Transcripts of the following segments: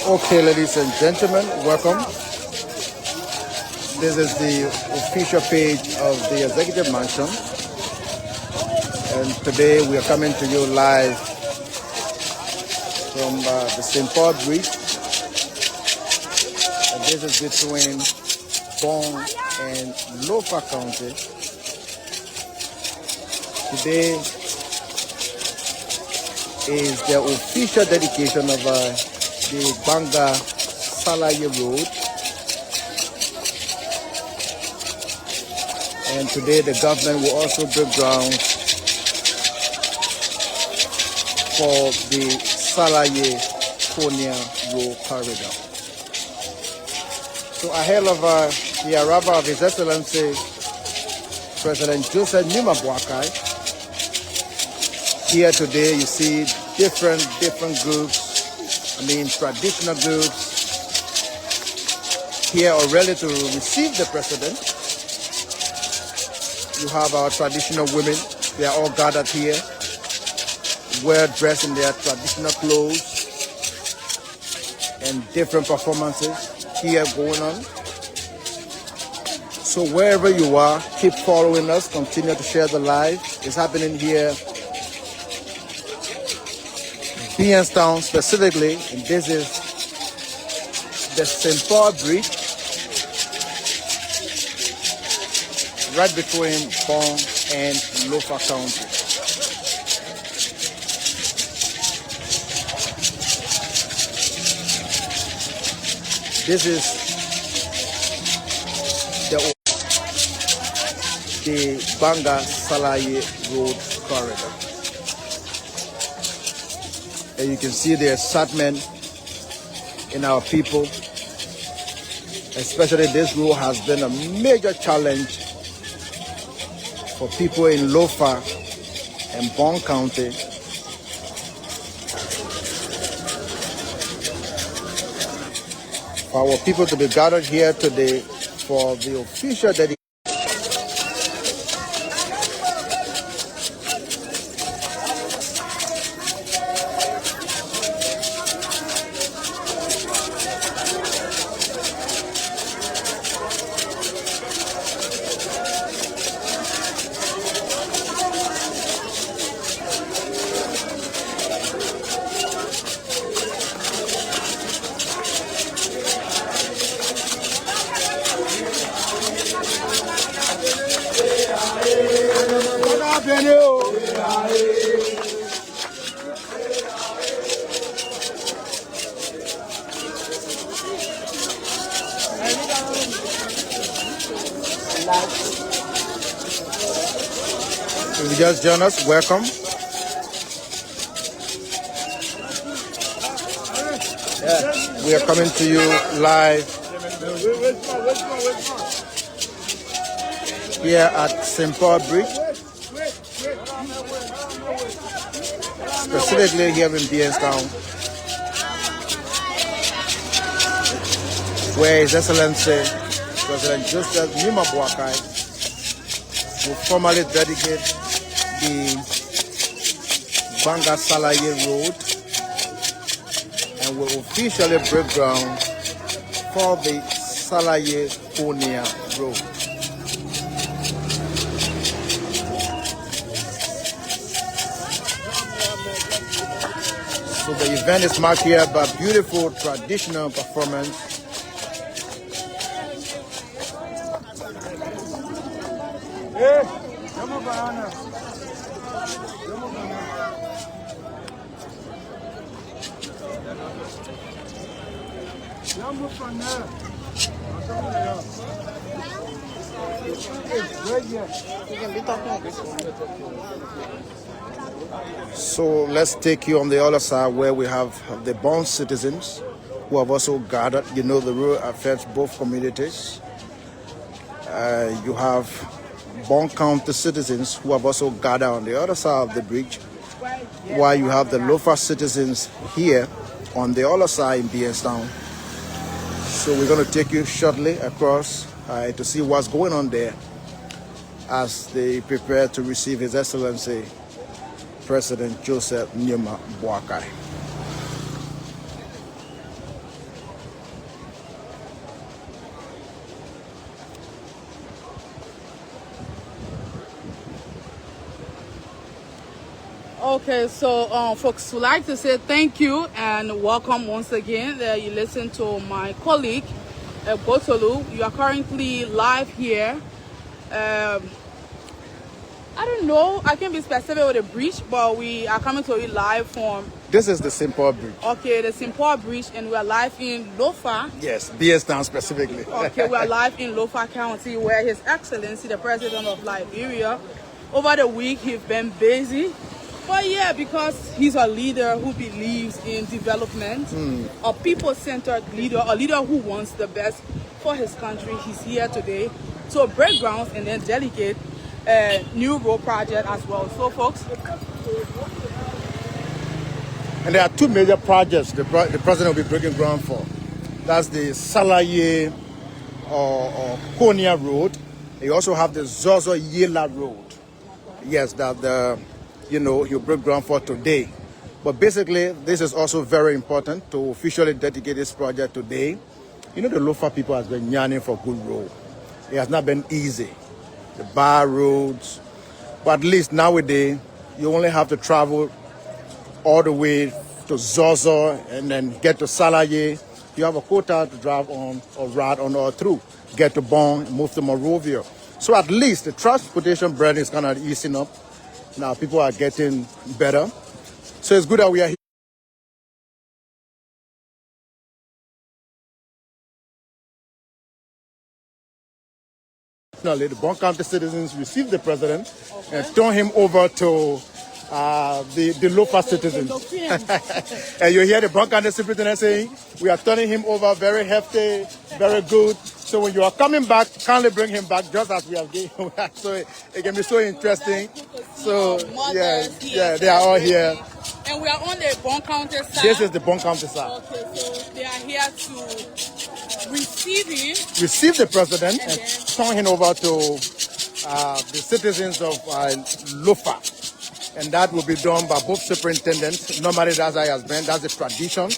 Okay, ladies and gentlemen, welcome. This is the official page of the Executive Mansion, and today we are coming to you live from the St. Paul Bridge. And this is between Bong and Lofa County. Today is the official dedication of the Gbarnga Salayea Road. And today the government will also break ground for the Salayea Road corridor. So ahead of the arrival of His Excellency President Joseph Numa Boakai, here today you see different groups, traditional groups here already to receive the president. You have our traditional women, they are all gathered here, well dressed in their traditional clothes, and different performances here going on. So wherever you are, keep following us, continue to share the live. It's happening here, Town specifically, and this is the St. Paul Bridge, right between Bong and Lofa County. This is the Gbarnga Salayea Road corridor. And you can see the excitement in our people. Especially this road has been a major challenge for people in Lofa and Bong County. For our people to be gathered here today for the official dedication. If you just join us, welcome. Yeah, we are coming to you live here at St. Paul Bridge, specifically here in Town, where His Excellency President Joseph Numa Boakai will formally dedicate the Gbarnga Salayea Road and will officially break ground for the Salayea Road. So the event is marked here by beautiful traditional performance. So let's take you on the other side where we have the Bong citizens who have also gathered. You know, the road affects both communities. You have Bong County citizens who have also gathered on the other side of the bridge, while you have the Lofa citizens here on the other side in Town. So we're going to take you shortly across to see what's going on there as they prepare to receive His Excellency President Joseph Numa Boakai. Okay, so folks would like to say thank you and welcome once again. You listen to my colleague, Botolu. You are currently live here. I don't know, I can't be specific with the bridge, but we are coming to you live from... This is the Simple Bridge. Okay, the Simple Bridge, and we are live in Lofa. Yes, BS Town specifically. Okay, we are live in Lofa County, where His Excellency, the President of Liberia, over the week he's been busy. But yeah, because he's a leader who believes in development, a people-centered leader, a leader who wants the best for his country. He's here today to break ground and then delegate a new road project as well. So folks, and there are two major projects the president will be breaking ground for. That's the Salayea or Konya Road. You also have the Zozo Yela Road. Yes, that he'll break ground for today. But basically, this is also very important to officially dedicate this project today. You know, the Lofa people has been yearning for good road. It has not been easy. The bar roads, but at least nowadays you only have to travel all the way to Zozo and then get to Salayea. You have a quota to drive on or ride on or through. Get to Bon, move to Monrovia. So at least the transportation burden is kind of easing up. Now people are getting better. So it's good that we are here. The Bon County citizens received the president and turned him over to the Lofa citizens. And you hear the Bon County superintendent saying, we are turning him over, very hefty, very good. So when you are coming back, kindly bring him back just as we have given him back. So it can be so interesting. So yeah, they are all here. And we are on the Bon County side. This is the Bon County side. Okay, so they are here to receive the president and turn him over to the citizens of Lofa. And that will be done by both superintendents. Normally that's how it has been, that's the tradition.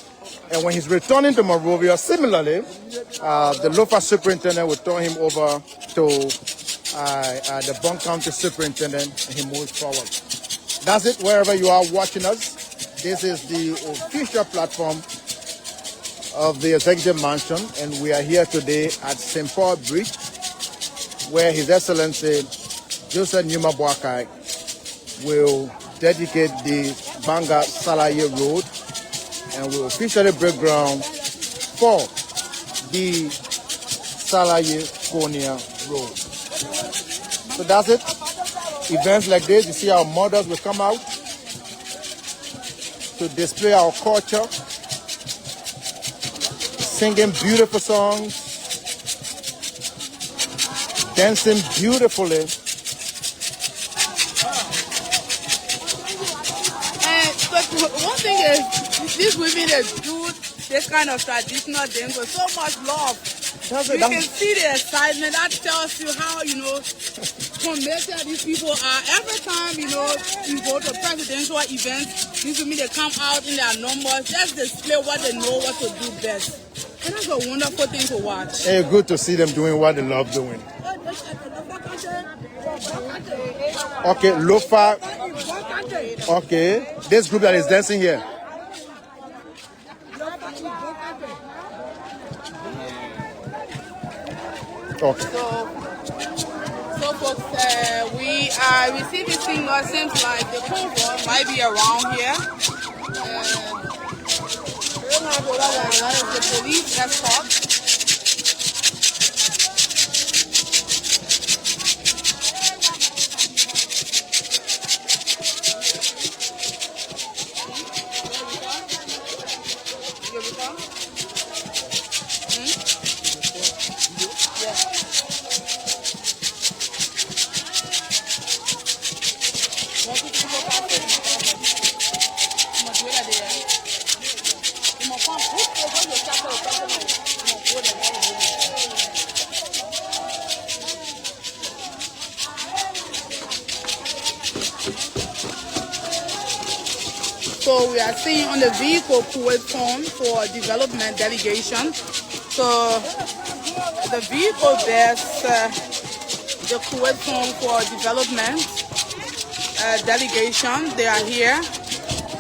And when he's returning to Monrovia, similarly, the Lofa superintendent will turn him over to the Bon County superintendent and he moves forward. That's it, wherever you are watching us. This is the official platform of the Executive Mansion, and we are here today at St. Paul Bridge, where His Excellency Joseph Numa Boakai will dedicate the Gbarnga Salayea Road and will officially break ground for the Salayea Konya Road. So that's it. Events like this, you see our mothers will come out to display our culture, singing beautiful songs, dancing beautifully. One thing is, these women that do this kind of traditional dance with so much love. You can see the excitement. That tells you how, committed these people are. Every time, you go to presidential events, these women, they come out in their numbers, just display what they know what to do best. And that's a wonderful thing to watch. It's good to see them doing what they love doing. Okay, Lofa. Okay, this group that is dancing here. Okay. So folks, we are receiving signals. Seems like the convoy might be around here. The police escort. So we are seeing on the vehicle Kuwait form for development delegation. So the vehicle bears the Kuwait form for development, delegation. They are here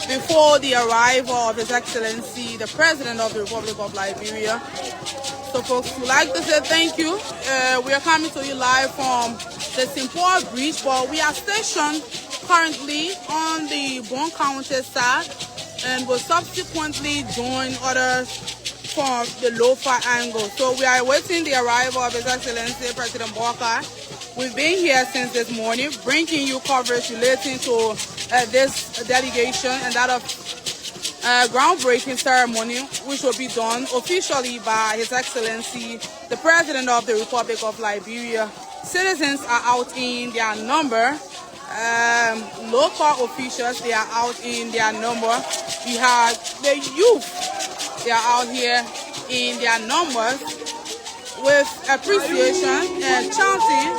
before the arrival of His Excellency, the President of the Republic of Liberia. So folks, we'd like to say thank you. We are coming to you live from the Simpoa Bridge, but we are stationed currently on the Bon County side and will subsequently join others from the Lofa angle. So we are awaiting the arrival of His Excellency President Boakai. We've been here since this morning, bringing you coverage relating to this delegation and that of groundbreaking ceremony, which will be done officially by His Excellency, the President of the Republic of Liberia. Citizens are out in their number. Local officials, they are out in their number. We have the youth, they are out here in their numbers with appreciation and chanting.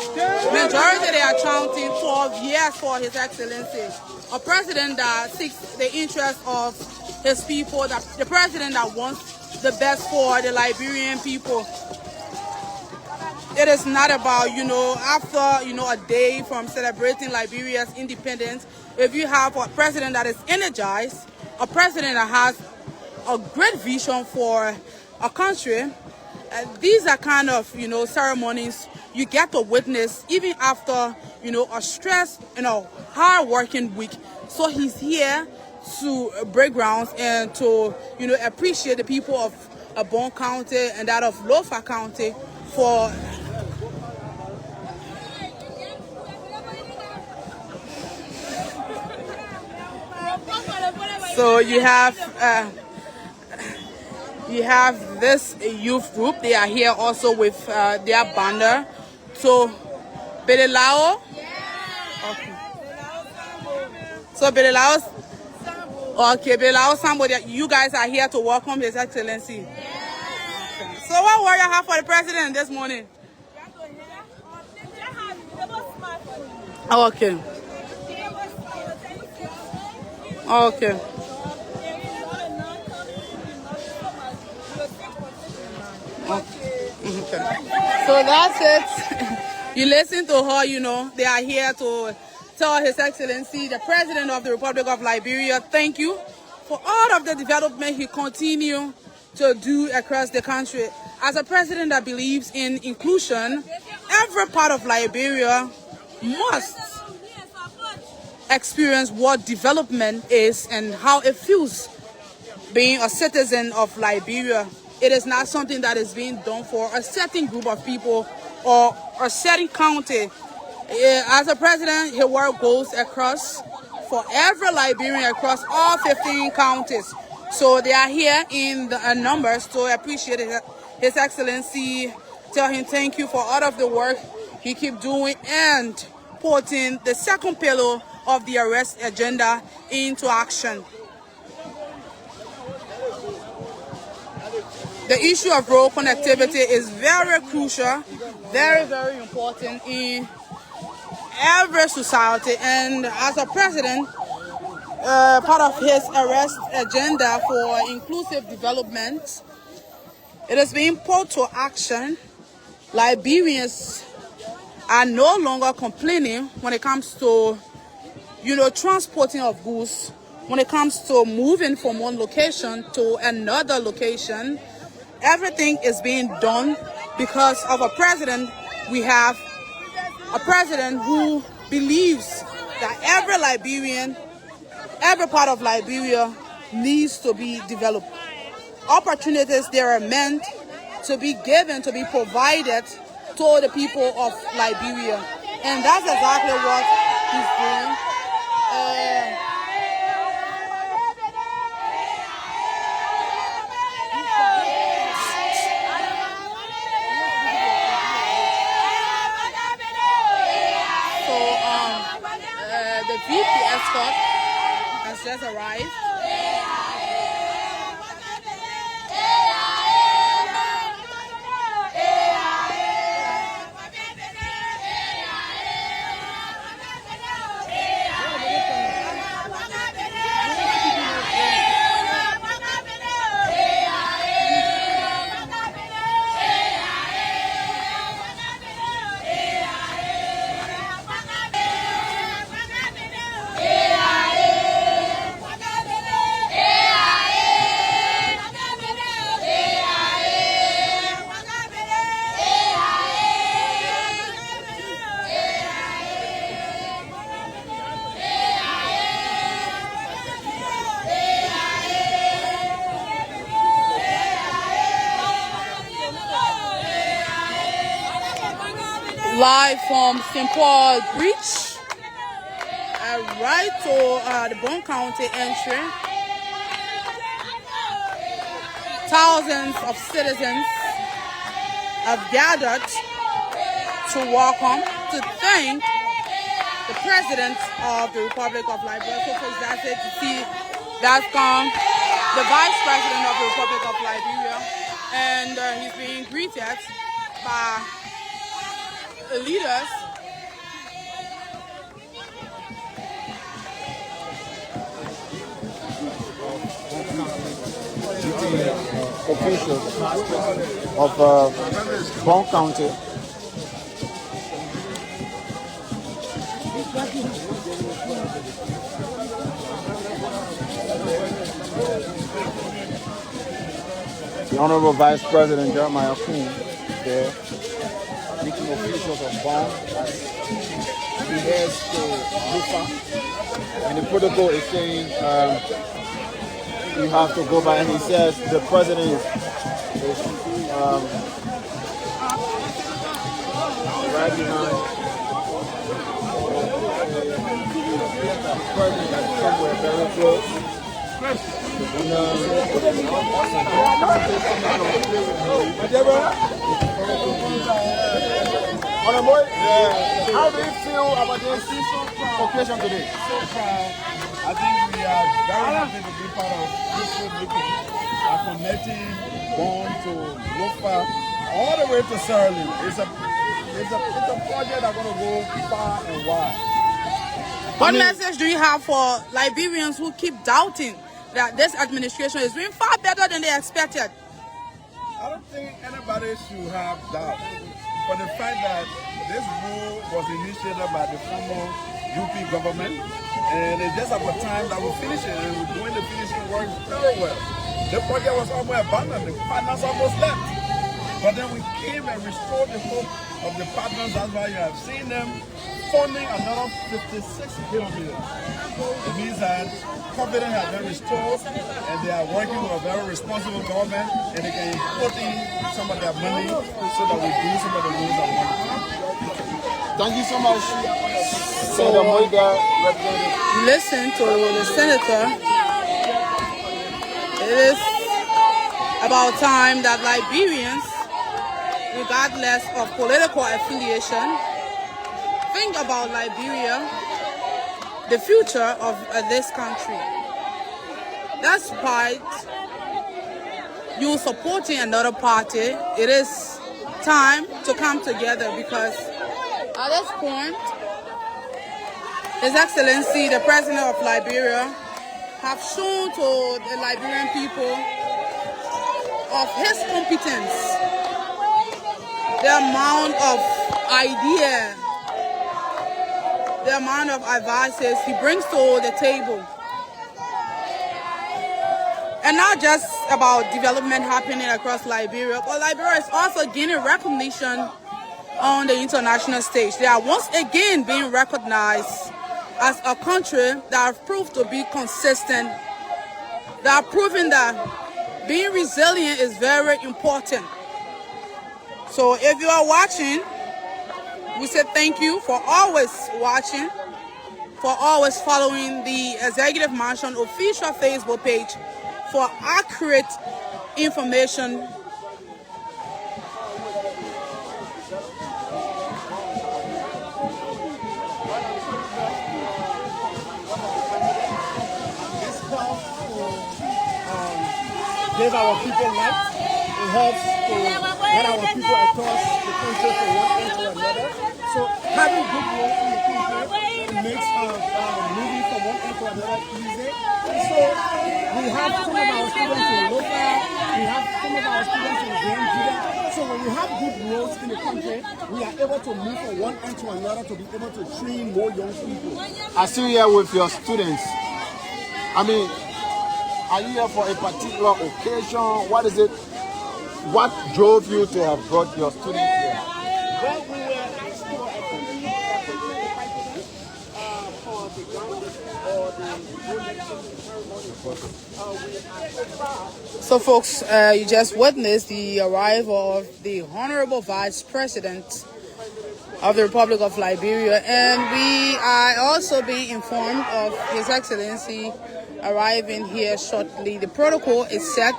Majority they are chanting 12 years for His Excellency. A president that seeks the interest of his people, the president that wants the best for the Liberian people. It is not about, after, a day from celebrating Liberia's independence, if you have a president that is energized, a president that has a great vision for a country, these are kind of, ceremonies you get to witness even after, a stress, hard-working week. So he's here to break grounds and to, appreciate the people of Bon County and that of Lofa County for so you have this youth group. They are here also with their banner. So Belelao. Okay. So Belelao. Okay, Belelao somebody. You guys are here to welcome His Excellency. Okay. So what word you have for the president this morning? Okay. Okay. Okay. So that's it. You listen to her, they are here to tell His Excellency, the President of the Republic of Liberia, thank you for all of the development he continues to do across the country. As a president that believes in inclusion, every part of Liberia must experience what development is and how it feels being a citizen of Liberia. It is not something that is being done for a certain group of people or a certain county. As a president, his work goes across for every Liberian across all 15 counties. So they are here in the numbers to appreciate His Excellency, tell him thank you for all of the work he keep doing and putting the second pillar of the arrest agenda into action. The issue of road connectivity is very crucial, very, very important in every society. And as a president, part of his arrest agenda for inclusive development, it is being put to action. Liberians are no longer complaining when it comes to, transporting of goods, when it comes to moving from one location to another location. Everything is being done because of a president. We have a president who believes that every Liberian, every part of Liberia needs to be developed. Opportunities there are meant to be given, to be provided to the people of Liberia. And that's exactly what he's doing. The VP escort has just arrived. live from St. Paul Bridge, right to the Bone County entry. Thousands of citizens have gathered to welcome, to thank the President of the Republic of Liberia. So folks, that's it. You see, that's come the Vice President of the Republic of Liberia, and he's being greeted by leaders. Officials of Bone County. The Honorable Vice President Jeremiah Kuhn there, meeting officials of Bone as he heads to Lufa. And the protocol is saying you have to go by, and he says the president is right behind. The president is somewhere very close. How do you feel about this occasion today? So far, I think we are very happy to be part of this good meeting. Connecting Bone to Lofa all the way to Salayea. It's a project that's going to go far and wide. What message do you have for Liberians who keep doubting that this administration is doing far better than they expected? I don't think anybody should have doubt. For the fact that this rule was initiated by the former UP government, and it's just about time that we finish it, and we're doing the finishing work very well. The project was almost abandoned, the partners almost left. But then we came and restored the hope of the partners. That's why you have seen them funding another 56 kilometers. It means that confidence has been restored, and they are working with a very responsible government, and they can put in some of their money so that we do some of the rules that we want to do. Thank you so much, Senator Moida. Listen to the senator. It is about time that Liberians, regardless of political affiliation, think about Liberia, the future of this country. Despite you supporting another party, it is time to come together, because at this point, His Excellency, the President of Liberia, have shown to the Liberian people of his competence, the amount of ideas, the amount of advices he brings to the table. And not just about development happening across Liberia, but Liberia is also gaining recognition on the international stage. They are once again being recognized as a country that have proved to be consistent. They are proving that being resilient is very important. So if you are watching, we say thank you for always watching, for always following the Executive Mansion official Facebook page for accurate information. Give our people life. It helps to get our people across the country from one end to another. So having good roads in the country, it makes moving from one end to another easy. So we have some of our students in Lofa, we have some of our students in Gbarnga. So when we have good roads in the country, we are able to move from one end to another to be able to train more young people. I see you here with your students. I mean, are you here for a particular occasion? What is it? What drove you to have brought your students here? Well, we were asked to for the grounding or the So folks, you just witnessed the arrival of the Honorable Vice President of the Republic of Liberia. And we are also being informed of His Excellency arriving here shortly. The protocol is set.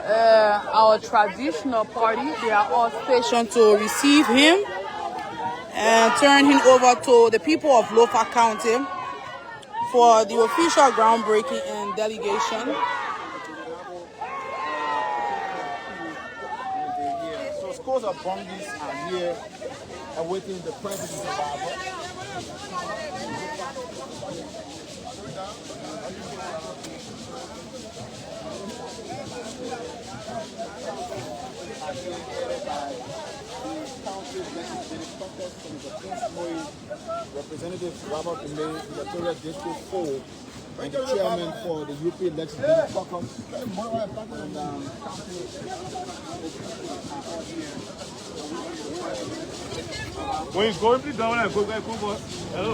Our traditional party, they are all stationed to receive him and turn him over to the people of Lofa County for the official groundbreaking and delegation. So scores of Bongis are here awaiting the president's arrival. Representative Robert May, Electoral District 4, and the chairman for the UP Legislative Caucus. When you go down and go, hello.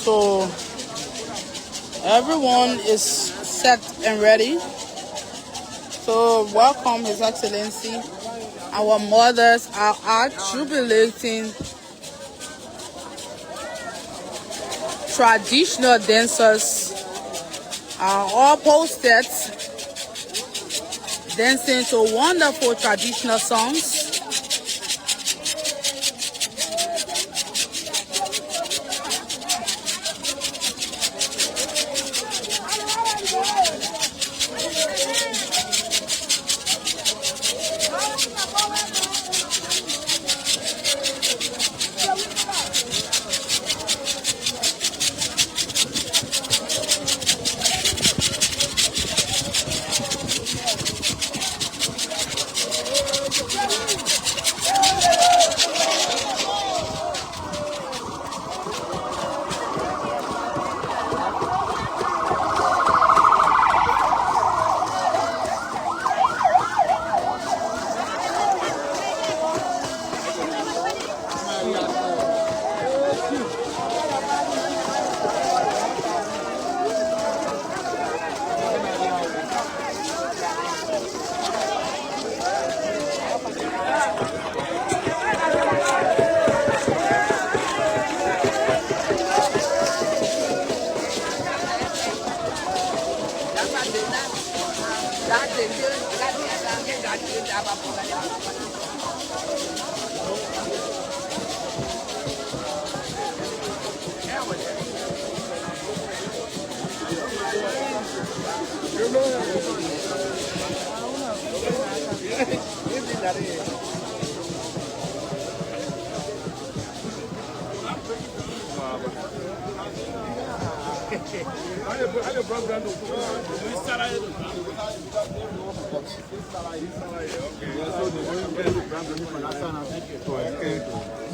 So everyone is set and ready. So welcome His Excellency. Our mothers are jubilating. Traditional dancers are all posted, dancing to wonderful traditional songs.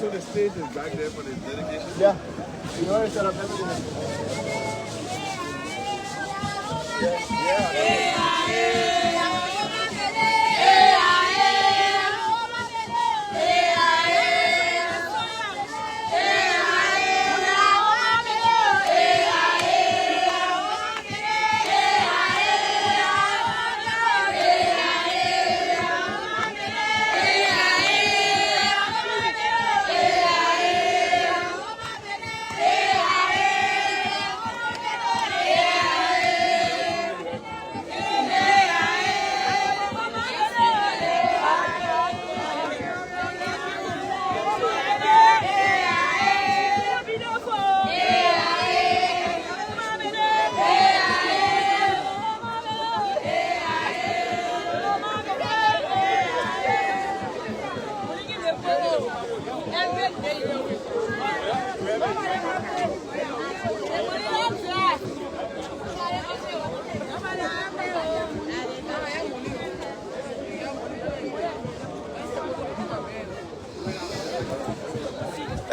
So the stage is back there for the dedication? Yeah. You already set up everything.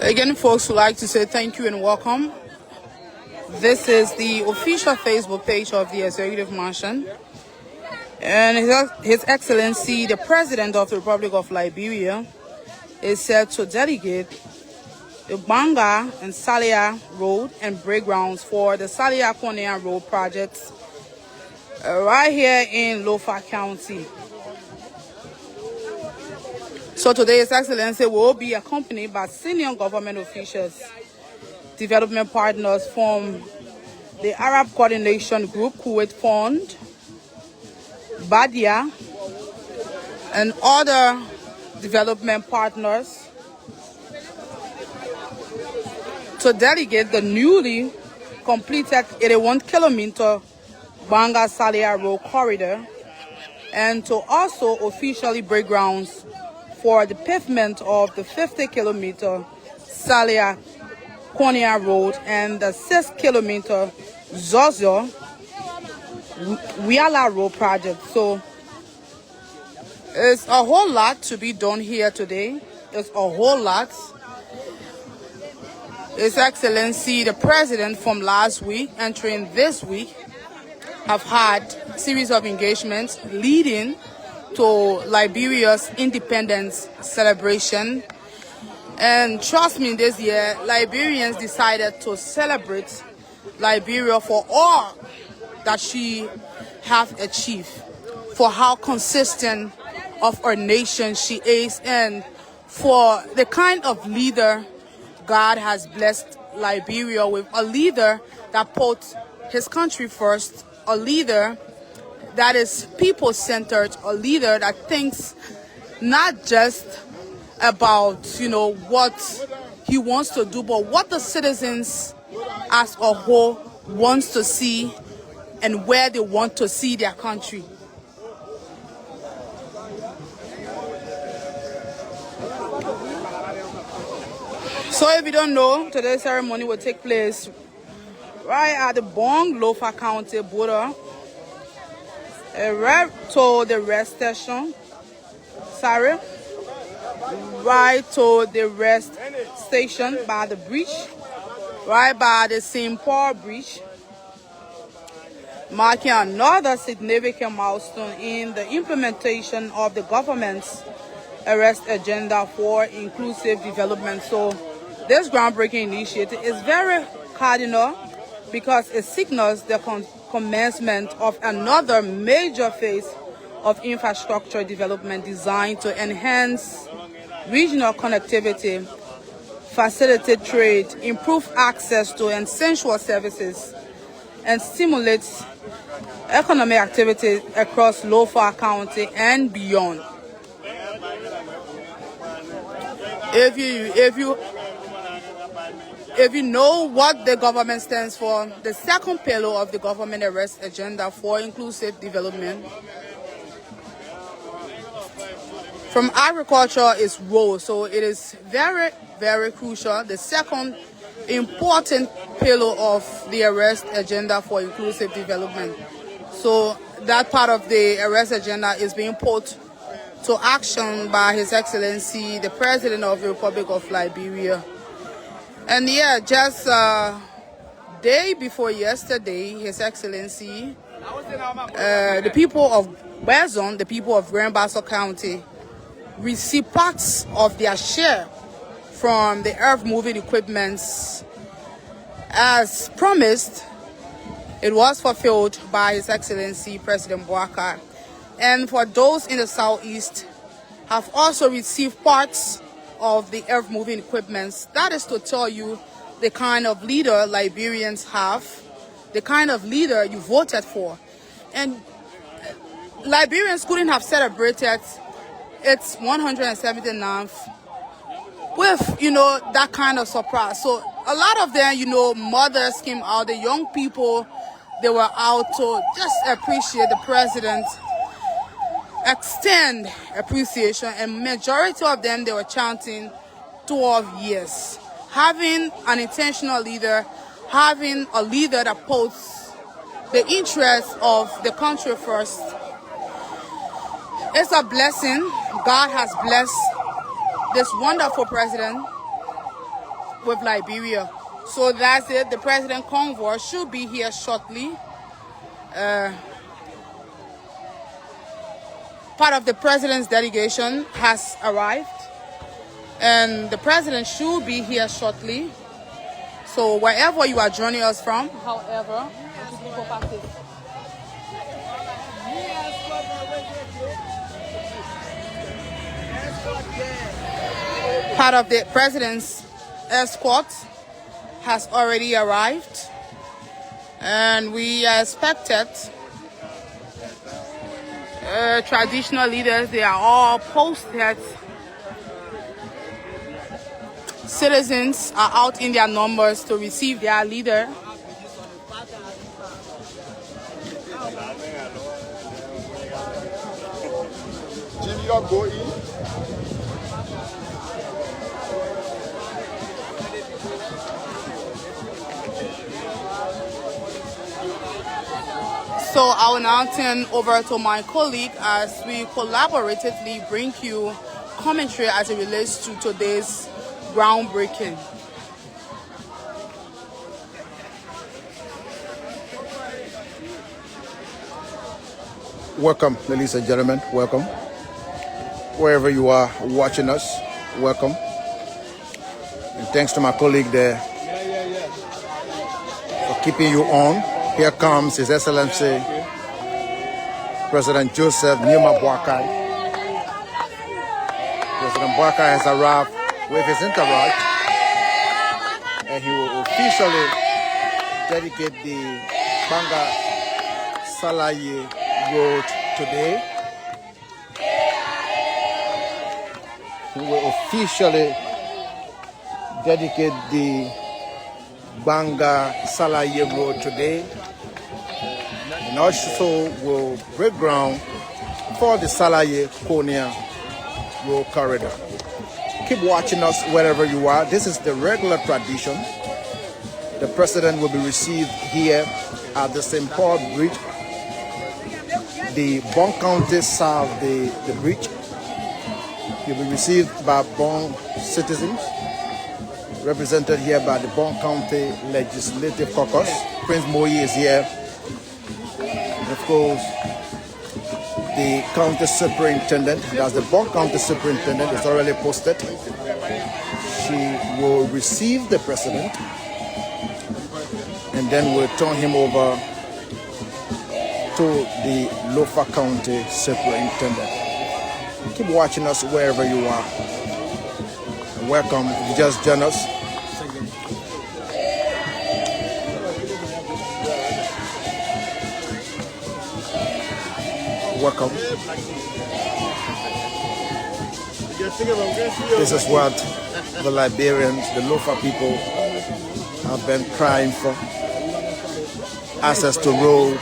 Again, folks, would like to say thank you and welcome. This is the official Facebook page of the Executive Mansion. And His Excellency, the President of the Republic of Liberia, is set to delegate the Gbarnga and Salayea Road and break grounds for the Salayea Road projects right here in Lofa County. So today, His Excellency will be accompanied by senior government officials, development partners from the Arab Coordination Group, Kuwait Fund, Badia, and other development partners to delegate the newly completed 81-kilometer Gbarnga-Salayea Road corridor and to also officially break grounds for the pavement of the 50-kilometer Salayea Road and the 6-kilometer Zozo Wiala Road project. So it's a whole lot to be done here today. It's a whole lot. His Excellency, the President from last week entering this week have had a series of engagements leading to Liberia's independence celebration. And trust me, this year, Liberians decided to celebrate Liberia for all that she have achieved, for how consistent of our nation she is, and for the kind of leader God has blessed Liberia with, a leader that put his country first, a leader that is people-centered, a leader that thinks not just about, what he wants to do, but what the citizens as a whole wants to see and where they want to see their country. So if you don't know, today's ceremony will take place right at the Lofa County border, right to the rest station, right to the rest station by the bridge, right by the St. Paul Bridge, marking another significant milestone in the implementation of the government's arrest agenda for inclusive development. So this groundbreaking initiative is very cardinal because it signals the commencement of another major phase of infrastructure development designed to enhance regional connectivity, facilitate trade, improve access to essential services, and stimulate economic activity across Lofa County and beyond. If you know what the government stands for, the second pillar of the government arrest agenda for inclusive development, from agriculture is road. So it is very, very crucial. The second important pillar of the arrest agenda for inclusive development. So that part of the arrest agenda is being put to action by His Excellency, the President of the Republic of Liberia. And yeah, just day before yesterday, His Excellency, the people of Wazon, the people of Gbarnga County, received parts of their share from the earth-moving equipments. As promised, it was fulfilled by His Excellency President Boakai. And for those in the southeast, have also received parts of the earth-moving equipments. That is to tell you the kind of leader Liberians have, the kind of leader you voted for. And Liberians couldn't have celebrated its 179th with, that kind of surprise. So a lot of them, mothers came out, the young people, they were out to just appreciate the president, extend appreciation, and majority of them, they were chanting 12 years. Having an intentional leader, having a leader that puts the interests of the country first, it's a blessing. God has blessed this wonderful president with Liberia. So that's it. The president convoy should be here shortly. Part of the president's delegation has arrived, and the president should be here shortly. So wherever you are joining us from, however, part of the president's escort has already arrived, and we are expected. Traditional leaders, they are all posted. Citizens are out in their numbers to receive their leader. So I will now turn over to my colleague as we collaboratively bring you commentary as it relates to today's groundbreaking. Welcome, ladies and gentlemen, welcome. Wherever you are watching us, welcome. And thanks to my colleague there for keeping you on. Here comes His Excellency President Joseph Numa Boakai. President Boakai has arrived with his entourage, and he will officially dedicate the Gbarnga Salayea road today. He will officially dedicate the Gbarnga Salayea road today, and also will break ground for the Salayea Konya road corridor. Keep watching us wherever you are. This is the regular tradition. The president will be received here at the St. Paul Bridge. The Bon County serve the bridge. He will be received by Bon citizens, represented here by the Bon County Legislative Caucus. Prince Moyi is here. And of course, the county superintendent, that's the Bon County superintendent, is already posted. She will receive the president and then will turn him over to the Lofa County superintendent. Keep watching us wherever you are. Welcome. If you just join us, welcome. This is what the Liberians, the Lofa people, have been crying for. Access to road,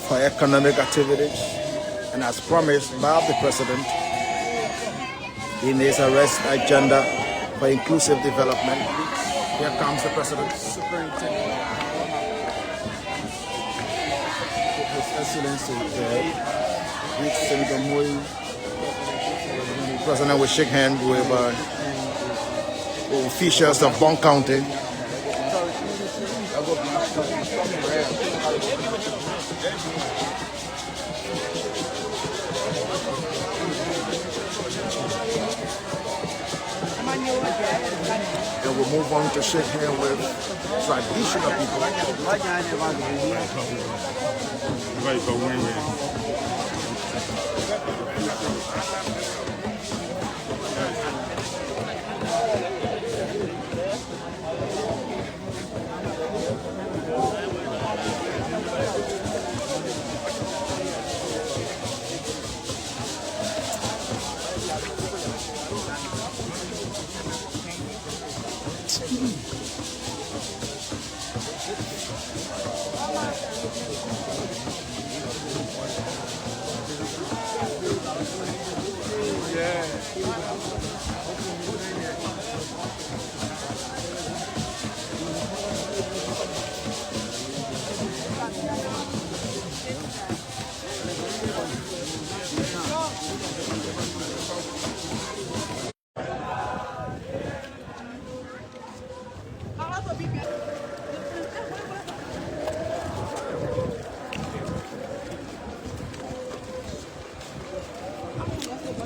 for economic activities, and as promised by the president in his arrest agenda for inclusive development. Here comes the president. Superintendent. His Excellency, Senator Moyi. The president will shake hands with officials of Bon County. And we'll move on to shake hands with traditional people.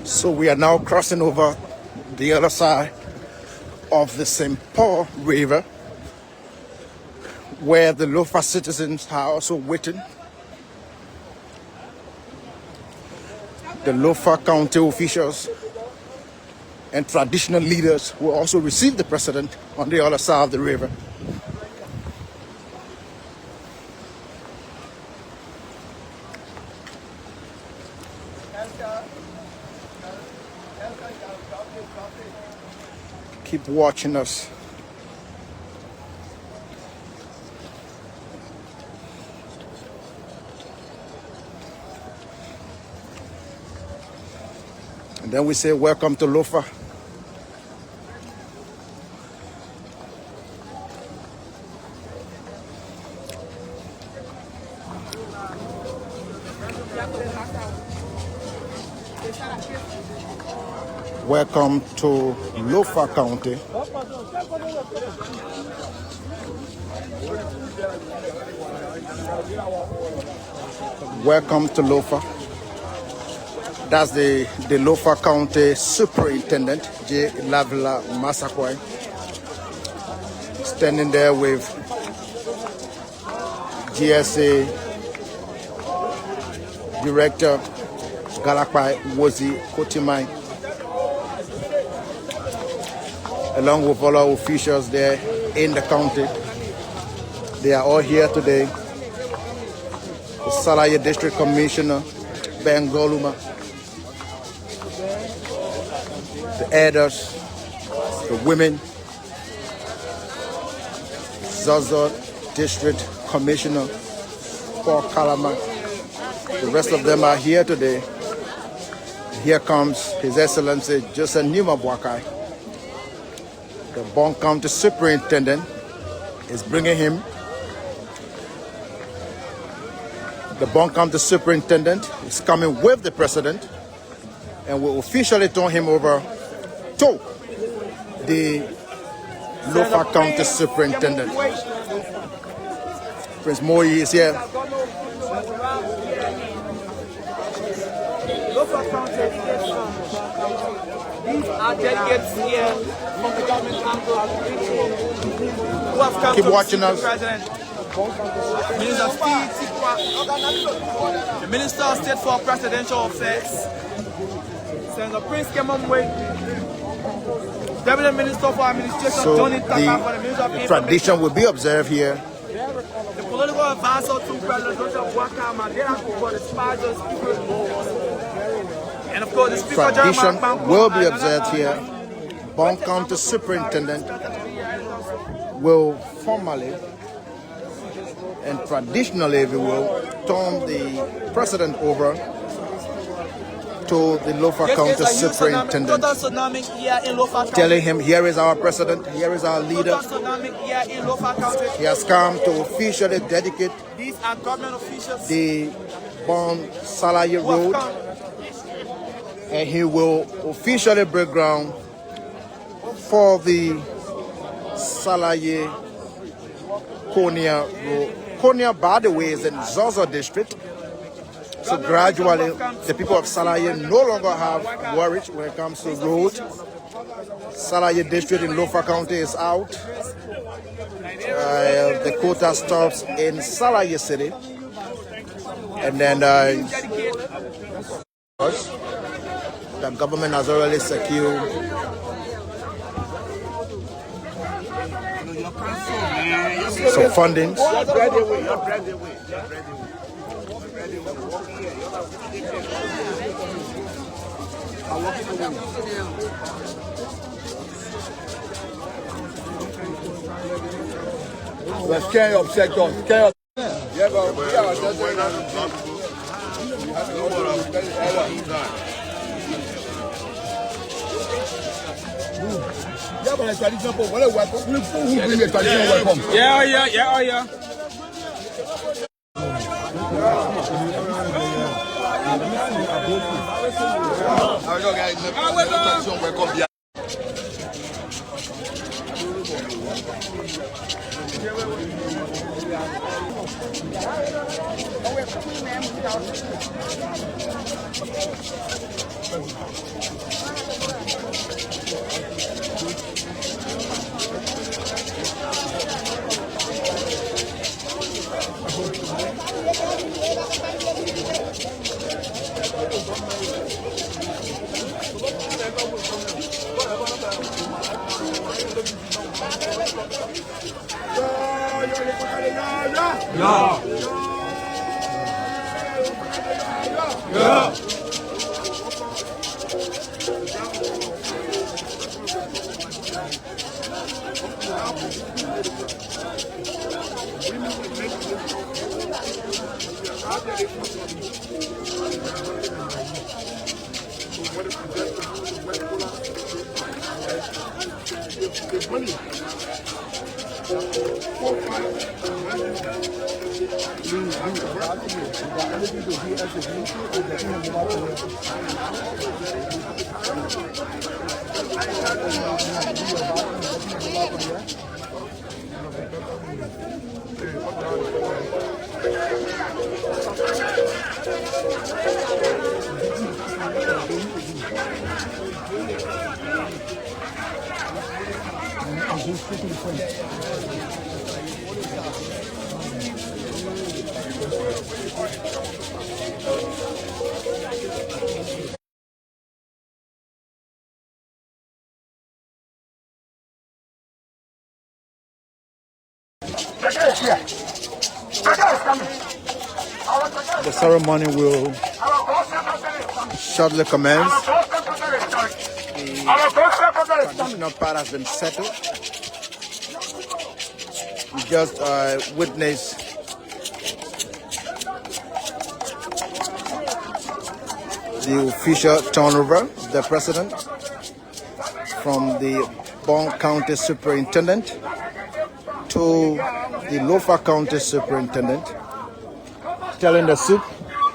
So we are now crossing over the other side of the St. Paul River, where the Lofa citizens are also waiting. The Lofa County officials and traditional leaders will also receive the president on the other side of the river. Keep watching us. And then we say, welcome to Lofa. Welcome to Lofa County. Welcome to Lofa. That's the Lofa County Superintendent, J. Lavila Masakwai, standing there with GSA Director Galakpai Wozi Kotimai, along with all our officials there in the county. They are all here today. The Salayea District Commissioner, Bengoluma, the elders, the women, Zaza District Commissioner, Paul Kalama. The rest of them are here today. Here comes His Excellency Joseph Nima Boakai. The Boakai County Superintendent is bringing him. The Boakai County Superintendent is coming with the President and will officially turn him over to the Lofa County Superintendent. Prince Moyi is here. Lofa County, these are delegates here from the government angle who have come Keep to watching us. the President. Minister of State, the Minister of State for Presidential Affairs, Senator Prince Kemamwe, Deputy Minister for Administration, So Johnny Taka for the Minister of the Information. tradition will be observed here. The political advisor to President Joseph Boakai Mandela for the Spiders people. And of course, the Speaker Tradition General will be observed here. Boakai County Superintendent will formally and traditionally, if you will, turn the President over to the Lofa County Superintendent, telling him, here is our President, here is our leader. He has come to officially dedicate the Bon Salayea Road, and he will officially break ground for the Salayea Konya Road. Konya, by the way, is in Zaza District. So gradually, the people of Salayea no longer have worries when it comes to road. Salayea District in Lofa County is out. The quota stops in Salayea City. And then the government has already secured some funding. Let's carry up sectors. Carry up. Yeah, but we are The ceremony will shortly commence. The traditional part has been settled. We just witnessed the official turnover of the president from the Boakai County Superintendent to the Lofa County Superintendent, telling the soup,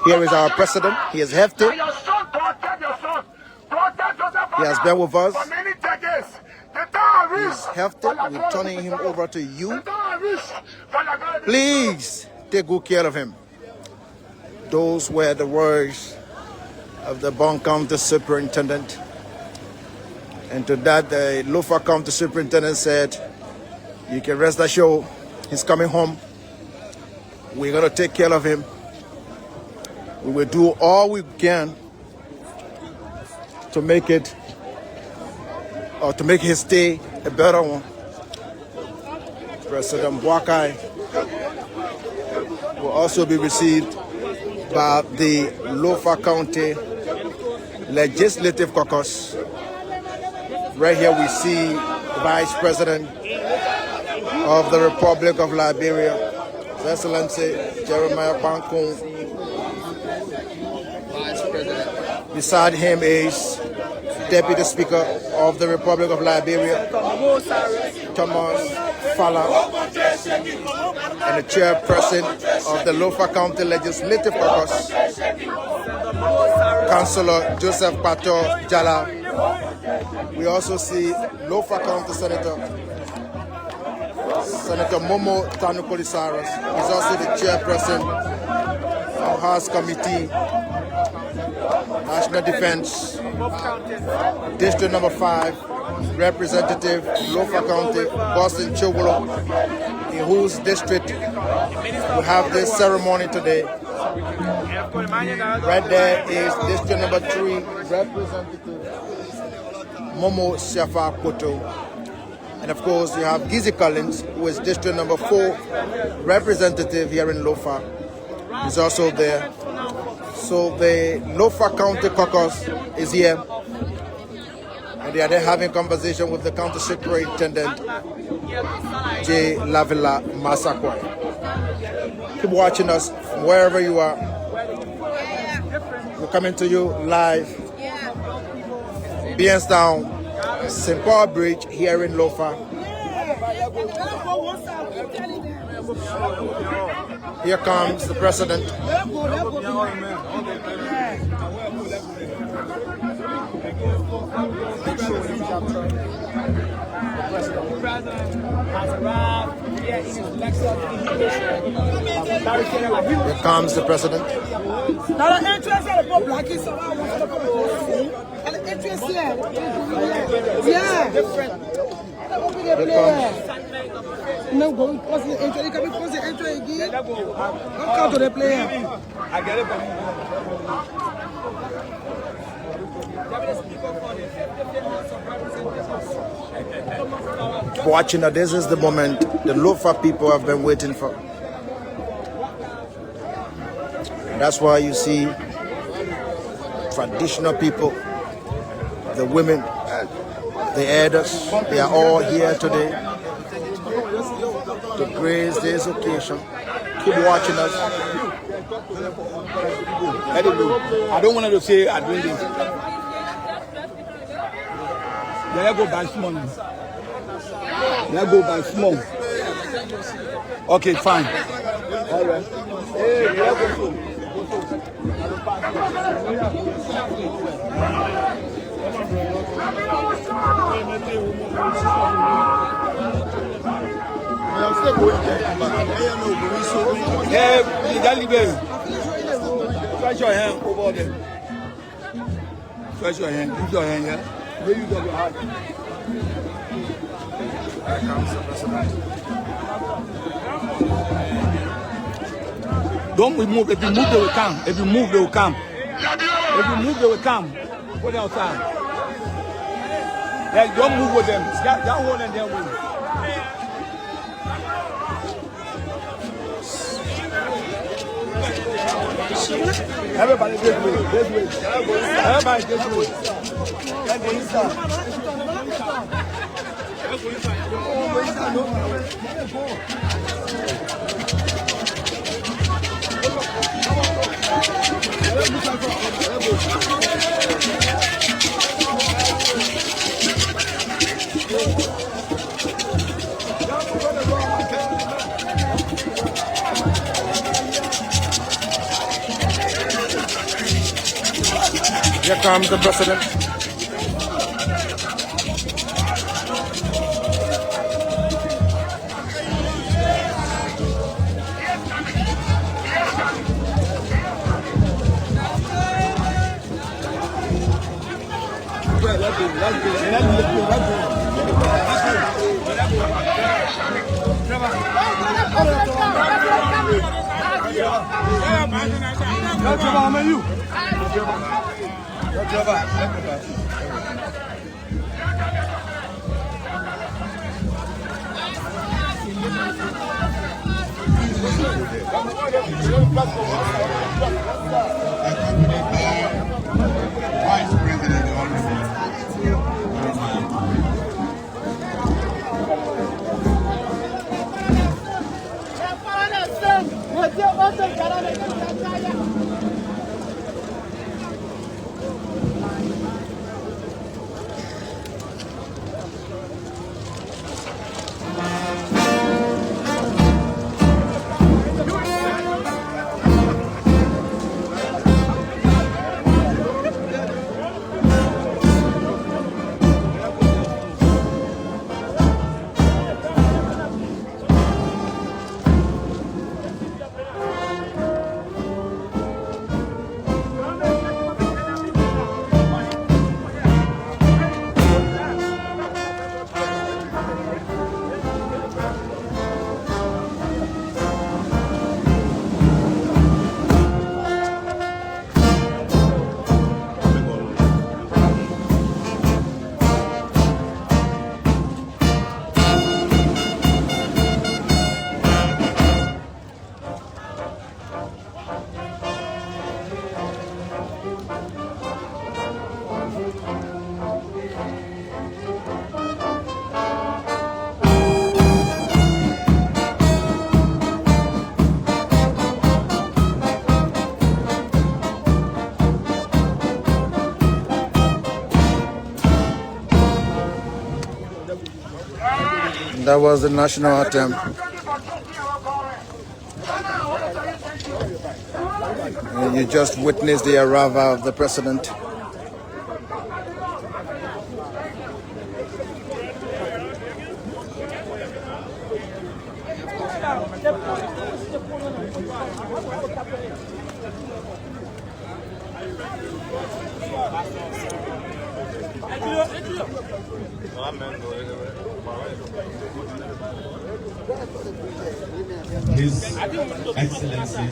here is our president, he is hefty, he has been with us, he is hefty, we're turning him over to you, please take good care of him. Those were the words of the Boakai County Superintendent, and to that the Lofa County Superintendent said, you can rest assured he's coming home. We're going to take care of him. We will do all we can to make it, or to make his stay a better one. President Boakai will also be received by the Lofa County Legislative Caucus. Right here we see the Vice President of the Republic of Liberia, His Excellency Jeremiah Bankun. Vice President. Beside him is Deputy Speaker of the Republic of Liberia, Thomas Fala, and the Chairperson of the Lofa County Legislative Caucus, Councillor Joseph Pato Jala. We also see Lofa County Senator Momo Tanupolisaros. He's also the Chairperson of House Committee, National Defense, District Number 5, Representative Lofa County, Boston Chowolo, in whose district we have this ceremony today. Right there is District Number 3, Representative Momo Shafa Koto. And of course, you have Gizzy Collins, who is District Number 4 representative here in Lofa. He's also there. So the Lofa County Caucus is here. And they are there having conversation with the County Superintendent, J. Lavila Masakwai. Keep watching us from wherever you are. We're coming to you live. Beanstown, St. Paul Bridge here in Lofa. Here comes the president. Here comes the president. Yeah. Open the player. No, go pause the intro. You can pause the intro again. Don't count to the player. I get it. Watching that, this is the moment the Lofa people have been waiting for. And that's why you see traditional people, the women, the elders, they are all here today to grace this occasion. Keep watching us. I don't want to say I doing this. Let go by small. Let go by small. Okay, fine. All right. Hey, stretch your hand over there. Stretch your hand. Use your hand here. Where you got your heart? Here comes the president. Don't we move. If you move, they will come. If you move, they will come. If you move, they will come. Go outside. Yeah, don't move with them. That one and then move. Everybody this way. Everybody this way. Here comes the president. Vice President That was the national anthem. And you just witnessed the arrival of the president. His Excellency.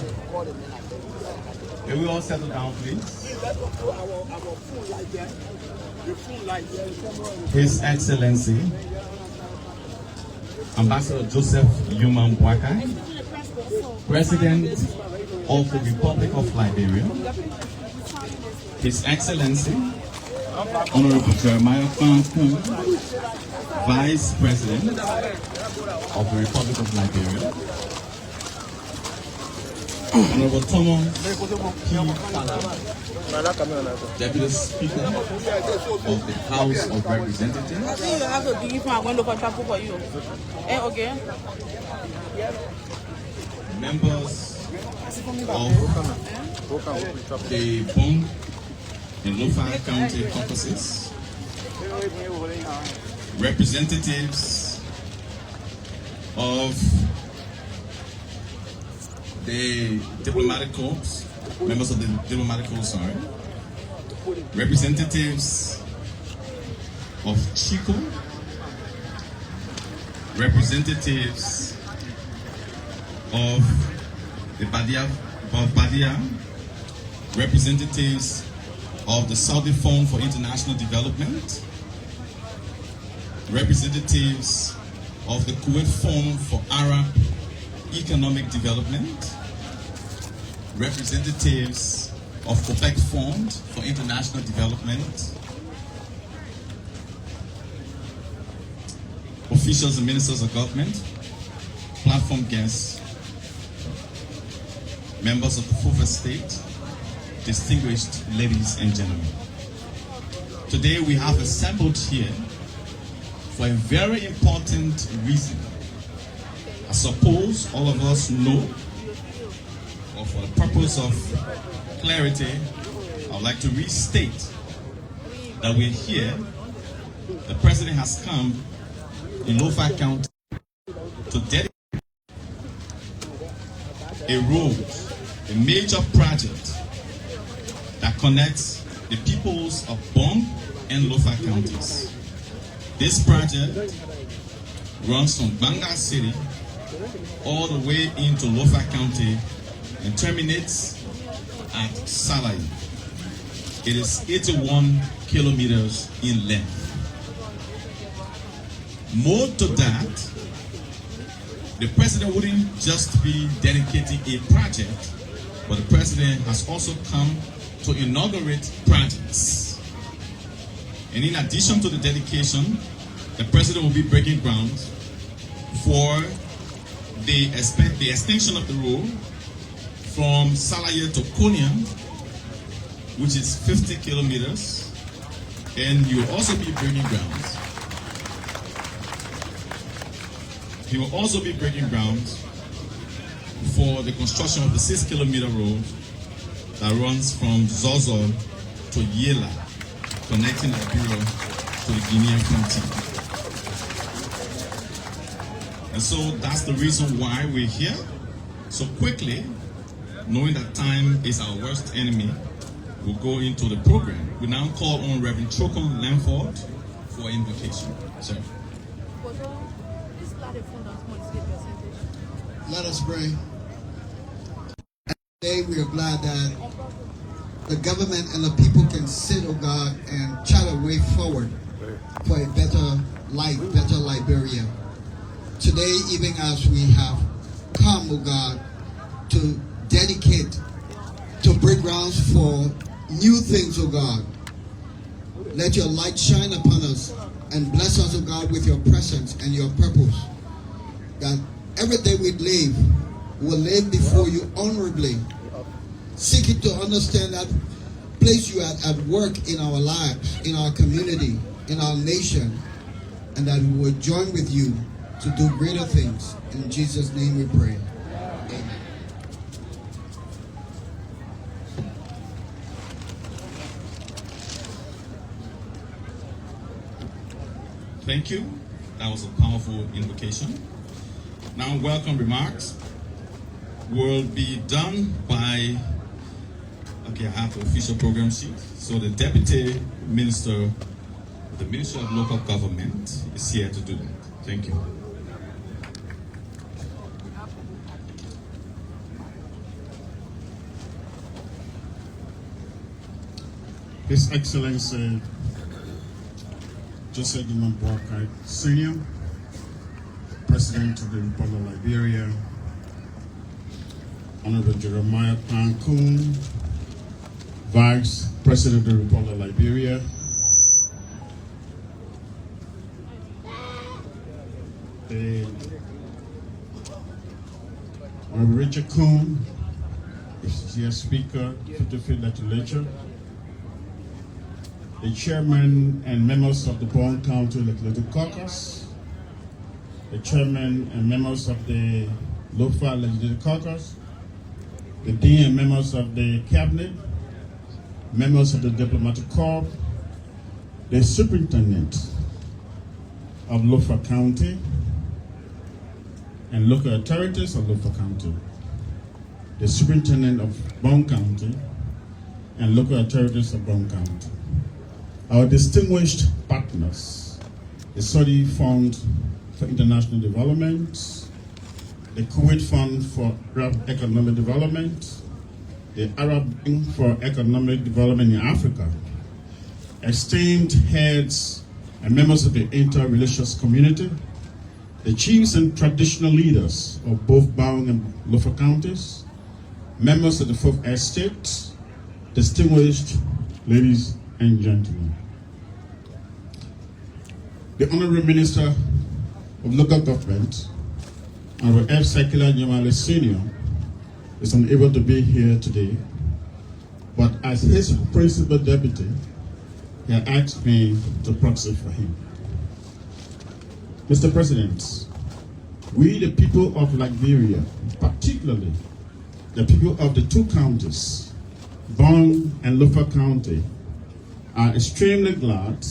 Can we all settle down, please? His Excellency, Ambassador Joseph Yuman Boakai, President of the Republic of Liberia, His Excellency, Honorable Jeremiah Franklin, Vice President of the Republic of Liberia, Honorable Tomo Deputy Speaker of the House of Representatives. I think you have to give him a window for trouble for you. Okay. Members of the Bong and Lofa County caucuses, representatives of the diplomatic corps, members of the diplomatic corps, sorry, representatives of Chico, representatives of the Badia, representatives of the Saudi Fund for International Development, representatives of the Kuwait Fund for Arab Economic Development, representatives of Quebec Fund for International Development, officials and ministers of government, platform guests, members of the Full State, distinguished ladies and gentlemen. Today we have assembled here for a very important reason. I suppose all of us know, or for the purpose of clarity, I would like to restate that we're here. The President has come in Lofa County to dedicate a road, a major project that connects the peoples of Bong and Lofa counties. This project runs from Gbarnga City all the way into Lofa County and terminates at Salayea. It is 81 kilometers in length. More to that, the President wouldn't just be dedicating a project, but the President has also come to inaugurate projects. And in addition to the dedication, the President will be breaking ground for the extension of the road from Salayea to Konya, which is 50 kilometers, and you will also be breaking ground. He will also be breaking ground for the construction of the 6-kilometer road that runs from Zozo to Yela, connecting Liberia to the Guinean frontier. And so that's the reason why we're here. So quickly, knowing that time is our worst enemy, we'll go into the program. We now call on Reverend Chokon Lamford for invocation. Sir. Let us pray. Today we are glad that the government and the people can sit, oh God, and chart a way forward for a better life, better Liberia. Today, even as we have come, oh God, to dedicate, to break grounds for new things, oh God, let your light shine upon us and bless us, oh God, with your presence and your purpose. That every day we live, will live before you honorably, seeking to understand that place you are at work in our lives, in our community, in our nation, and that we will join with you to do greater things. In Jesus' name we pray. Amen. Thank you. That was a powerful invocation. Now, welcome remarks will be done by, okay, I have the official program sheet. So the Deputy Minister The Ministry of Local Government is here to do that. Thank you. His Excellency Joseph Boakai Senior, President of the Republic of Liberia, Honorable Jeremiah Pankun, Vice President of the Republic of Liberia, Honorable Richard Kuhn, here Speaker, 55th Legislature, the Chairman and members of the Boakai County Legislative Caucus, the Chairman and members of the Lofa Legislative Caucus, the Dean and members of the Cabinet, members of the Diplomatic Corps, the Superintendent of Lofa County, and local authorities of Lofa County, the Superintendent of Boakai County, and local authorities of Boakai County. Our distinguished partners, the Saudi Fund for International Development, the Kuwait Fund for Arab Economic Development, the Arab Bank for Economic Development in Africa, esteemed heads and members of the inter-religious community, the chiefs and traditional leaders of both Boakai and Lofa counties, members of the Fourth Estate, distinguished ladies and gentlemen. The Honorable Minister of Local Government, Honorable F. Sekila Nyamale Senior, is unable to be here today, but as his principal deputy, he had asked me to proxy for him. Mr. President, we the people of Liberia, particularly the people of the two counties, Boakai and Lofa County, are extremely glad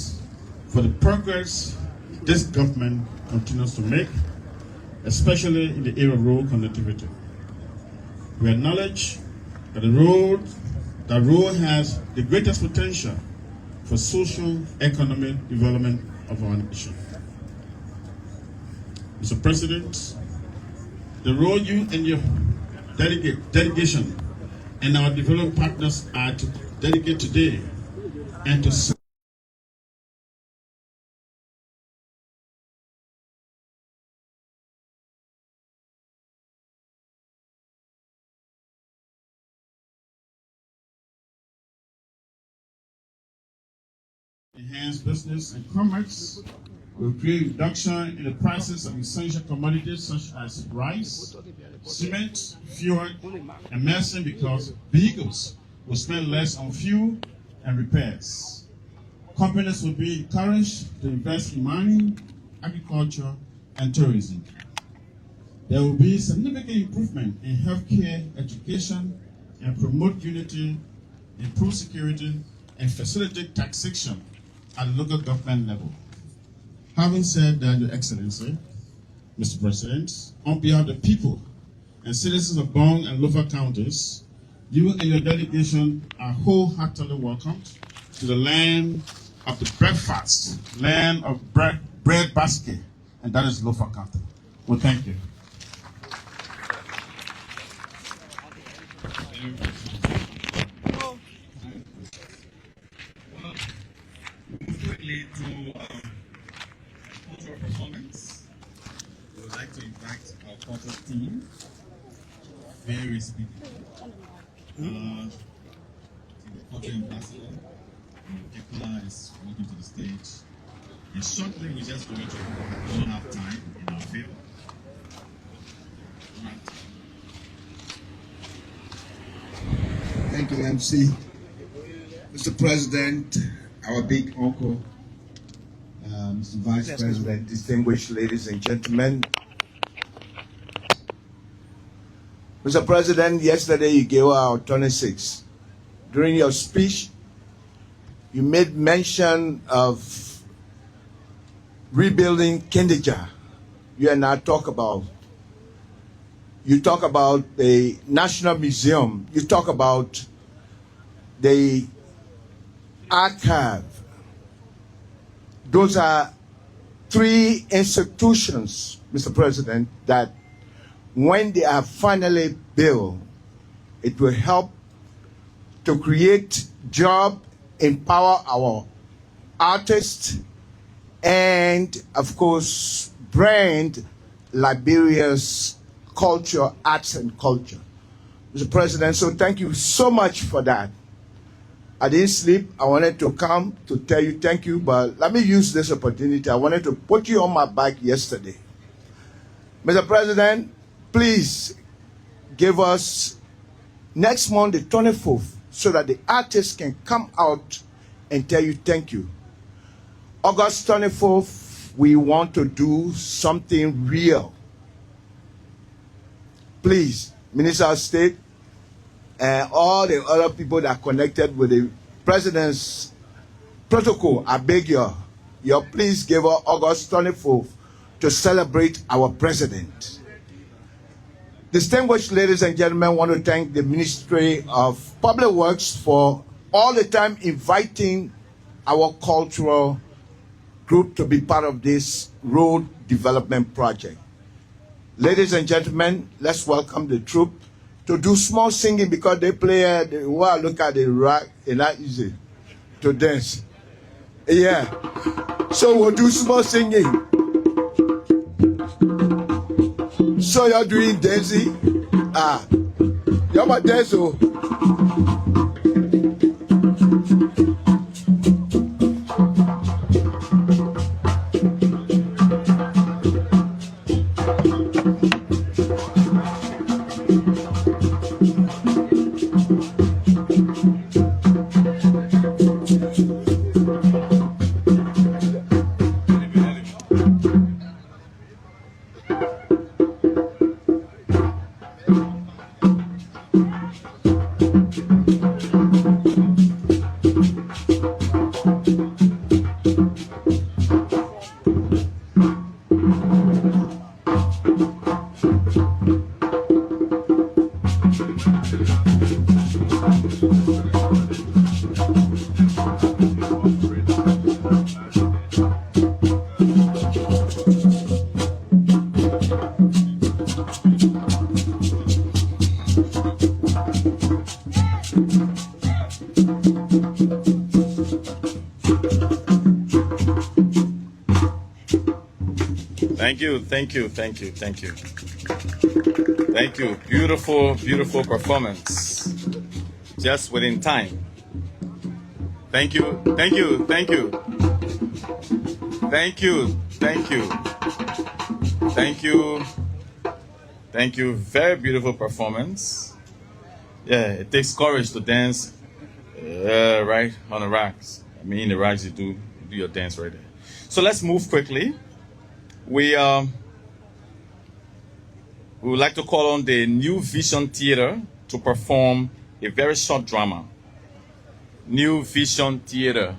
for the progress this government continues to make, especially in the area of road connectivity. We acknowledge that the road has the greatest potential for social economic development of our nation. Mr. President, the role you and your delegation and our development partners are to dedicate today and to enhance business and commerce, will create reduction in the prices of essential commodities such as rice, cement, fuel, and medicine because vehicles will spend less on fuel and repairs. Companies will be encouraged to invest in mining, agriculture, and tourism. There will be significant improvement in healthcare, education, and promote unity, improve security, and facilitate taxation at local government level. Having said that, Your Excellency, Mr. President, on behalf of the people and citizens of Boakai and Lofa counties, you and your delegation are wholeheartedly welcomed to the land of the breakfast, land of bread basket, and that is Lofa County. Well, thank you. Quickly to cultural performance, we would like to invite our cultural team, various people. The culture ambassador, Ekula, is walking to the stage. And shortly, we're just going to, we don't have time in our favor. Thank you, MC. Mr. President, our big uncle, Mr. Vice President, distinguished ladies and gentlemen. Mr. President, yesterday you gave our 26. During your speech, you made mention of rebuilding Kendija. You and I talk about. You talk about the National Museum. You talk about the archive. Those are three institutions, Mr. President, that when they are finally built, it will help to create jobs, empower our artists, and of course, brand Liberia's culture, arts and culture. Mr. President, so thank you so much for that. I didn't sleep. I wanted to come to tell you thank you, but let me use this opportunity. I wanted to put you on my back yesterday. Mr. President, please give us next month, the 24th, so that the artists can come out and tell you thank you. August 24th, we want to do something real. Please, Minister of State, and all the other people that are connected with the President's protocol, I beg you please give us August 24th to celebrate our President. Distinguished ladies and gentlemen, I want to thank the Ministry of Public Works for all the time inviting our cultural group to be part of this road development project. Ladies and gentlemen, let's welcome the troupe to do small singing because they play, look at the rock, it's not easy to dance. Yeah. So we'll do small singing. So you're doing dancing? You're my dancer. Thank you. Beautiful performance. Just within time. Thank you. Very beautiful performance. Yeah, it takes courage to dance right on the racks. I mean, in the racks you do your dance right there. So let's move quickly. We would like to call on the New Vision Theater to perform a very short drama. New Vision Theater.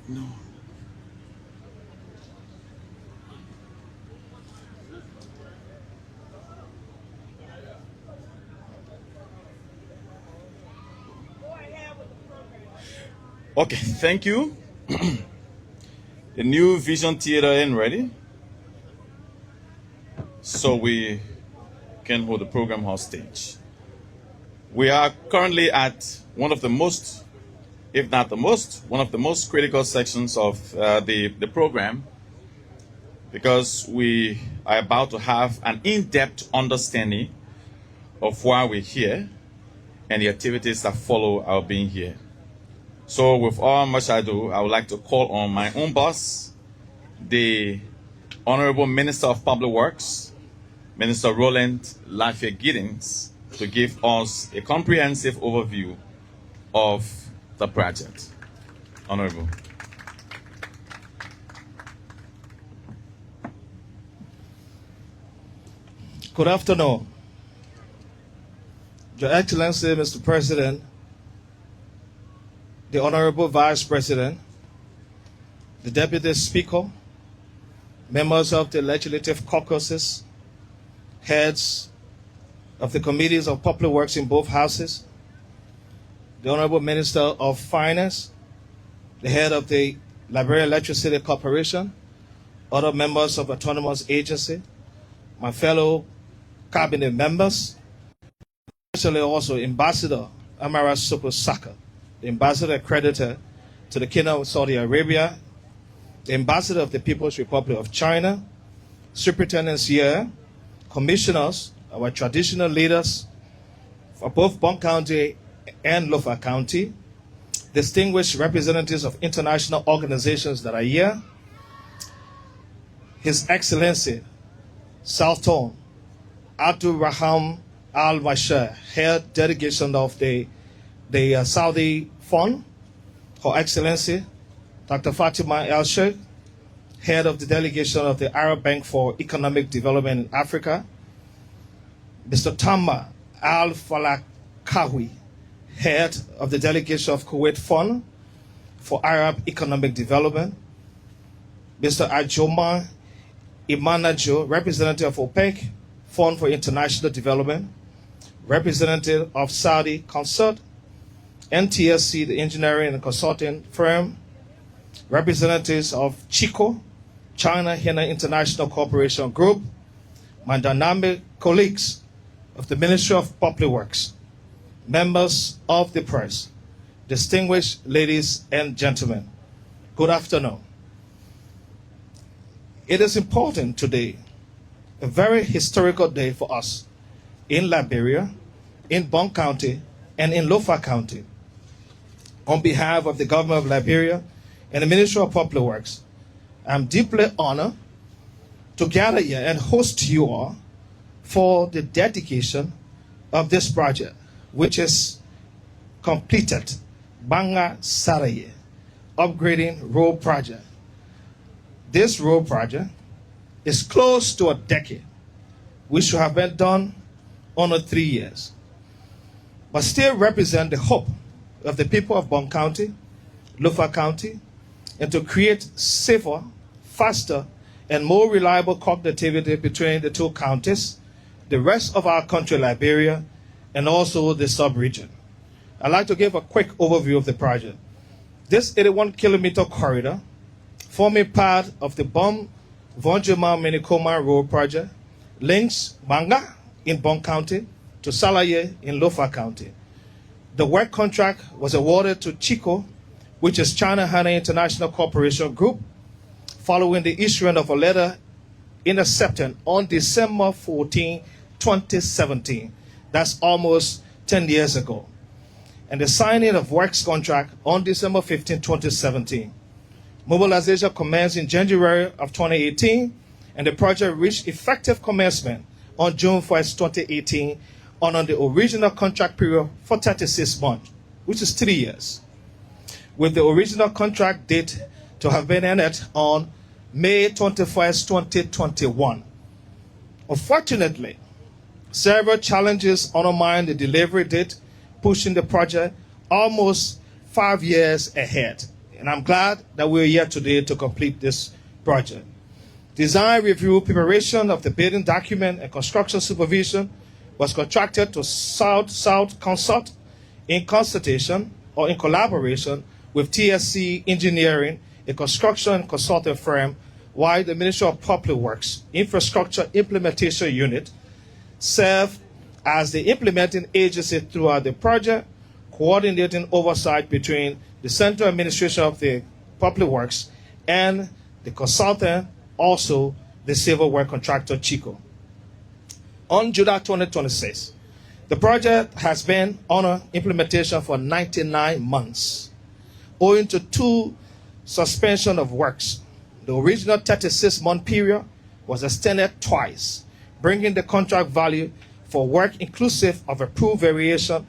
No. Okay, thank you. The New Vision Theater ain't ready, so we can hold the program hostage. We are currently at one of the most, if not the most, one of the most critical sections of the program, because we are about to have an in-depth understanding of why we're here and the activities that follow our being here. So with all much ado, I would like to call on my own boss, the Honorable Minister of Public Works, Minister Roland Lafayette-Giddings, to give us a comprehensive overview of the project. Honorable. Good afternoon. Your Excellency, Mr. President, the Honorable Vice President, the Deputy Speaker, members of the legislative caucuses, heads of the committees of public works in both houses, the Honorable Minister of Finance, the head of the Liberia Electricity Corporation, other members of Autonomous Agency, my fellow cabinet members, especially also Ambassador Amara Super Saka, the ambassador accredited to the Kingdom of Saudi Arabia, the ambassador of the People's Republic of China, superintendents here, commissioners, our traditional leaders for both Bong County and Lofa County, distinguished representatives of international organizations that are here, His Excellency Sultan Abdul Rahman Al Mashar, head delegation of the Saudi Fund, Her Excellency Dr. Fatima El Sheikh, head of the delegation of the Arab Bank for Economic Development in Africa, Mr. Tama Al Falakawi, head of the delegation of Kuwait Fund for Arab Economic Development, Mr. Ajoma Imanajo, representative of OPEC, Fund for International Development, representative of Saudi Consult, NTSC, the engineering and consulting firm, representatives of Chico, China Henna International Corporation Group, my dynamic colleagues of the Ministry of Public Works, members of the press, distinguished ladies and gentlemen, good afternoon. It is important today, a very historical day for us in Liberia, in Bong County, and in Lofa County. On behalf of the government of Liberia and the Ministry of Public Works, I'm deeply honored to gather here and host you all for the dedication of this project, which is completed, Gbarnga Salayea, upgrading road project. This road project is close to a decade, which should have been done under 3 years, but still represent the hope of the people of Bong County, Lofa County, and to create safer, faster, and more reliable connectivity between the two counties, the rest of our country, Liberia, and also the sub-region. I'd like to give a quick overview of the project. This 81-kilometer corridor, forming part of the Vonjima-Minikoma Road project, links Gbarnga in Bong County to Salayea in Lofa County. The work contract was awarded to Chico, which is China Hana International Corporation Group, following the issuance of a letter intercepted on December 14, 2017. That's almost 10 years ago. And the signing of works contract on December 15, 2017. Mobilization commenced in January of 2018, and the project reached effective commencement on June 1st, 2018, on the original contract period for 36 months, which is 3 years, with the original contract date to have been ended on May 21st, 2021. Unfortunately, several challenges undermined the delivery date, pushing the project almost 5 years ahead. And I'm glad that we're here today to complete this project. Design review, preparation of the bidding document, and construction supervision was contracted to South Consult in consultation or in collaboration with TSC Engineering, a construction consulting firm, while the Ministry of Public Works Infrastructure Implementation Unit served as the implementing agency throughout the project, coordinating oversight between the Central Administration of the Public Works and the consultant, also the civil work contractor Chico. On July 2026, the project has been under implementation for 99 months, owing to 2 suspension of works. The original 36-month period was extended twice, bringing the contract value for work inclusive of approved variation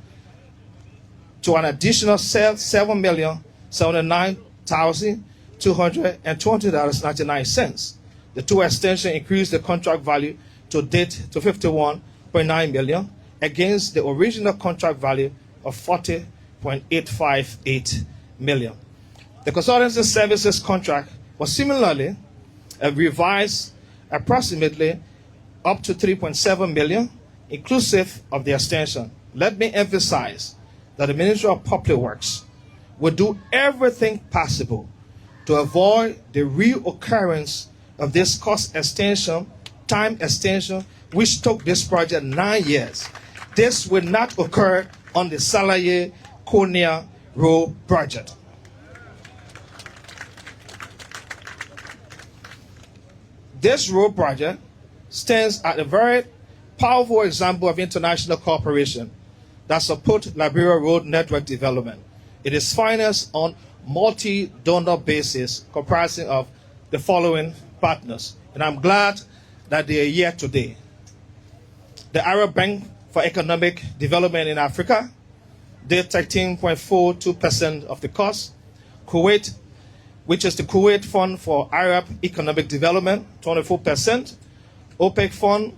to an additional $7,079,220.99. The 2 extensions increased the contract value to date to $51.9 million against the original contract value of $40.858 million. The consultancy services contract was similarly revised approximately up to 3.7 million, inclusive of the extension. Let me emphasize that the Ministry of Public Works will do everything possible to avoid the reoccurrence of this cost extension, time extension, which took this project 9 years. This will not occur on the Salayea Konya Road project. This road project stands as a very powerful example of international cooperation that supports Liberia road network development. It is financed on multi-donor basis comprising of the following partners. And I'm glad that they are here today. The Arab Bank for Economic Development in Africa did 13.42% of the cost. Kuwait, which is the Kuwait Fund for Arab Economic Development, 24%. OPEC Fund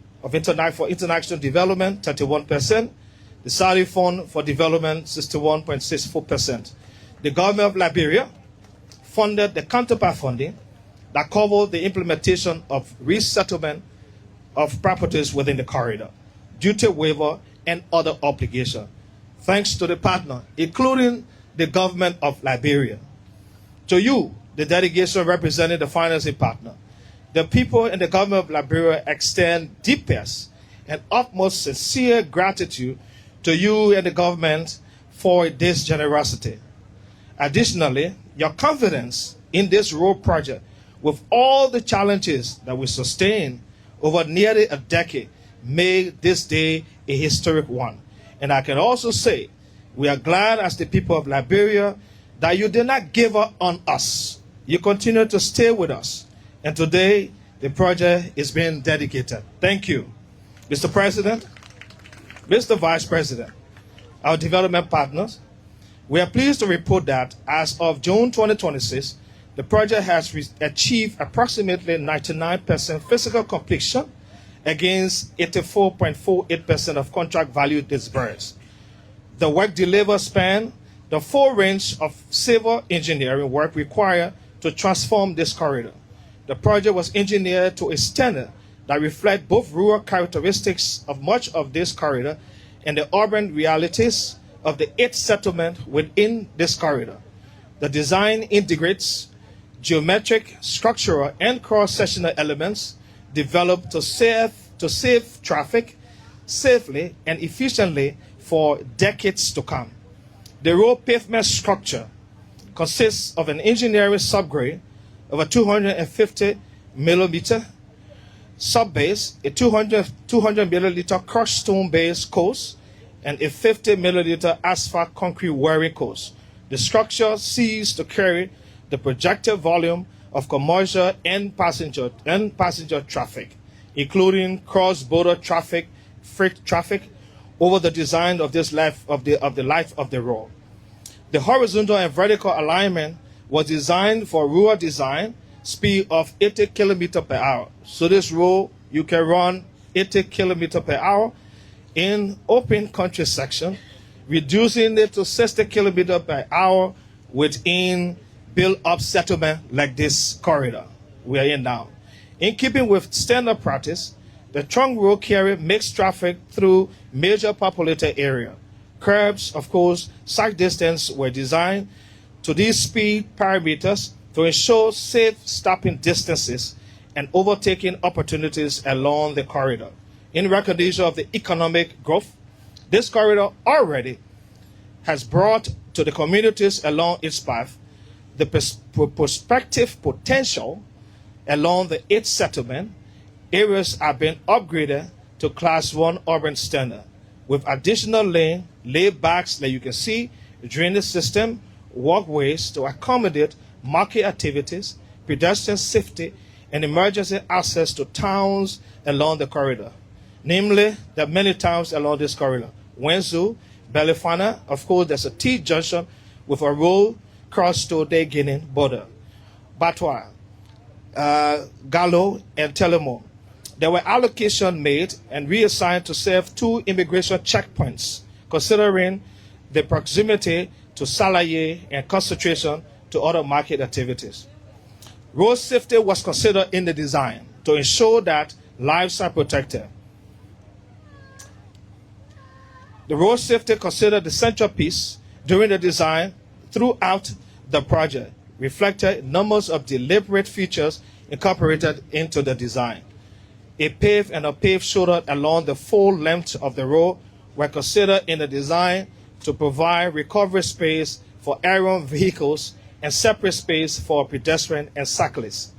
for International Development, 31%. The Saudi Fund for Development, 61.64%. The government of Liberia funded the counterpart funding that covered the implementation of resettlement of properties within the corridor, duty waiver, and other obligations, thanks to the partner, including the government of Liberia. To you, the delegation representing the financing partner, the people in the government of Liberia extend deepest and utmost sincere gratitude to you and the government for this generosity. Additionally, your confidence in this road project, with all the challenges that we sustained over nearly a decade, made this day a historic one. And I can also say, we are glad as the people of Liberia that you did not give up on us. You continue to stay with us. And today, the project is being dedicated. Thank you. Mr. President, Mr. Vice President, our development partners, we are pleased to report that as of June 2026, the project has achieved approximately 99% physical completion against 84.48% of contract value disbursed. The work delivered span the full range of civil engineering work required to transform this corridor. The project was engineered to a standard that reflects both rural characteristics of much of this corridor and the urban realities of the 8 settlements within this corridor. The design integrates geometric, structural, and cross-sectional elements developed to save traffic safely and efficiently for decades to come. The road pavement structure consists of an engineering subgrade of a 250 millimeter subbase, a 200 milliliter crushed stone base course, and a 50 milliliter asphalt concrete wearing course. The structure seeks to carry the projected volume of commercial and passenger traffic, including cross-border traffic, freight traffic, over the design of this life of the road. The horizontal and vertical alignment was designed for rural design, speed of 80 kilometers per hour. So this road, you can run 80 kilometers per hour in open country section, reducing it to 60 kilometers per hour within built-up settlement like this corridor we are in now. In keeping with standard practice, the trunk road carry mixed traffic through major populated area. Curbs, of course, sight distance were designed to these speed parameters to ensure safe stopping distances and overtaking opportunities along the corridor. In recognition of the economic growth, this corridor already has brought to the communities along its path the prospective potential along the 8th settlement. Areas are being upgraded to Class 1 urban standard with additional lane, laybacks that you can see, drainage system, walkways to accommodate market activities, pedestrian safety, and emergency access to towns along the corridor. Namely, there are many towns along this corridor. Wenzu, Belifana, of course, there's a T-junction with a road cross to the Guinean border. Batwa, Gallo, and Telemo. There were allocations made and reassigned to serve 2 immigration checkpoints, considering the proximity to Salayea and concentration to other market activities. Road safety was considered in the design to ensure that lives are protected. The road safety considered the centerpiece during the design throughout the project, reflected numbers of deliberate features incorporated into the design. A paved and unpaved shoulder along the full length of the road were considered in the design to provide recovery space for aerial vehicles and separate space for pedestrians and cyclists.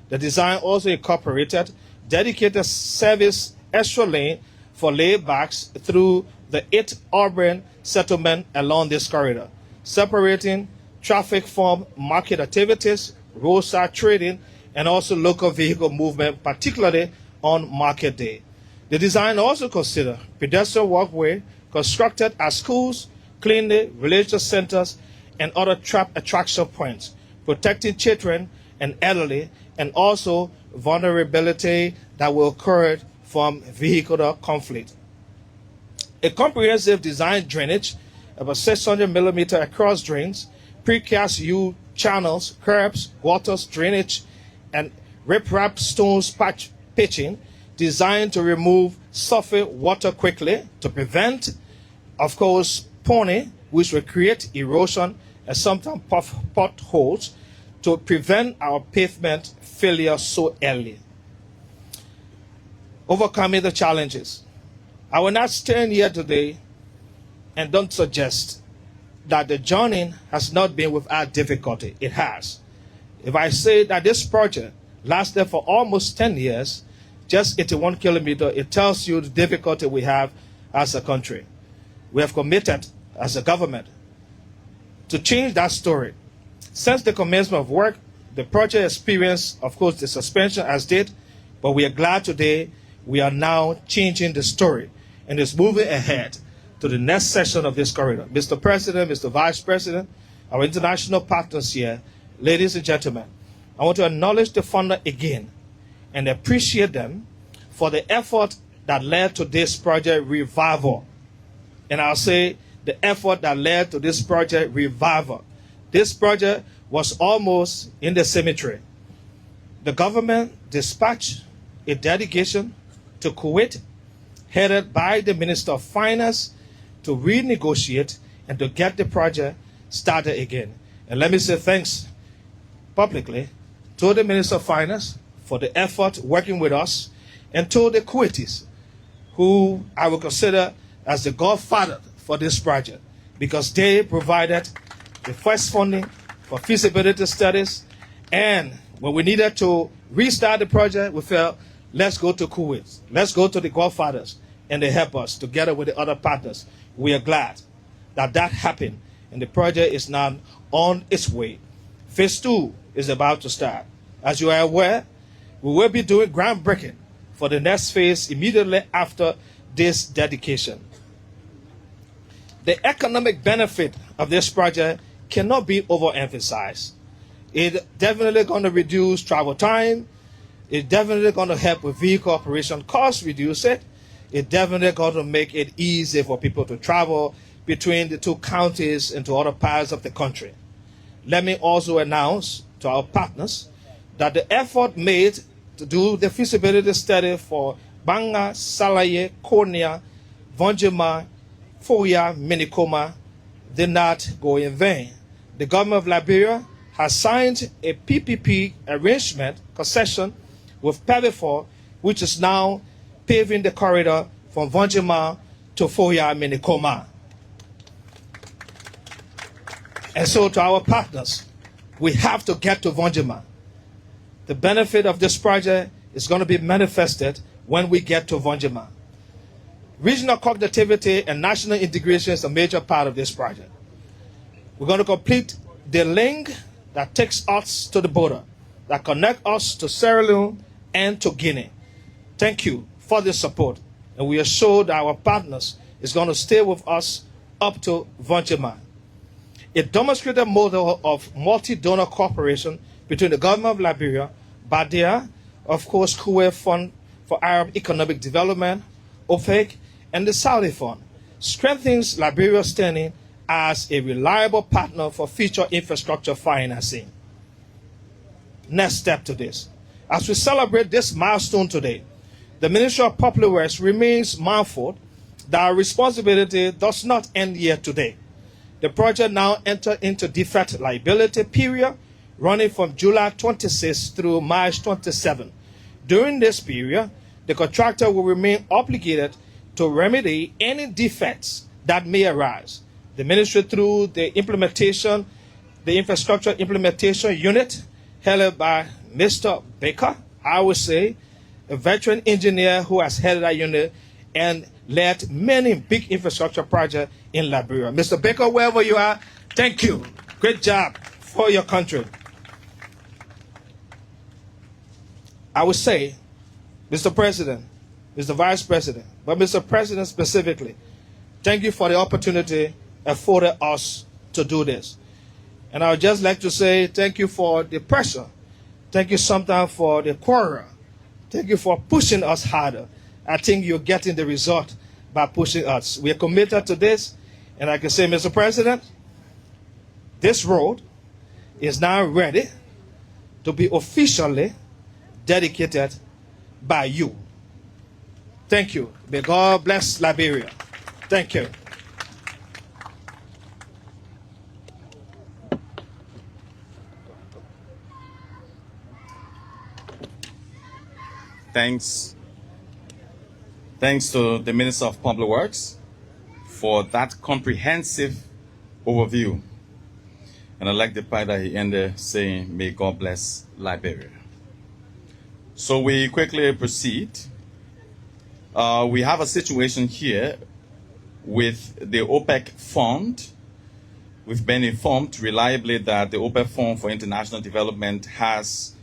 The design also incorporated dedicated service extra lane for laybacks through the 8 urban settlement along this corridor, separating traffic from market activities, roadside trading, and also local vehicle movement, particularly on market day. The design also considered pedestrian walkway constructed at schools, clinics, religious centers, and other attraction points, protecting children and elderly, and also vulnerability that will occur from vehicular conflict. A comprehensive design drainage, about 600 millimeter across drains, precast U channels, curbs, waters, drainage, and riprap stones pitching, designed to remove surface water quickly to prevent, of course, pony, which will create erosion and sometimes potholes to prevent our pavement failure so early. Overcoming the challenges. I will not stand here today and don't suggest that the journey has not been without difficulty. It has. If I say that this project lasted for almost 10 years, just 81 kilometers, it tells you the difficulty we have as a country. We have committed as a government to change that story. Since the commencement of work, the project experienced, of course, the suspension as did, but we are glad today we are now changing the story and is moving ahead to the next session of this corridor. Mr. President, Mr. Vice President, our international partners here, ladies and gentlemen, I want to acknowledge the funder again and appreciate them for the effort that led to this project revival. And I'll say the effort that led to this project revival. This project was almost in the cemetery. The government dispatched a delegation to Kuwait, headed by the Minister of Finance, to renegotiate and to get the project started again. And let me say thanks publicly to the Minister of Finance for the effort working with us, and to the Kuwaitis, who I will consider as the godfather for this project, because they provided the first funding for feasibility studies, and when we needed to restart the project, we felt, let's go to Kuwait, let's go to the godfathers, and they help us together with the other partners. We are glad that that happened, and the project is now on its way. Phase 2 is about to start. As you are aware, we will be doing groundbreaking for the next phase immediately after this dedication. The economic benefit of this project cannot be overemphasized. It's definitely going to reduce travel time. It's definitely going to help with vehicle operation costs, reduce it. It's definitely going to make it easy for people to travel between the two counties and to other parts of the country. Let me also announce to our partners that the effort made to do the feasibility study for Gbarnga, Salayea, Konya, Vonjima, Foya, Minikoma did not go in vain. The government of Liberia has signed a PPP arrangement concession with Pevifor, which is now paving the corridor from Vonjima to Foya, Minikoma. And so to our partners, we have to get to Vonjima. The benefit of this project is going to be manifested when we get to Vonjima. Regional connectivity and national integration is a major part of this project. We're going to complete the link that takes us to the border, that connects us to Sierra Leone and to Guinea. Thank you for this support, and we are sure that our partners is going to stay with us up to Vonjima. A demonstrated model of multi-donor cooperation between the government of Liberia, BADIA, of course, Kuwait Fund for Arab Economic Development, OPEC, and the Saudi Fund strengthens Liberia's standing as a reliable partner for future infrastructure financing. next step to this. As we celebrate this milestone today, the Ministry of Public Works remains mindful that our responsibility does not end here today. The project now entered into defect liability period running from July 26 through March 27. During this period, the contractor will remain obligated to remedy any defects that may arise. The ministry, through the infrastructure implementation unit headed by Mr. Baker, I would say, a veteran engineer who has headed that unit and led many big infrastructure projects in Liberia. Mr. Baker, wherever you are, thank you. Great job for your country. I would say, Mr. President, Mr. Vice President, but Mr. President specifically, thank you for the opportunity afforded us to do this. And I would just like to say thank you for the pressure. Thank you sometimes for the quarrel. Thank you for pushing us harder. I think you're getting the result by pushing us. We are committed to this. And I can say, Mr. President, this road is now ready to be officially dedicated by you. Thank you. May God bless Liberia. Thank you. Thanks to the Minister of Public Works for that comprehensive overview. And I like the part that he ended saying, may God bless Liberia. So we quickly proceed. We have a situation here with the OPEC fund. We've been informed reliably that the OPEC Fund for International Development has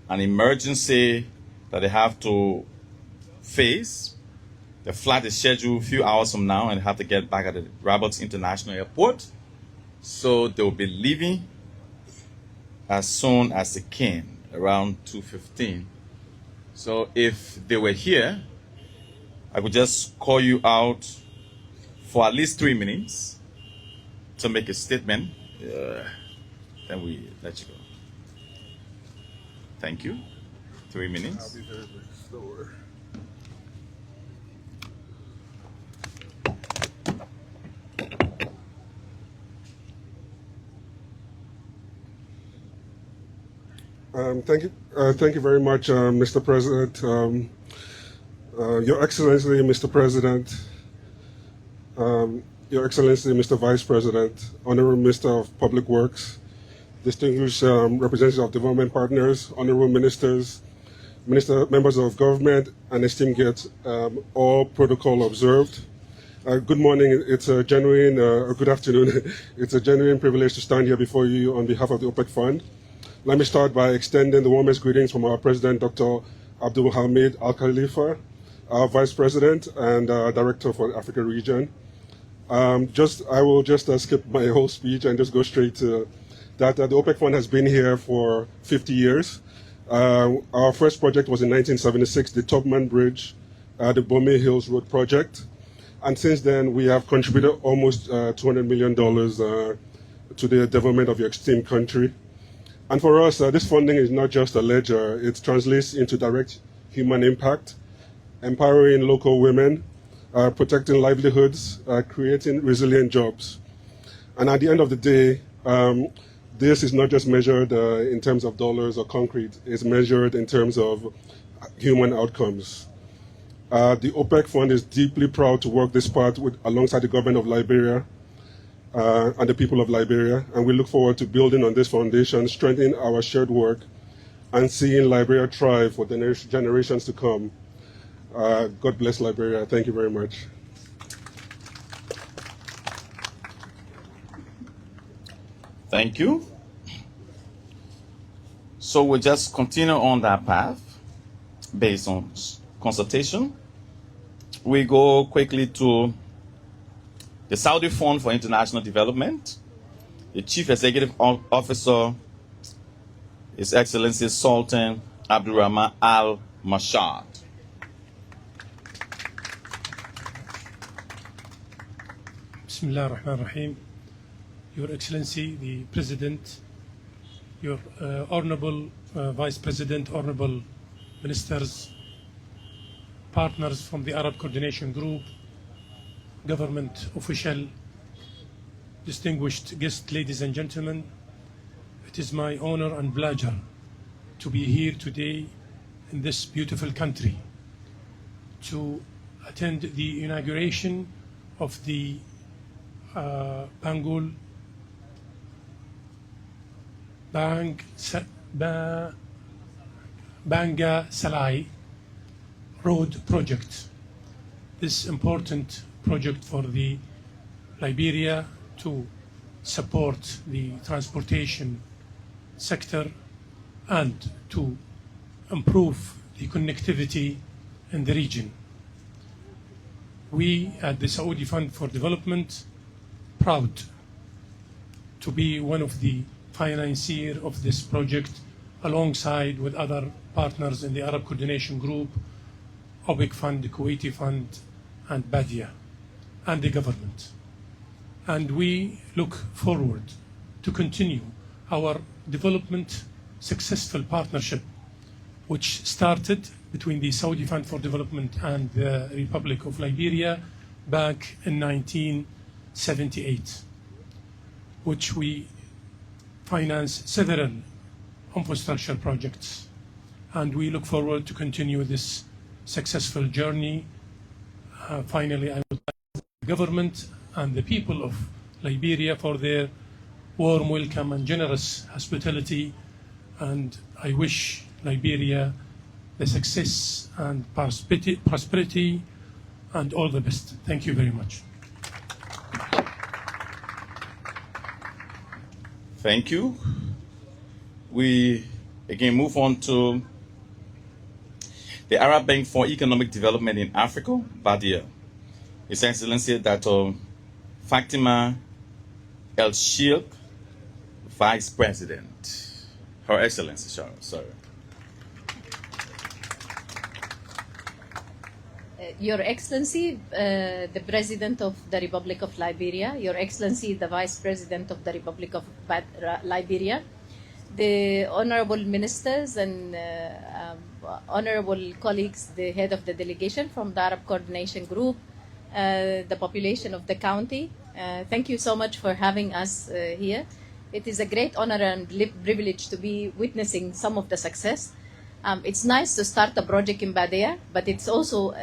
an emergency that they have to face. The flight is scheduled a few hours from now and they have to get back at the Rabat International Airport. So they will be leaving as soon as they can, around 2:15. So if they were here, I would just call you out for at least 3 minutes to make a statement. Then we let you go. Thank you. 3 minutes. I'll be very much slower. Thank you very much, Mr. President. Your Excellency, Mr. President, Your Excellency, Mr. Vice President, Honorable Minister of Public Works, distinguished representatives of development partners, honorable ministers, members of government, and esteemed guests, all protocol observed. Good morning. It's a genuine, or good afternoon. It's a genuine privilege to stand here before you on behalf of the OPEC Fund. Let me start by extending the warmest greetings from our President, Dr. Abdul Hamid Al-Khalifa, our Vice President and Director for the Africa region. I will just skip my whole speech and just go straight to that. The OPEC Fund has been here for 50 years. Our first project was in 1976, the Tubman Bridge, the Bome Hills Road project. And since then, we have contributed almost $200 million to the development of your esteemed country. And for us, this funding is not just a ledger. It translates into direct human impact, empowering local women, protecting livelihoods, creating resilient jobs. And at the end of the day, this is not just measured in terms of dollars or concrete. It's measured in terms of human outcomes. The OPEC Fund is deeply proud to work this part alongside the government of Liberia and the people of Liberia, and we look forward to building on this foundation, strengthening our shared work, and seeing Liberia thrive for the generations to come. God bless Liberia. Thank you very much. Thank you. So we'll just continue on that path based on consultation. We go quickly to the Saudi Fund for International Development. The Chief Executive Officer, His Excellency Sultan Abdurrahman Al Mashad. Bismillah ar-Rahman ar-Rahim. Your Excellency, the President, your Honorable Vice President, Honorable Ministers, partners from the Arab Coordination Group, government official, distinguished guests, ladies and gentlemen, it is my honor and pleasure to be here today in this beautiful country to attend the inauguration of the Bangul Gbarnga Salayea road project. This important project for the Liberia to support the transportation sector and to improve the connectivity in the region. We at the Saudi Fund for Development proud to be one of the financiers of this project alongside with other partners in the Arab Coordination Group, OPEC Fund, the Kuwaiti Fund, and Badia, and the government. And we look forward to continue our development successful partnership which started between the Saudi Fund for Development and the Republic of Liberia back in 1978, which we financed several infrastructure projects. And we look forward to continue this successful journey. Finally, I would thank the government and the people of Liberia for their warm welcome and generous hospitality. And I wish Liberia the success and prosperity and all the best. Thank you very much. Thank you. We again move on to the Arab Bank for Economic Development in Africa, Badia. His Excellency Dr. Fatima El Sheikh, Vice President. Her Excellency, sorry. Your Excellency, the President of the Republic of Liberia, Your Excellency, the Vice President of the Republic of Liberia, the Honorable Ministers and Honorable colleagues, the head of the delegation from the Arab Coordination Group, the population of the county, thank you so much for having us here. It is a great honor and privilege to be witnessing some of the success. It's nice to start a project in Badia, but it's also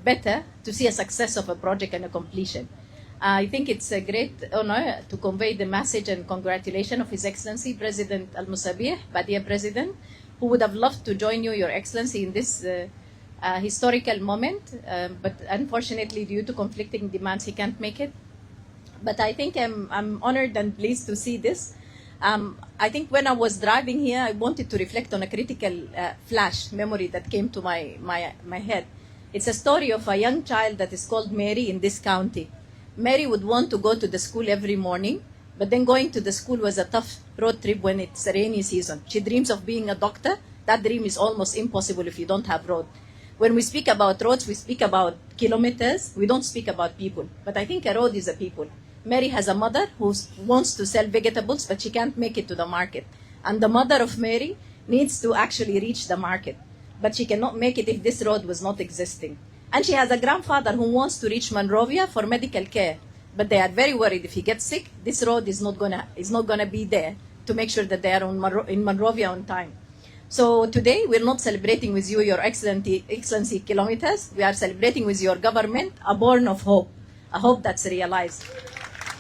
better to see a success of a project and a completion. I think it's a great honor to convey the message and congratulations of His Excellency President Al-Musabih, Badia President, who would have loved to join you, Your Excellency, in this historical moment, but unfortunately due to conflicting demands he can't make it. But I think I'm honored and pleased to see this. I think when I was driving here, I wanted to reflect on a critical flash memory that came to my head. It's a story of a young child that is called Mary in this county. Mary would want to go to the school every morning, but then going to the school was a tough road trip when it's a rainy season. She dreams of being a doctor. That dream is almost impossible if you don't have road. When we speak about roads, we speak about kilometers. We don't speak about people. But I think a road is a people. Mary has a mother who wants to sell vegetables, but she can't make it to the market. And the mother of Mary needs to actually reach the market. But she cannot make it if this road was not existing. And she has a grandfather who wants to reach Monrovia for medical care. But they are very worried if he gets sick, this road is not gonna be there to make sure that they are in Monrovia on time. So today, we're not celebrating with you, Your Excellency kilometers. We are celebrating with your government a born of hope, a hope that's realized.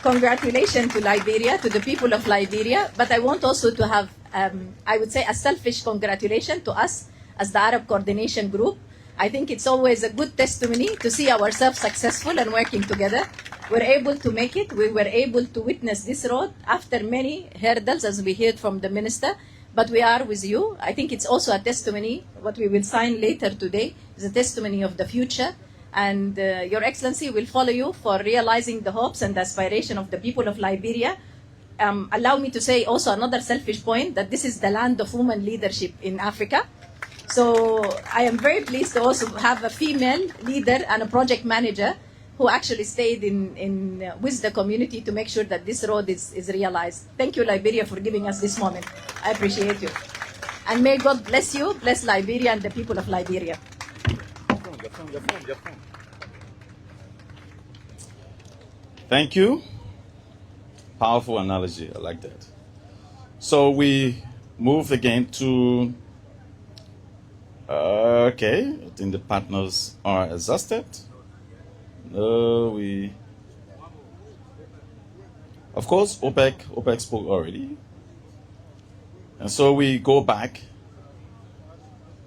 Congratulations to Liberia, to the people of Liberia. But I want also to have, I would say, a selfish congratulation to us as the Arab Coordination Group. I think it's always a good testimony to see ourselves successful and working together. We're able to make it. We were able to witness this road after many hurdles, as we heard from the minister. But we are with you. I think it's also a testimony. What we will sign later today is a testimony of the future. And Your Excellency will follow you for realizing the hopes and the aspiration of the people of Liberia. Allow me to say also another selfish point, that this is the land of women leadership in Africa. So I am very pleased to also have a female leader and a project manager who actually stayed with the community to make sure that this road is realized. Thank you, Liberia, for giving us this moment. I appreciate you. And may God bless you, bless Liberia and the people of Liberia. Thank you. Powerful analogy. I like that. So we move again to, okay, I think the partners are exhausted. Of course, OPEC spoke already. And so we go back.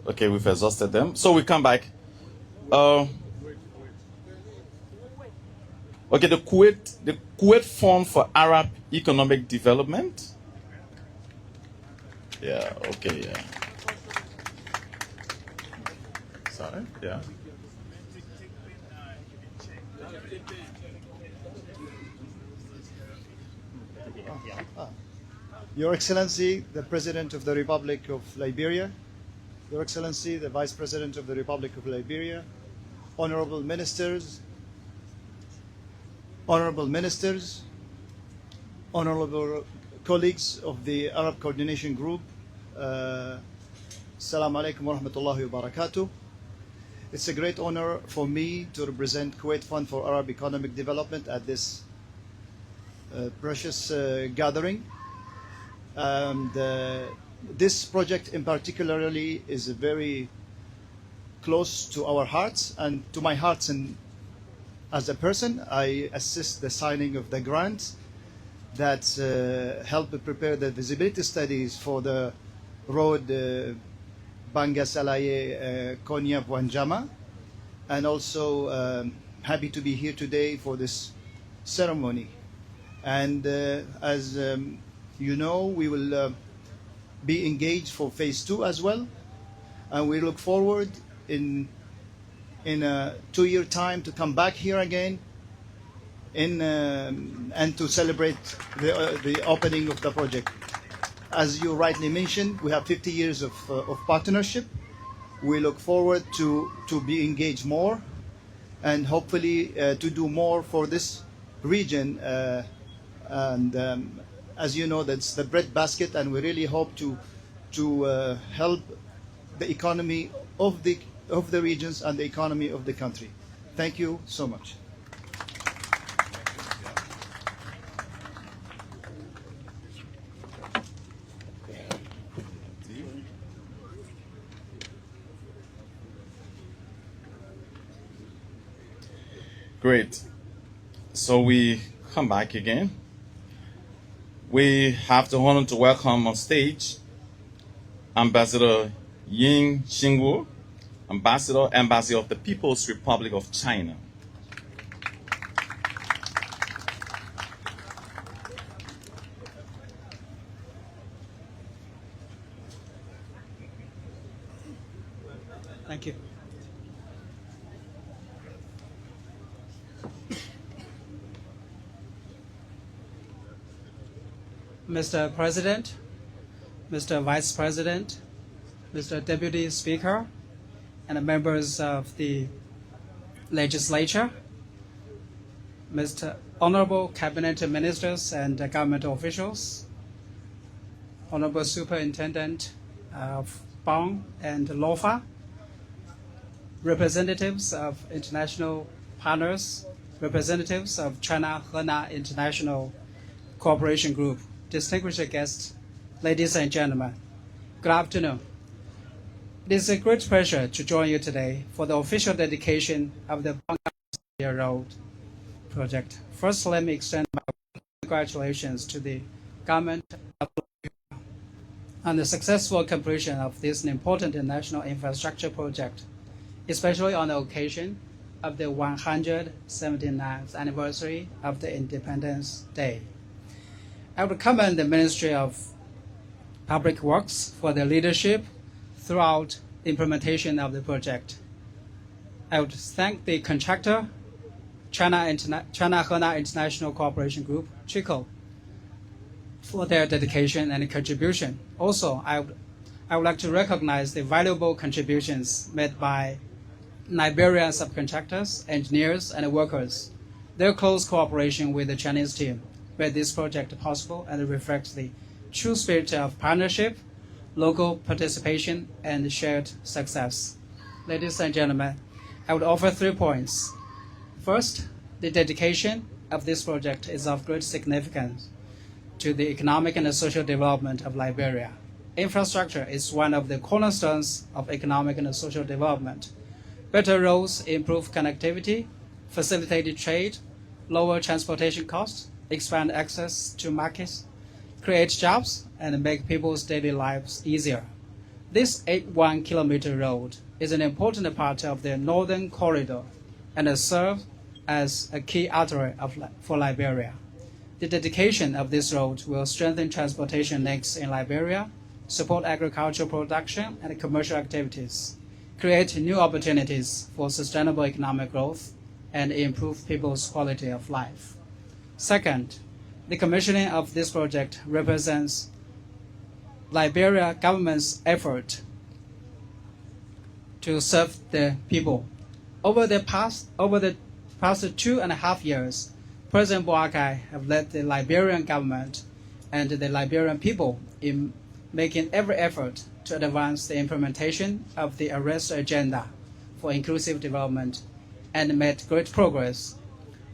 Okay, we've exhausted them. So we come back. Okay, the Kuwait Fund for Arab Economic Development. Yeah, okay, yeah. Sorry, yeah. Your Excellency, the President of the Republic of Liberia, Your Excellency, the Vice President of the Republic of Liberia, Honorable Ministers, Honorable colleagues of the Arab Coordination Group, Assalamu alaikum wa rahmatullahi wa barakatuh. It's a great honor for me to represent Kuwait Fund for Arab Economic Development at this precious gathering. And this project in particularly is very close to our hearts and to my hearts. And as a person, I assist the signing of the grants that help prepare the visibility studies for the road Gbarnga, Salayea, Konya, Wanjama. And also happy to be here today for this ceremony. And as you know, we will be engaged for phase 2 as well. And we look forward in a 2-year time to come back here again and to celebrate the opening of the project. As you rightly mentioned, we have 50 years of partnership. We look forward to be engaged more and hopefully to do more for this region. As you know, that's the breadbasket, and we really hope to help the economy of the regions and the economy of the country. Thank you so much. Great. So we come back again. We have the honor to welcome on stage Ambassador Ying Xingwu, Ambassador of the People's Republic of China. Thank you. Mr. President, Mr. Vice President, Mr. Deputy Speaker, and members of the legislature, Mr. Honorable Cabinet Ministers and government officials, Honorable Superintendent of Bang and Lofa, representatives of international partners, representatives of China-Hena International Cooperation Group, distinguished guests, ladies and gentlemen, good afternoon. It is a great pleasure to join you today for the official dedication of the Gbarnga Road project. First, let me extend my congratulations to the government on the successful completion of this important national infrastructure project, especially on the occasion of the 179th anniversary of the Independence Day. I would commend the Ministry of Public Works for their leadership throughout the implementation of the project. I would thank the contractor, China-Hena International Cooperation Group, CHICO, for their dedication and contribution. Also, I would like to recognize the valuable contributions made by Liberian subcontractors, engineers, and workers. Their close cooperation with the Chinese team made this project possible and reflects the true spirit of partnership, local participation, and shared success. Ladies and gentlemen, I would offer 3 points. First, the dedication of this project is of great significance to the economic and social development of Liberia. Infrastructure is one of the cornerstones of economic and social development. Better roads improve connectivity, facilitate trade, lower transportation costs, expand access to markets, create jobs, and make people's daily lives easier. This 81-kilometer road is an important part of the Northern Corridor and serves as a key artery for Liberia. The dedication of this road will strengthen transportation links in Liberia, support agricultural production and commercial activities, create new opportunities for sustainable economic growth, and improve people's quality of life. Second, the commissioning of this project represents Liberia government's effort to serve the people. Over the past 2.5 years, President Boakai have led the Liberian government and the Liberian people in making every effort to advance the implementation of the Arrest Agenda for inclusive development and made great progress.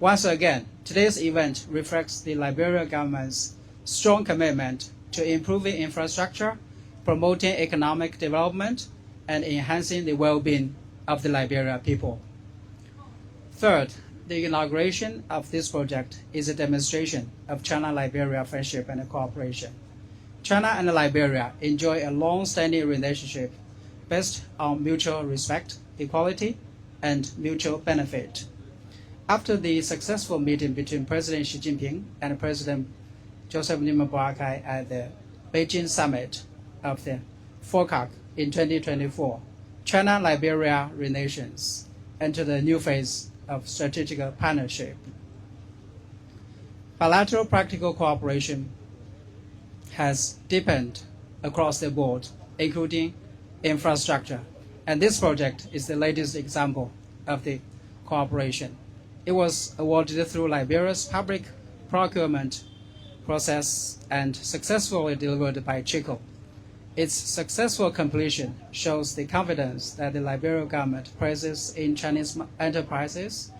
Once again, today's event reflects the Liberian government's strong commitment to improving infrastructure, promoting economic development, and enhancing the well-being of the Liberian people. Third, the inauguration of this project is a demonstration of China-Liberia friendship and cooperation. China and Liberia enjoy a long-standing relationship based on mutual respect, equality, and mutual benefit. After the successful meeting between President Xi Jinping and President Joseph Nima Boakai at the Beijing summit of the FOCAC in 2024, China-Liberia relations entered a new phase of strategic partnership. Bilateral practical cooperation has deepened across the board, including infrastructure, and this project is the latest example of the cooperation. It was awarded through Liberia's public procurement process and successfully delivered by Chico. Its successful completion shows the confidence that the Liberian government places in Chinese enterprises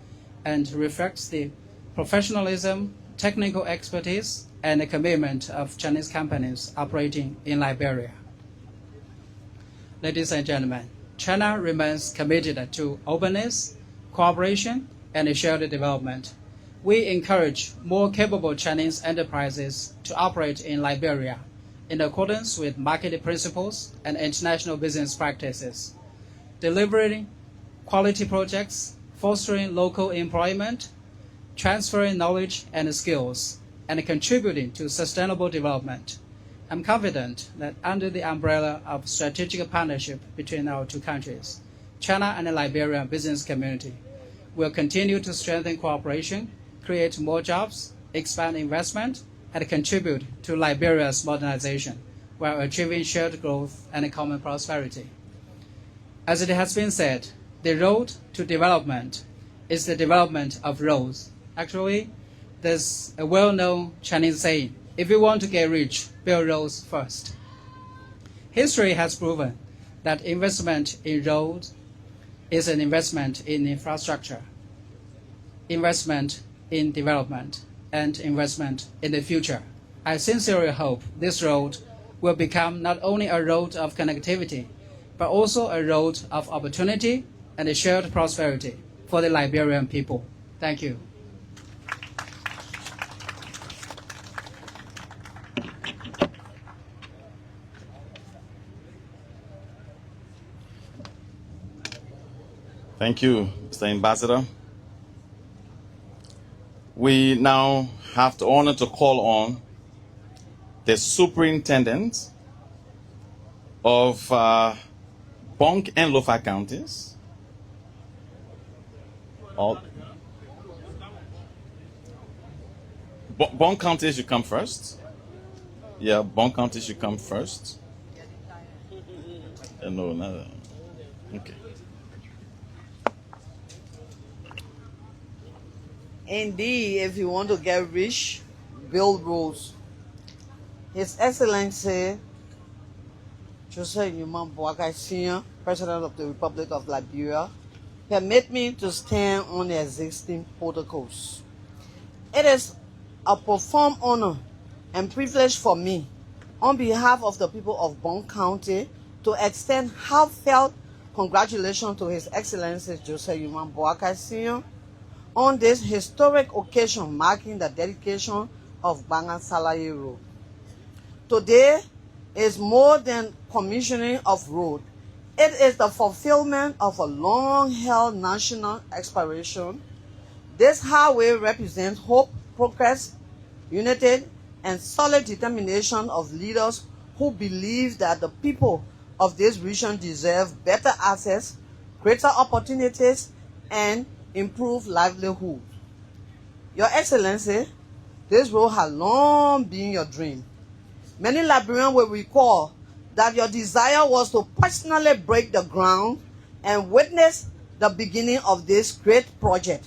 and reflects the professionalism, technical expertise, and the commitment of Chinese companies operating in Liberia. Ladies and gentlemen, China remains committed to openness, cooperation, and shared development. We encourage more capable Chinese enterprises to operate in Liberia in accordance with market principles and international business practices, delivering quality projects, fostering local employment, transferring knowledge and skills, and contributing to sustainable development. I'm confident that under the umbrella of strategic partnership between our two countries, China and the Liberian business community will continue to strengthen cooperation, create more jobs, expand investment, and contribute to Liberia's modernization while achieving shared growth and common prosperity. As it has been said, the road to development is the development of roads. Actually, there's a well-known Chinese saying, if you want to get rich, build roads first. History has proven that investment in roads is an investment in infrastructure, investment in development, and investment in the future. I sincerely hope this road will become not only a road of connectivity, but also a road of opportunity and a shared prosperity for the Liberian people. Thank you. Thank you, Mr. Ambassador. We now have the honor to call on the Superintendent of Bonk and Lofa counties. Bonk County should come first. Yeah, Bonk County should come first. No. Okay. Indeed, if you want to get rich, build roads. His Excellency Joseph Newman Boakai Sr., President of the Republic of Liberia, permit me to stand on the existing protocols. It is a profound honor and privilege for me, on behalf of the people of Gbarnga County, to extend heartfelt congratulations to His Excellency Joseph Newman Boakai Sr. on this historic occasion marking the dedication of Gbarnga Salayea Road. Today is more than commissioning of road. It is the fulfillment of a long-held national aspiration. This highway represents hope, progress, unity, and solid determination of leaders who believe that the people of this region deserve better access, greater opportunities, and improved livelihood. Your Excellency, this road has long been your dream. Many Liberians will recall that your desire was to personally break the ground and witness the beginning of this great project.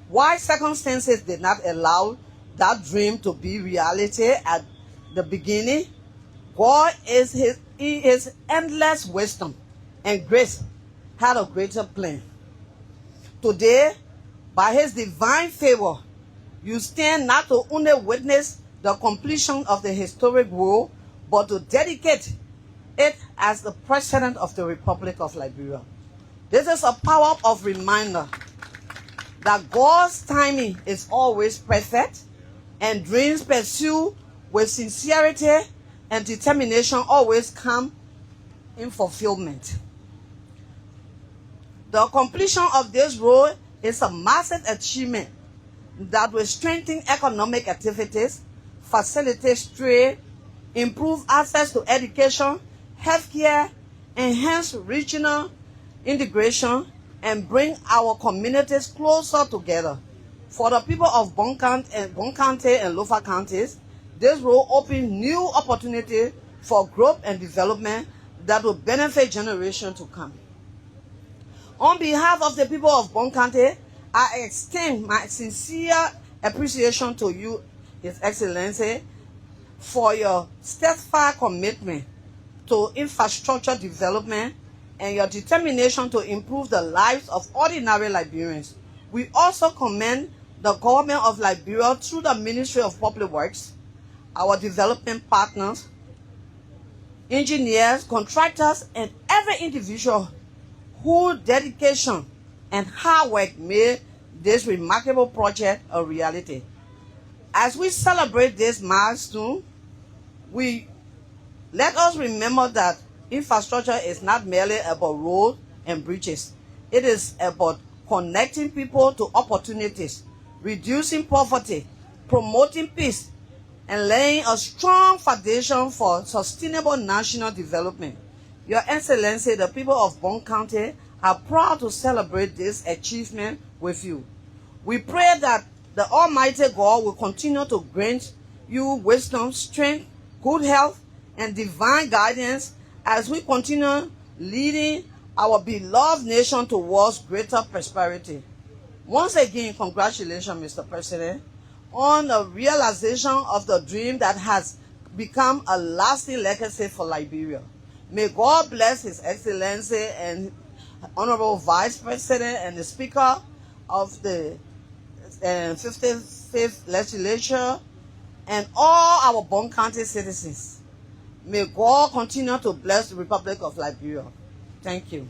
While circumstances did not allow that dream to be reality at the beginning, God in his endless wisdom and grace had a greater plan. Today, by His divine favor, you stand not to only witness the completion of the historic road, but to dedicate it as the President of the Republic of Liberia. This is a power-up reminder that God's timing is always perfect, and dreams pursued with sincerity and determination always come in fulfillment. The completion of this road is a massive achievement that will strengthen economic activities, facilitate trade, improve access to education, healthcare, enhance regional integration, and bring our communities closer together. For the people of Gbarnga County and Lofa counties, this will open new opportunities for growth and development that will benefit generations to come. On behalf of the people of Gbarnga County, I extend my sincere appreciation to you, His Excellency, for your steadfast commitment to infrastructure development and your determination to improve the lives of ordinary Liberians. We also commend the government of Liberia through the Ministry of Public Works, our development partners, engineers, contractors, and every individual whose dedication and hard work made this remarkable project a reality. As we celebrate this milestone, let us remember that infrastructure is not merely about roads and bridges. It is about connecting people to opportunities, reducing poverty, promoting peace, and laying a strong foundation for sustainable national development. Your Excellency, the people of Gbarnga County are proud to celebrate this achievement with you. We pray that the Almighty God will continue to grant you wisdom, strength, good health, and divine guidance as we continue leading our beloved nation towards greater prosperity. Once again, congratulations, Mr. President, on the realization of the dream that has become a lasting legacy for Liberia. May God bless His Excellency and Honorable Vice President and the Speaker of the 55th Legislature and all our Gbarnga County citizens. May God continue to bless the Republic of Liberia. Thank you.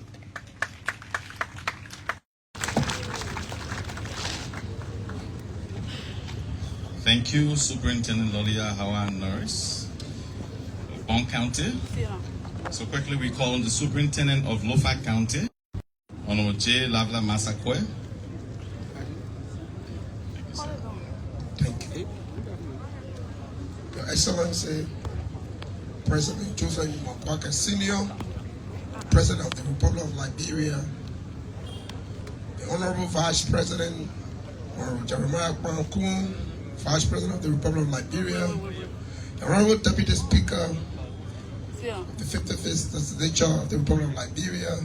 Thank you, Superintendent Lolia Hawa Norris, Gbarnga County. So quickly we call on the Superintendent of Lofa County, Honorable J. Lavla Masakwe. Thank you. Your Excellency, President Joseph Newman Boakai Sr., President of the Republic of Liberia, the Honorable Vice President, Honorable Jeremiah Gbarnga, Vice President of the Republic of Liberia, the Honorable Deputy Speaker of the 55th Legislature of the Republic of Liberia,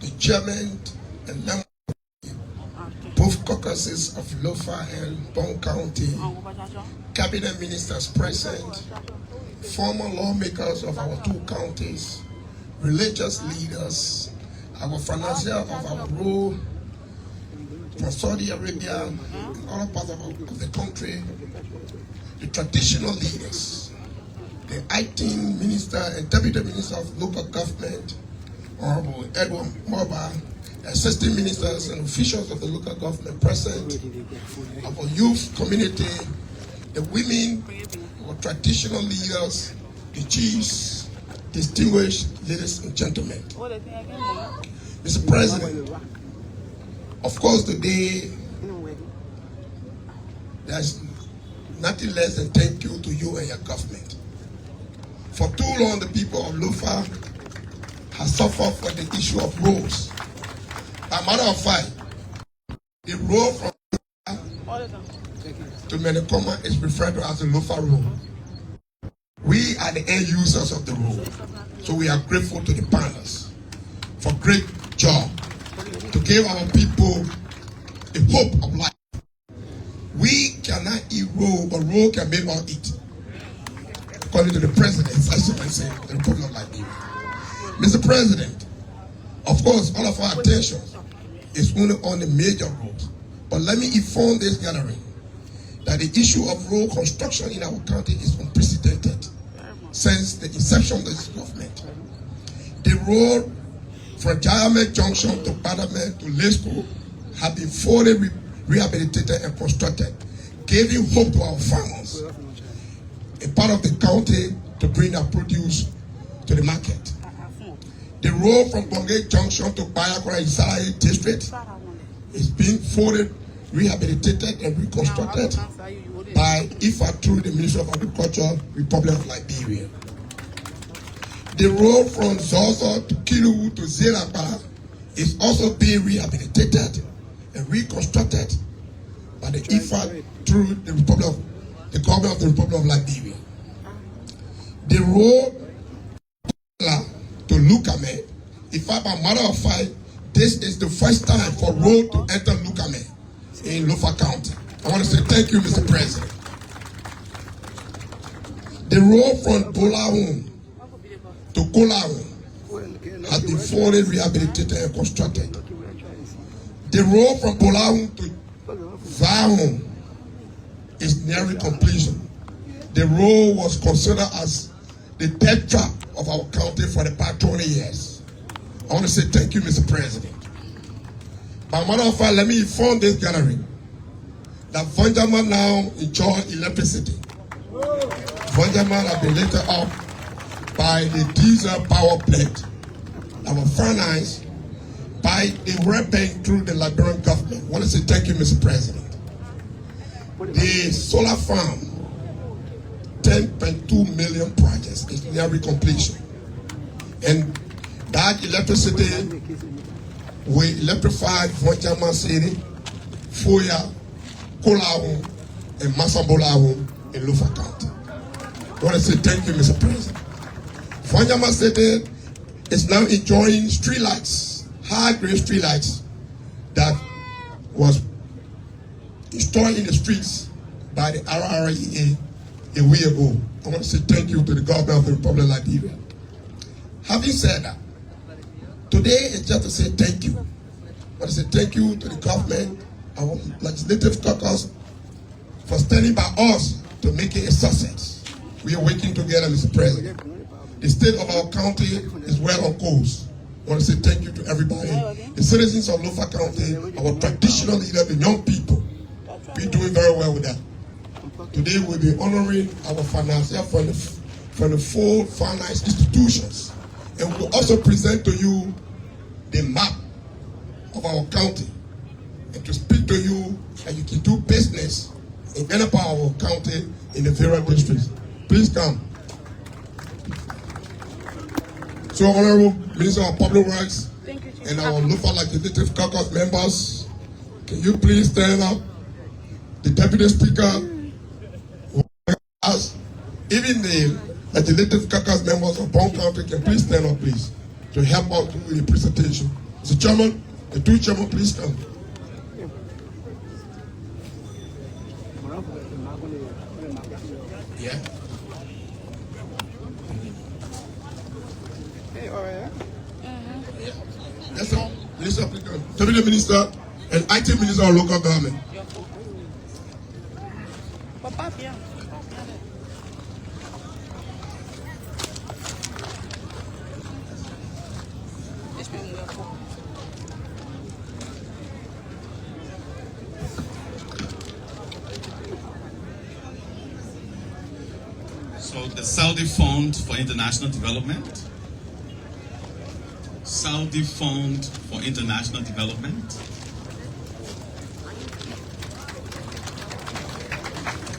the Chairman and members of both caucus caucuses of Lofa and Bon County, cabinet ministers present, former lawmakers of our two counties, religious leaders, our financier of our role from Saudi Arabia and other parts of the country, the traditional leaders, the acting minister and deputy minister of local government, Honorable Edward Moba, assistant ministers and officials of the local government present, our youth community, the women, our traditional leaders, the chiefs, distinguished ladies and gentlemen. Mr. President, of course today, there's nothing less than thank you to you and your government. For too long, the people of Lofa have suffered for the issue of roads. As a matter of fact, the road from to Menekoma is referred to as the Lofa Road. We are the end users of the road, so we are grateful to the partners for great job to give our people a hope of life. We cannot eat road, but road can make us eat. According to the President's Excellency, the Republic of Liberia. Mr. President, of course, all of our attention is only on the major roads. But let me inform this gathering that the issue of road construction in our county is unprecedented since the inception of this government. The road from Jayame Junction to Badame to Lesco have been fully rehabilitated and constructed, giving hope to our farmers, a part of the county, to bring their produce to the market. The road from Gbarnga Junction to Boakai in Salayea district is being fully rehabilitated and reconstructed by IFA through the Ministry of Agriculture, Republic of Liberia. The road from Zozo to Kilu to Zeraba is also being rehabilitated and reconstructed by the IFA through the government of the Republic of Liberia. The road to Lukame, if by matter of fact, this is the first time for road to enter Lukame in Lofa County. I want to say thank you, Mr. President. The road from Bolahun to Kolahun has been fully rehabilitated and constructed. The road from Bolahun to Zahun is nearing completion. The road was considered as the death trap of our county for the past 20 years. I want to say thank you, Mr. President. By matter of fact, let me inform this gathering that Vonjama now enjoy electricity. Vonjama has been lifted up by the diesel power plant that was financed by the World Bank through the Liberian government. I want to say thank you, Mr. President. The solar farm, 10.2 million projects is nearing completion. And that electricity will electrify Vonjama City, Foya, Kolahun, and Masambolahun in Lofa County. I want to say thank you, Mr. President. Vonjama City is now enjoying street lights, high-grade street lights that was installed in the streets by the RREA a week ago. I want to say thank you to the government of the Republic of Liberia. Having said that, today is just to say thank you. I want to say thank you to the government, our legislative caucus, for standing by us to make it a success. We are working together, Mr. President. The state of our county is well on course. I want to say thank you to everybody. The citizens of Lofa County, our traditional leaders, the young people, we're doing very well with that. Today we'll be honoring our financier from the four finance institutions. And we'll also present to you the map of our county and to speak to you that you can do business in any part of our county in the various districts. Please come. So, Honorable Minister of Public Works and our Lofa Legislative Caucus members, can you please stand up? The Deputy Speaker, even the Legislative Caucus members of Bon County can please stand up, please, to help out with the presentation. Mr. Chairman, the two chairmen, please come. Yeah. Hey, all right. Yes, sir. Minister, Cabinet Minister and IT Minister of Local Government. Papa, bien. So the Saudi Fund for International Development, Saudi Fund for International Development,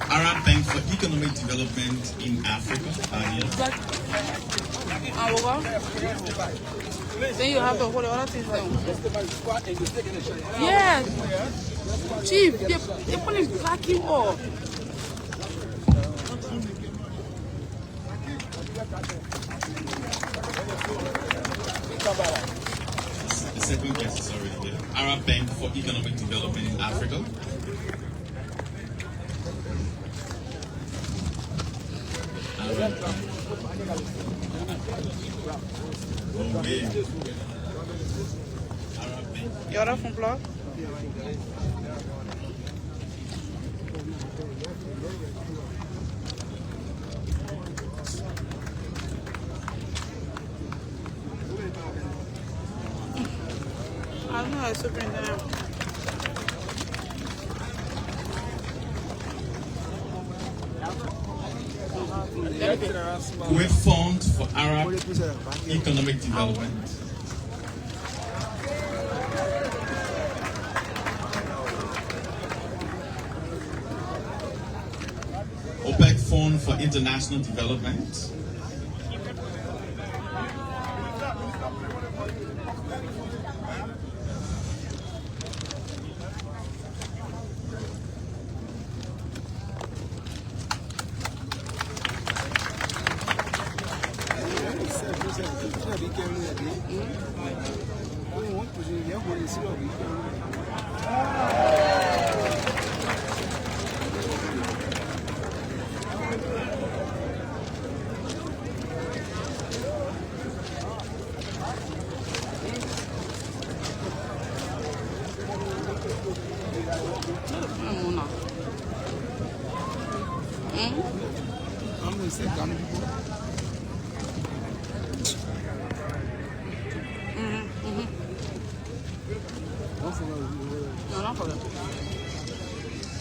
Arab Bank for Economic Development in Africa. Then you have to hold the other things down. Yes. Chief, they're putting vacuum off. The second guest is already there. Arab Bank for Economic Development in Africa. Arab Bank. Okay. Arab Bank. You're off from block? I don't know how to bring that out. Kuwait Fund for Arab Economic Development. OPEC Fund for International Development.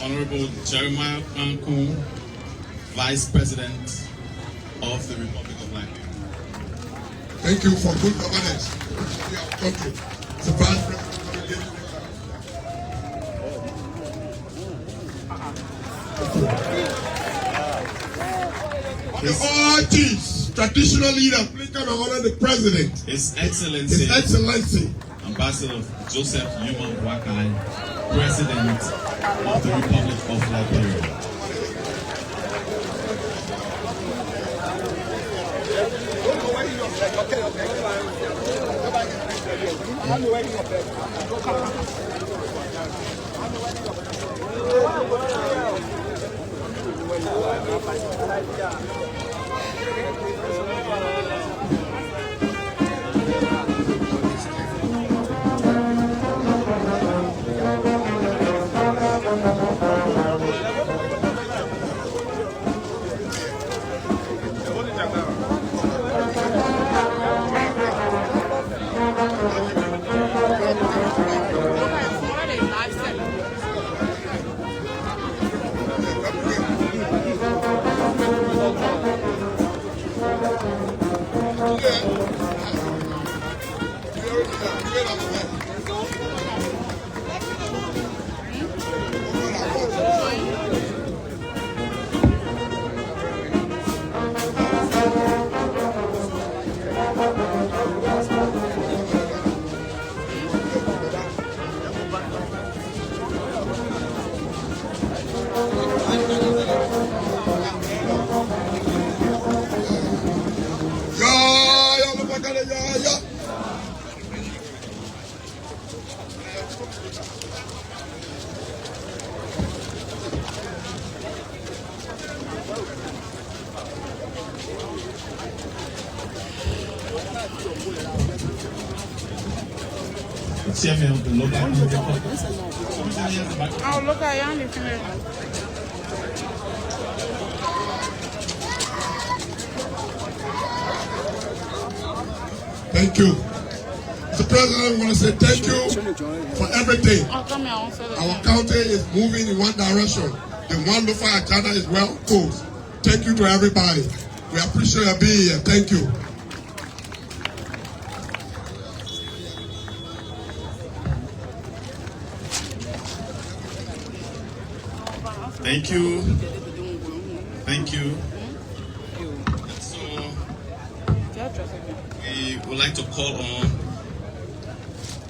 Honorable Jeremiah Ankun, Vice President of the Republic of Liberia. Thank you for good governance. Okay. The Vice President. All chiefs, traditional leaders, please come and honor the President. His Excellency. His Excellency. Ambassador Joseph Yuma Boakai, President of the Republic of Liberia. Chairman of the local committee. Oh, look at you. Thank you. Mr. President, I want to say thank you for everything. Our county is moving in one direction. The one Lufa agenda is well posed. Thank you to everybody. We appreciate you being here. Thank you. Thank you. Thank you. So, we would like to call on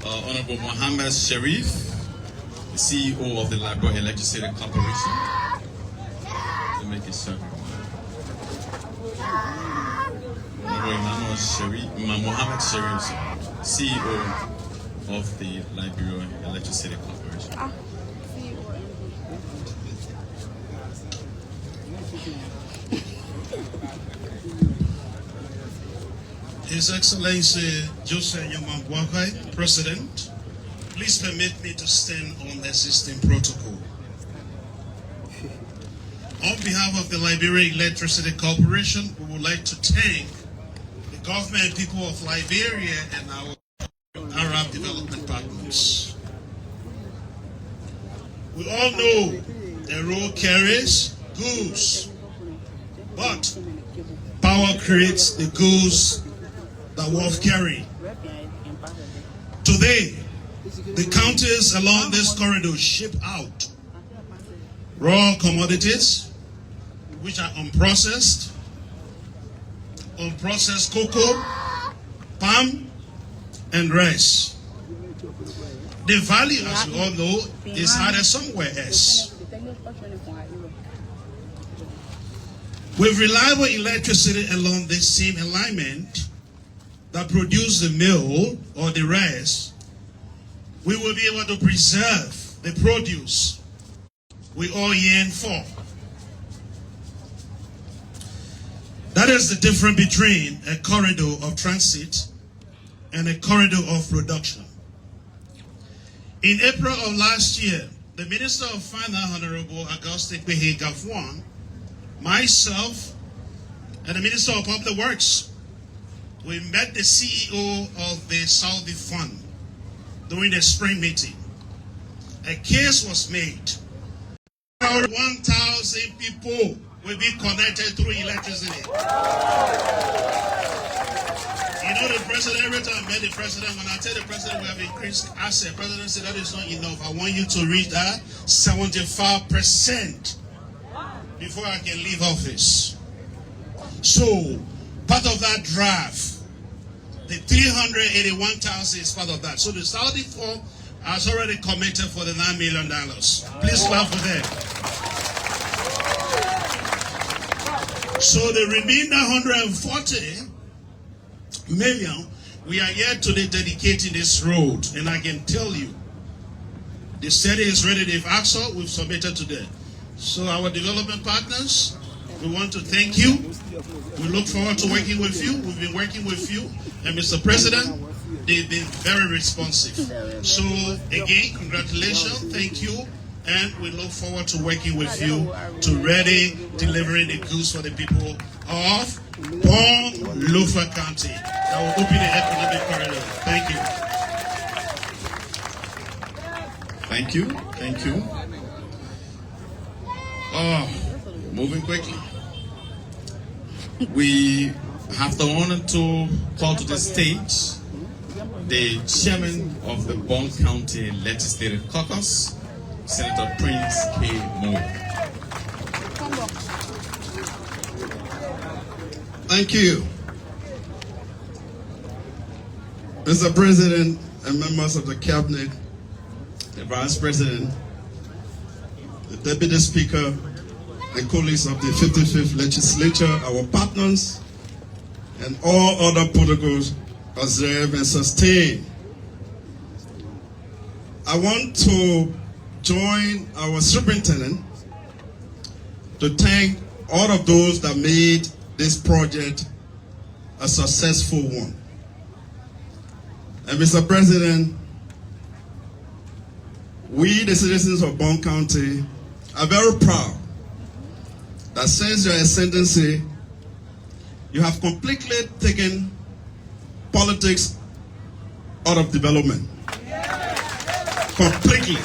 Honorable Mohammed Sharif, the CEO of the Liberia Legislative Corporation, to make a circle. Honorable Mohammed Sharif, CEO of the Liberia Legislative Corporation. His Excellency Joseph Boakai, President, please permit me to stand on the existing protocol. On behalf of the Liberia Electricity Corporation, we would like to thank the government and people of Liberia and our Arab development partners. We all know the road carries goods, but power creates the goods that worth carrying. Today, the counties along this corridor ship out raw commodities, which are unprocessed cocoa, palm, and rice. The value, as you all know, is hidden somewhere else. With reliable electricity along this same alignment that produce the meal or the rice, we will be able to preserve the produce we all yearn for. That is the difference between a corridor of transit and a corridor of production. In April of last year, the Minister of Finance, Honorable Auguste Gbarnga, myself, and the Minister of Public Works, we met the CEO of the Saudi Fund during the spring meeting. A case was made. 1,000 people will be connected through electricity. You know, the president, every time I met the president, when I tell the president we have increased asset, the president said that is not enough. I want you to reach that 75% before I can leave office. So, part of that draft, the 381,000 is part of that. So the Saudi firm has already committed for the $9 million. Please clap for them. So the remainder 140 million, we are yet to dedicating this road. And I can tell you, the study is ready. They've asked us, we've submitted today. So our development partners, we want to thank you. We look forward to working with you. We've been working with you. And Mr. President, they've been very responsive. So again, congratulations, thank you. And we look forward to working with you to ready delivering the goods for the people of Lufa County. That will open the economic corridor. Thank you. Thank you. Moving quickly. We have the honor to call to the stage the chairman of the Bond County Legislative Caucus, Senator Prince K. Moore. Thank you. Mr. President and members of the Cabinet, the Vice President, the Deputy Speaker, and colleagues of the 55th Legislature, our partners, and all other protocols observed and sustained. I want to join our superintendent to thank all of those that made this project a successful one. And Mr. President, we, the citizens of Boakai County, are very proud that since your ascendancy, you have completely taken politics out of development. Completely.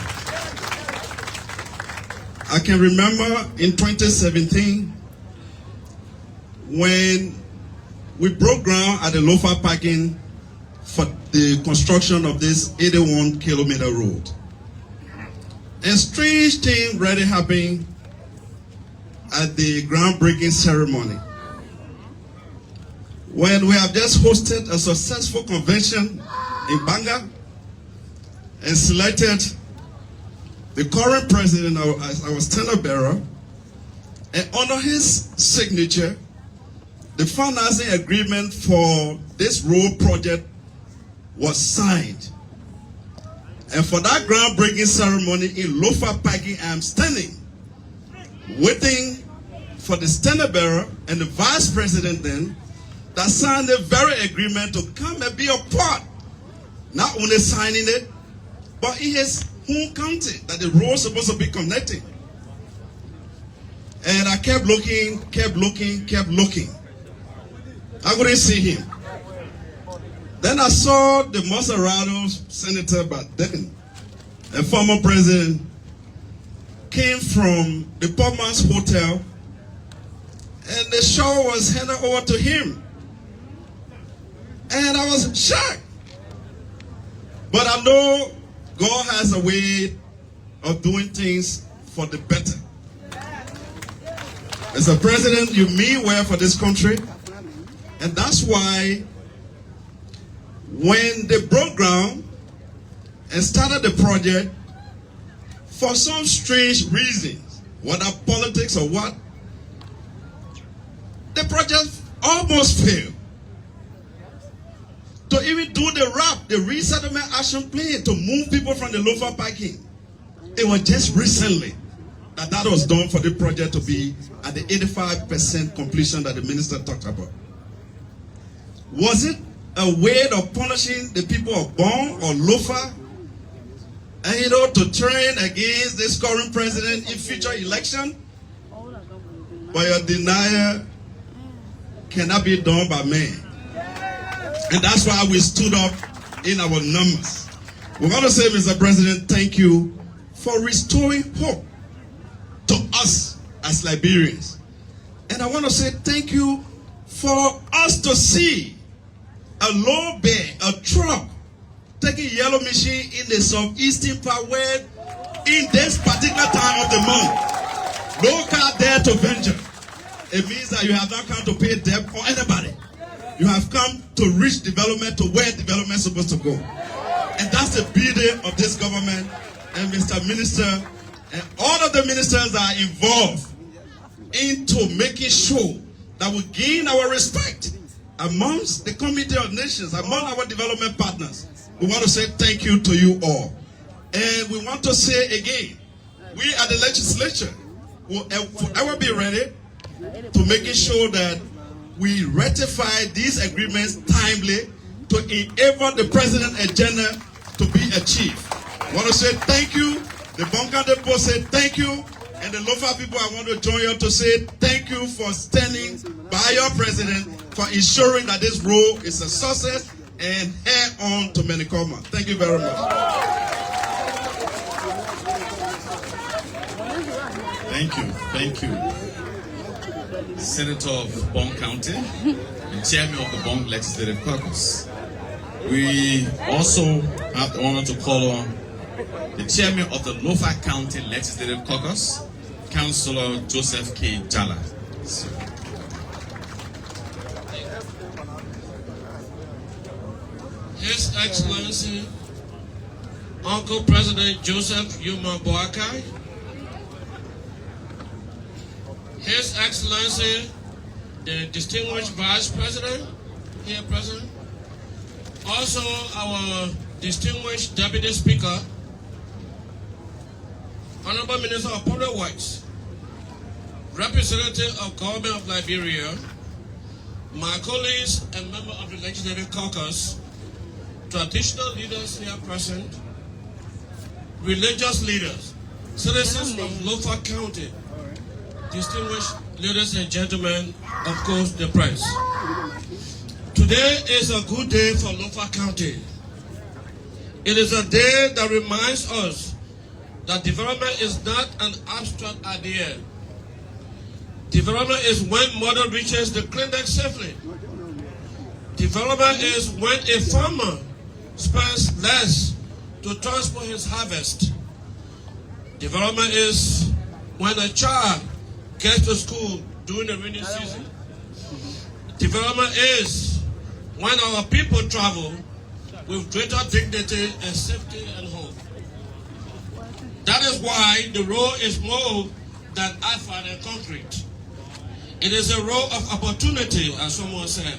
I can remember in 2017 when we broke ground at the Lofa parking for the construction of this 81-kilometer road. A strange thing really happened at the groundbreaking ceremony. When we have just hosted a successful convention in Gbarnga and selected the current president as our standard bearer, and under his signature, the financing agreement for this road project was signed. And for that groundbreaking ceremony in Lofa parking, I am standing, waiting for the standard bearer and the vice president then, that signed the very agreement to come and be a part, not only signing it, but in his home county, that the road is supposed to be connecting. And I kept looking, kept looking, kept looking. I couldn't see him. Then I saw the Maserado senator back then, a former president, came from the poor man's hotel, and the show was handed over to him. And I was shocked. But I know God has a way of doing things for the better. As a president, you mean well for this country. And that's why when they broke ground and started the project, for some strange reasons, whether politics or what, the project almost failed. To even do the RAP, the Resettlement Action Plan, to move people from the Lofa parking. It was just recently that was done for the project to be at the 85% completion that the minister talked about. Was it a way of punishing the people of Bon or Lofa, and to turn against this current president in future election? But your denial cannot be done by men. And that's why we stood up in our numbers. We want to say, Mr. President, thank you for restoring hope to us as Liberians. And I want to say thank you for us to see a low bay, a truck, taking yellow machine in the southeastern part where in this particular time of the month, no car there to venture. It means that you have not come to pay debt for anybody. You have come to reach development to where development is supposed to go. And that's the beauty of this government and Mr. Minister and all of the ministers that are involved into making sure that we gain our respect amongst the Committee of Nations, among our development partners. We want to say thank you to you all. And we want to say again, we at the legislature will forever be ready to making sure that we ratify these agreements timely to enable the president's agenda to be achieved. I want to say thank you. The Boakai Depot say thank you. And the Lofa people, I want to join you to say thank you for standing by your president for ensuring that this road is a success and head on to Menikoma. Thank you very much. Thank you. Thank you. Senator of Boakai County and Chairman of the Boakai Legislative Caucus. We also have the honor to call on the Chairman of the Lofa County Legislative Caucus, Councillor Joseph K. Jala. His Excellency, Uncle President Joseph Yuma Boakai, His Excellency, the distinguished Vice President, here present, also our distinguished Deputy Speaker, Honorable Minister of Public Works, Representative of Government of Liberia, my colleagues and members of the Legislative Caucus, traditional leaders here present, religious leaders, citizens of Lofa County, distinguished ladies and gentlemen, of course, the press. Today is a good day for Lofa County. It is a day that reminds us that development is not an abstract idea. Development is when mother reaches the clinic safely. Development is when a farmer spends less to transport his harvest. Development is when a child gets to school during the rainy season. Development is when our people travel with greater dignity and safety and hope. That is why the road is more than asphalt and concrete. It is a road of opportunity, as someone said.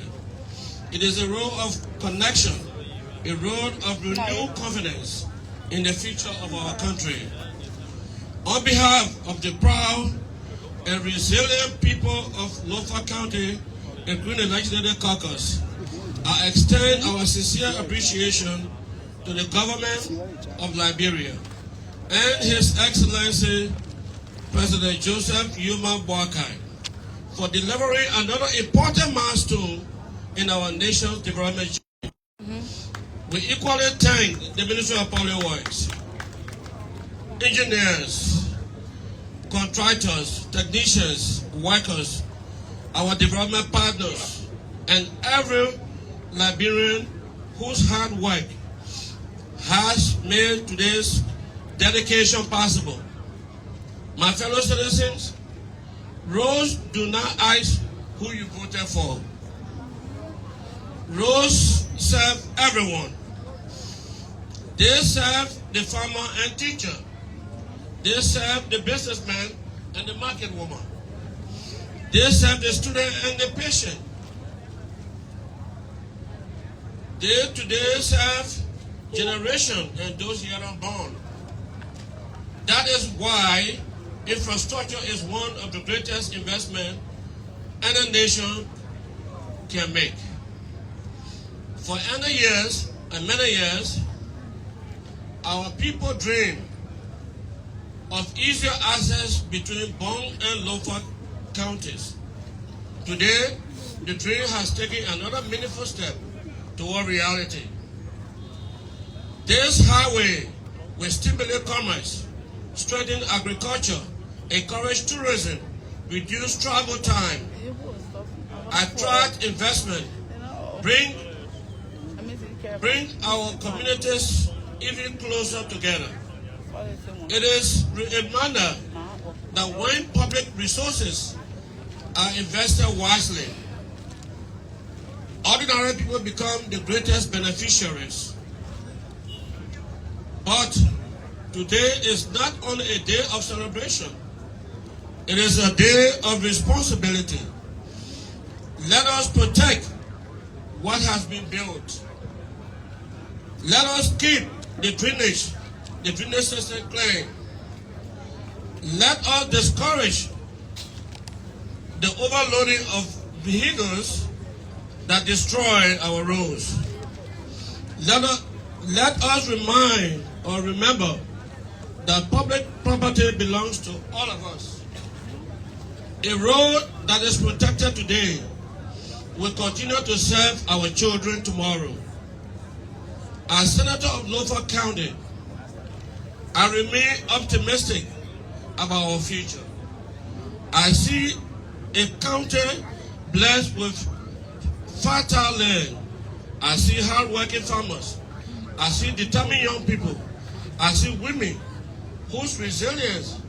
It is a road of connection, a road of renewed confidence in the future of our country. On behalf of the proud and resilient people of Lofa County, including the Legislative Caucus, I extend our sincere appreciation to the government of Liberia and His Excellency President Joseph Yuma Boakai for delivering another important milestone in our nation's development journey. We equally thank the Ministry of Public Works, engineers, contractors, technicians, workers, our development partners, and every Liberian whose hard work has made today's dedication possible. My fellow citizens, roads do not ask who you voted for. Roads serve everyone. They serve the farmer and teacher. They serve the businessman and the market woman. They serve the student and the patient. They today serve generation and those yet unborn. That is why infrastructure is one of the greatest investments any nation can make. For many years, our people dream of easier access between Bong and Lofa counties. Today, the dream has taken another meaningful step toward reality. This highway will stimulate commerce, strengthen agriculture, encourage tourism, reduce travel time, attract investment, bring our communities even closer together. It is a reminder that when public resources are invested wisely, ordinary people become the greatest beneficiaries. But today is not only a day of celebration, it is a day of responsibility. Let us protect what has been built. Let us keep the drainage system clean. Let us discourage the overloading of vehicles that destroy our roads. Let us remember that public property belongs to all of us. A road that is protected today will continue to serve our children tomorrow. As Senator of Lofa County, I remain optimistic about our future. I see a county blessed with fertile land. I see hard-working farmers. I see determined young people. I see women whose resilience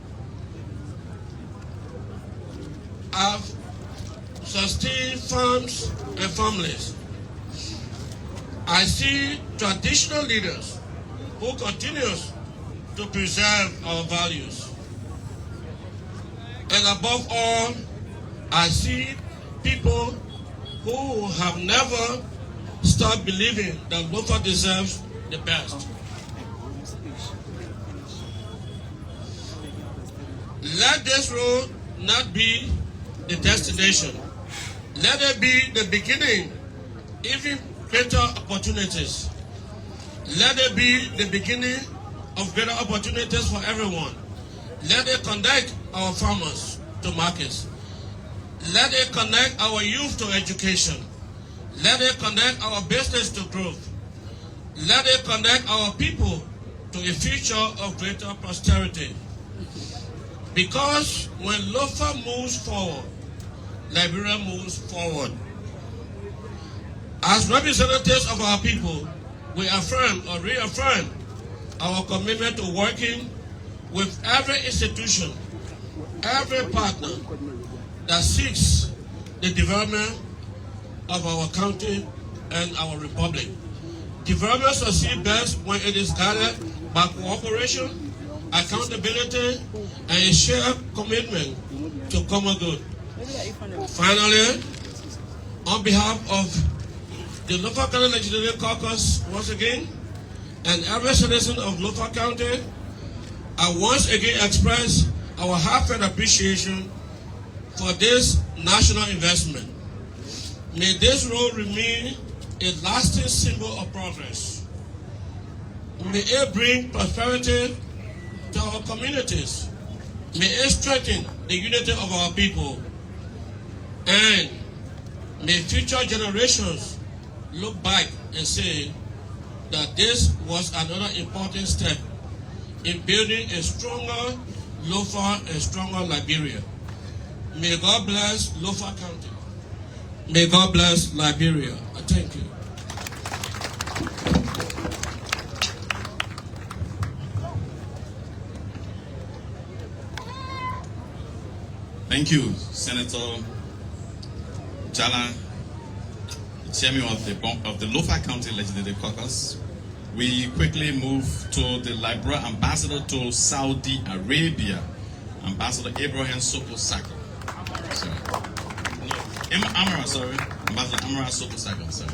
have sustained farms and families. I see traditional leaders who continue to preserve our values. And above all, I see people who have never stopped believing that Lofa deserves the best. Let this road not be the destination. Let it be the beginning, even greater opportunities. Let it be the beginning of greater opportunities for everyone. Let it connect our farmers to markets. Let it connect our youth to education. Let it connect our business to growth. Let it connect our people to a future of greater prosperity. Because when Lofa moves forward, Liberia moves forward. As representatives of our people, we affirm or reaffirm our commitment to working with every institution, every partner that seeks the development of our country and our republic. Development succeeds best when it is guided by cooperation, accountability, and a shared commitment to common good. Finally, on behalf of the Lofa County Legislative Caucus, once again, and every citizen of Lofa County, I once again express our heartfelt appreciation for this national investment. May this road remain a lasting symbol of progress. May it bring prosperity to our communities. May it strengthen the unity of our people. And may future generations look back and say that this was another important step in building a stronger Lofa and stronger Liberia. May God bless Lofa County. May God bless Liberia. Thank you. Thank you, Senator Jala, the chairman of the Lofa County Legislative Caucus. We quickly move to the Liberia Ambassador to Saudi Arabia, Ambassador Abraham Soko Saka. Amara, sorry. Ambassador Amara Soko Saka, sorry.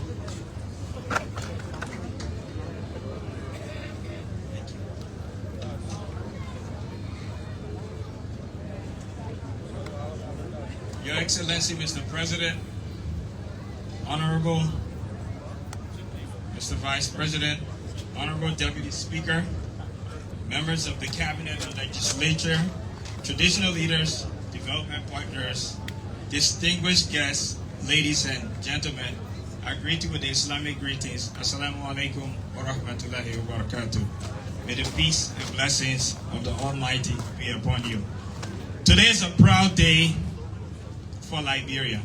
Your Excellency, Mr. President, Honorable Mr. Vice President, Honorable Deputy Speaker, members of the Cabinet and Legislature, traditional leaders, development partners, distinguished guests, ladies and gentlemen, I greet you with the Islamic greetings. Assalamu alaikum wa rahmatullahi wa barakatuh. May the peace and blessings of the Almighty be upon you. Today is a proud day for Liberia.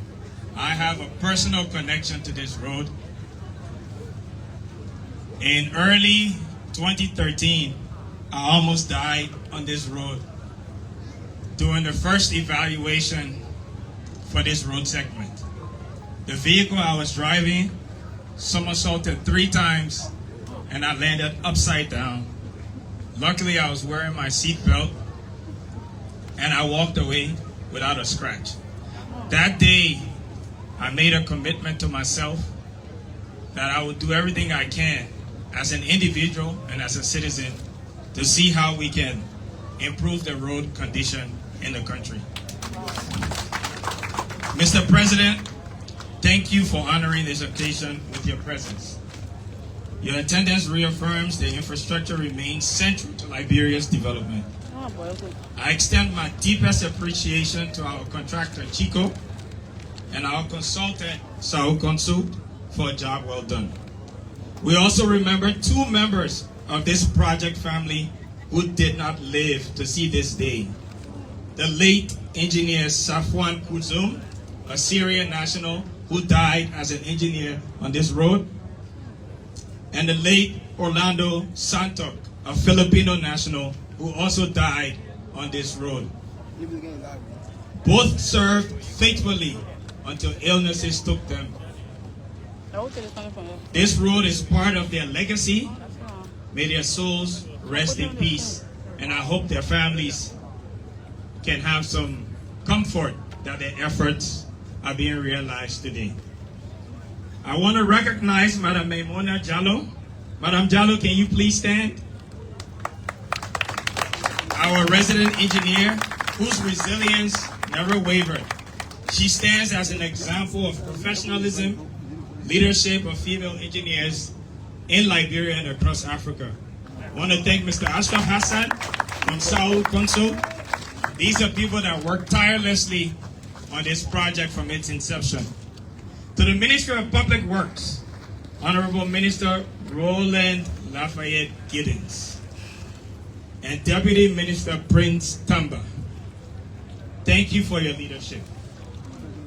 I have a personal connection to this road. In early 2013, I almost died on this road during the first evaluation for this road segment. The vehicle I was driving somersaulted 3 times and I landed upside down. Luckily, I was wearing my seatbelt and I walked away without a scratch. That day, I made a commitment to myself that I would do everything I can as an individual and as a citizen to see how we can improve the road condition in the country. Mr. President, thank you for honoring this occasion with your presence. Your attendance reaffirms the infrastructure remains central to Liberia's development. I extend my deepest appreciation to our contractor, Chico, and our consultant, Sao Consult, for a job well done. We also remember 2 members of this project family who did not live to see this day. The late engineer Safwan Kuzum, a Syrian national who died as an engineer on this road, and the late Orlando Santok, a Filipino national who also died on this road. Both served faithfully until illnesses took them. This road is part of their legacy. May their souls rest in peace, and I hope their families can have some comfort that their efforts are being realized today. I want to recognize Madam Maimona Jallo. Madam Jallo, can you please stand? Our resident engineer, whose resilience never wavered. She stands as an example of professionalism, leadership of female engineers in Liberia and across Africa. I want to thank Mr. Ashraf Hassan from Saul Council. These are people that work tirelessly on this project from its inception. To the Ministry of Public Works, Honorable Minister Roland Lafayette Giddens, and Deputy Minister Prince Tamba, thank you for your leadership.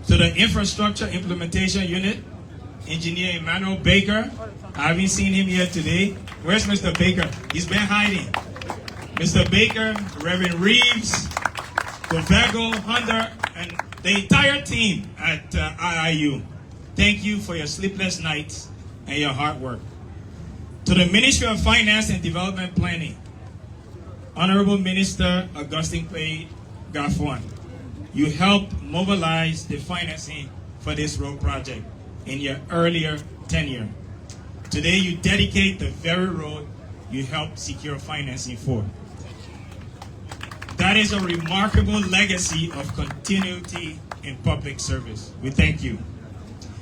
To the Infrastructure Implementation Unit, Engineer Emmanuel Baker, I haven't seen him here today. Where's Mr. Baker? He's been hiding. Mr. Baker, Reverend Reeves, Govego, Hunter, and the entire team at IIU. Thank you for your sleepless nights and your hard work. To the Ministry of Finance and Development Planning, Honorable Minister Augustine Clay Gafuan, you helped mobilize the financing for this road project in your earlier tenure. Today you dedicate the very road you helped secure financing for. That is a remarkable legacy of continuity in public service. We thank you.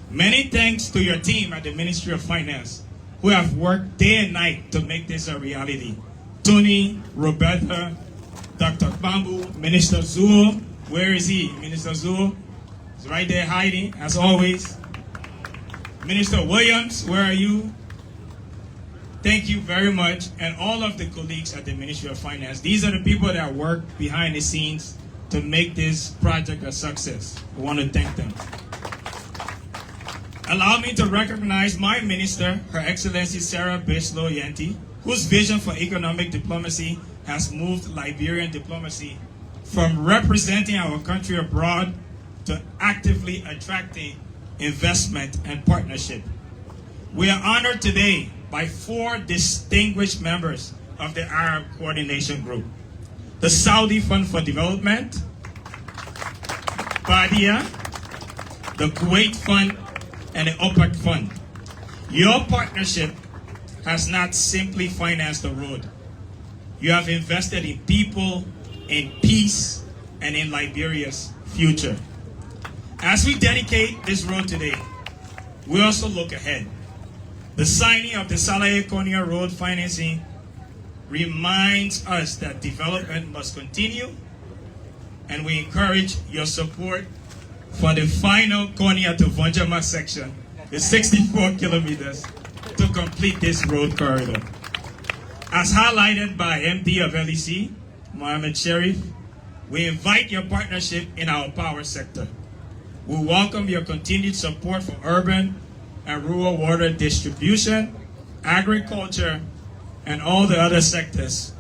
Many thanks to your team at the Ministry of Finance who have worked day and night to make this a reality. Tony, Roberta, Dr. Bambu, Minister Zuo. Where is he? Minister Zuo is right there hiding, as always. Minister Williams, where are you? Thank you very much. And all of the colleagues at the Ministry of Finance. These are the people that work behind the scenes to make this project a success. I want to thank them. Allow me to recognize my minister, Her Excellency Sarah Bislow Yanti, whose vision for economic diplomacy has moved Liberian diplomacy from representing our country abroad to actively attracting investment and partnership. We are honored today by 4 distinguished members of the Arab Coordination Group: the Saudi Fund for Development, Badia, the Kuwait Fund, and the OPEC Fund. Your partnership has not simply financed the road. You have invested in people, in peace, and in Liberia's future. As we dedicate this road today, we also look ahead. The signing of the Salayea Road financing reminds us that development must continue, and we encourage your support for the final Konya to Vonjama section, the 64 kilometers, to complete this road corridor. As highlighted by MD of LEC, Mohammed Sharif, we invite your partnership in our power sector. We welcome your continued support for urban and rural water distribution, agriculture, and all the other sectors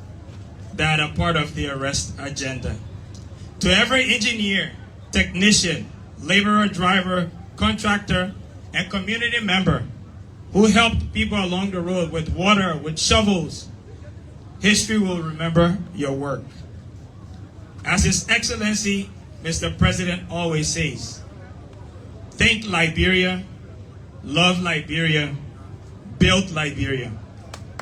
that are part of the ARREST agenda. To every engineer, technician, laborer, driver, contractor, and community member who helped people along the road with water, with shovels, history will remember your work. As His Excellency, Mr. President always says, think Liberia, love Liberia, build Liberia.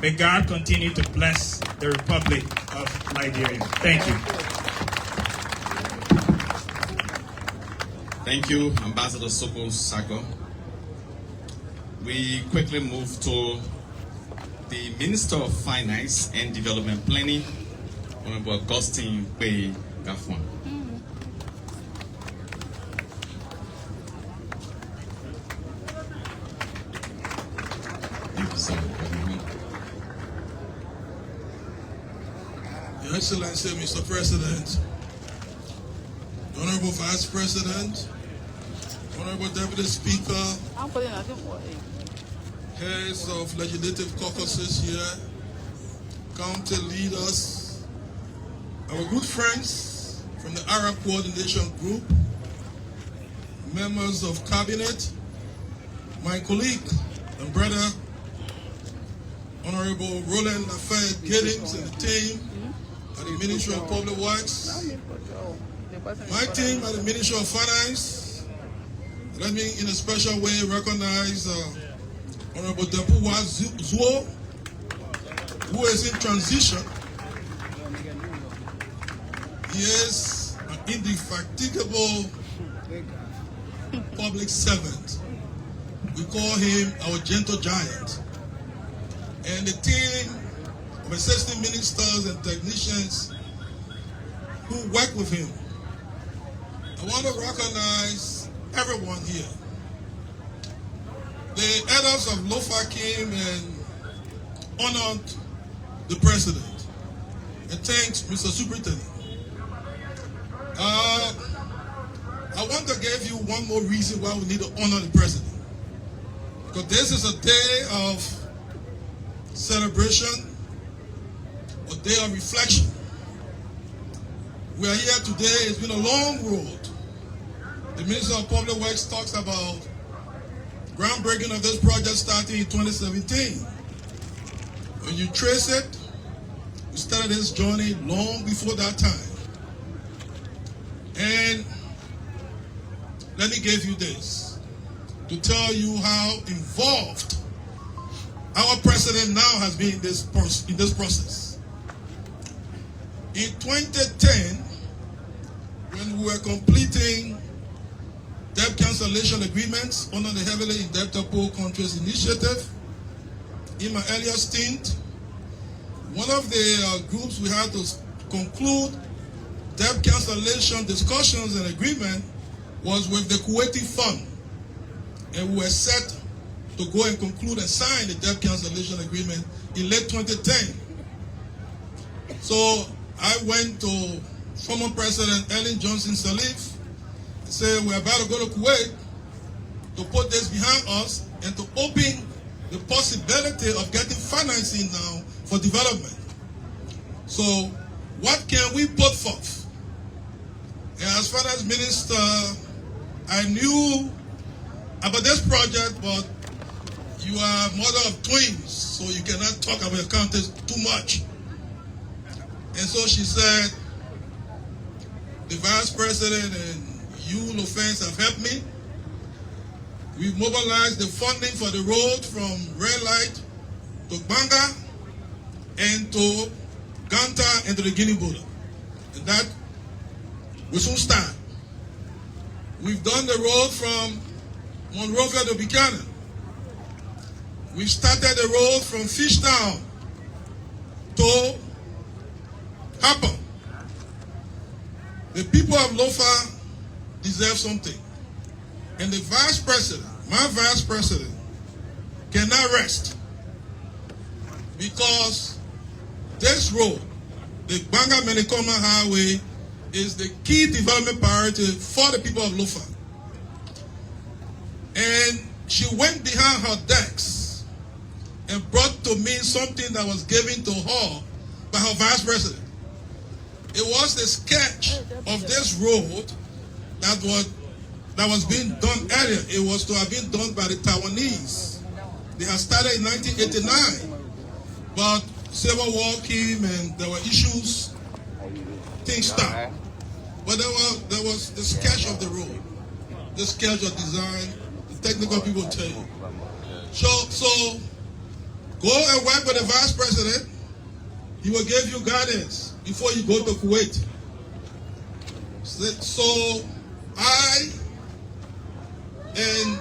May God continue to bless the Republic of Liberia. Thank you. Thank you, Ambassador Soko Sako. We quickly move to the Minister of Finance and Development Planning, Honorable Augustine Kwei Gafuan. Thank you, sir. Your Excellency, Mr. President, Honorable Vice President, Honorable Deputy Speaker, heads of legislative caucuses here, county leaders, our good friends from the Arab Coordination Group, members of Cabinet, my colleague and brother, Honorable Roland Lafayette Giddens and the team at the Ministry of Public Works, my team at the Ministry of Finance. Let me in a special way recognize Honorable Deputy Zuo, who is in transition. He is an indefatigable public servant. We call him our gentle giant. And the team of assistant ministers and technicians who work with him. I want to recognize everyone here. The elders of Lofa came and honored the president and thanked Mr. Superintendent. I want to give you one more reason why we need to honor the president. Because this is a day of celebration, a day of reflection. We are here today. It's been a long road. The Minister of Public Works talks about groundbreaking of this project starting in 2017. When you trace it, we started this journey long before that time. And let me give you this to tell you how involved our president now has been in this process. In 2010, when we were completing debt cancellation agreements under the Heavily Indebted Poor Countries Initiative, in my earlier stint, one of the groups we had to conclude debt cancellation discussions and agreement was with the Kuwaiti Fund. And we were set to go and conclude and sign the debt cancellation agreement in late 2010. So I went to former President Ellen Johnson Sirleaf and said, we're about to go to Kuwait to put this behind us and to open the possibility of getting financing now for development. So what can we put forth? And as finance minister, I knew about this project, but you are mother of twins, so you cannot talk about your country too much. And so she said, the Vice President and you, Lofens, have helped me. We've mobilized the funding for the road from Red Light to Gbarnga and to Ganta and to the Guinea border. And that will soon start. We've done the road from Monrovia to Buchanan. We've started the road from Fishtown to Harper. The people of Lofa deserve something. And the Vice President, my Vice President, cannot rest because this road, the Gbarnga-Menekoma Highway, is the key development priority for the people of Lofa. And she went behind her decks and brought to me something that was given to her by her Vice President. It was the sketch of this road that was being done earlier. It was to have been done by the Taiwanese. They had started in 1989, but Civil War came and there were issues, things stopped. But there was the sketch of the road, the sketch of design, the technical people tell you. So go and work with the Vice President. He will give you guidance before you go to Kuwait. So and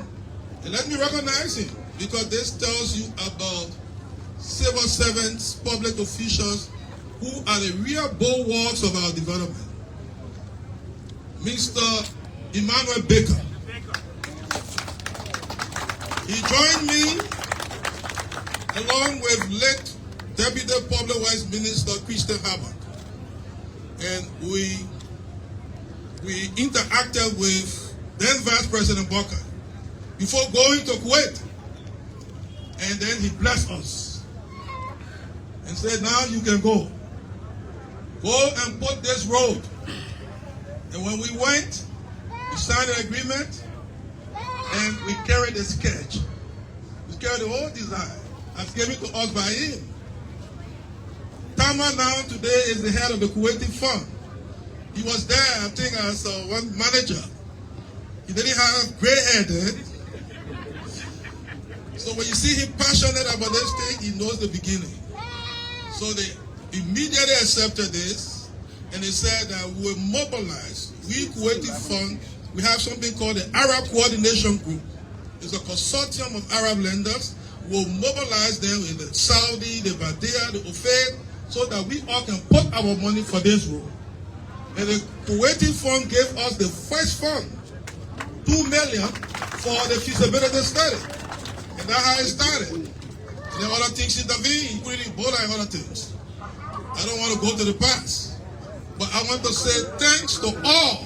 let me recognize him, because this tells you about civil servants, public officials who are the real bulwarks of our development. Mr. Emmanuel Baker. He joined me along with late Deputy Public Works Minister Christian Habak. And we interacted with then Vice President Boakai before going to Kuwait. And then he blessed us and said, now you can go. Go and put this road. And when we went, we signed an agreement and we carried the sketch. We carried the whole design as given to us by him. Tama now today is the head of the Kuwaiti Fund. He was there, I think, as one manager. He didn't have gray hair then. So when you see him passionate about this thing, he knows the beginning. So they immediately accepted this, and they said that we will mobilize, we Kuwaiti Fund we have something called the Arab Coordination Group. It's a consortium of Arab lenders. We'll mobilize them in the Saudi, the Badia, the Ofaid, so that we all can put our money for this road. And the Kuwaiti fund gave us the first fund, $2 million for the feasibility study. And that's how it started. And then other things intervened, including Ebola and other things. I don't want to go to the past, but I want to say thanks to all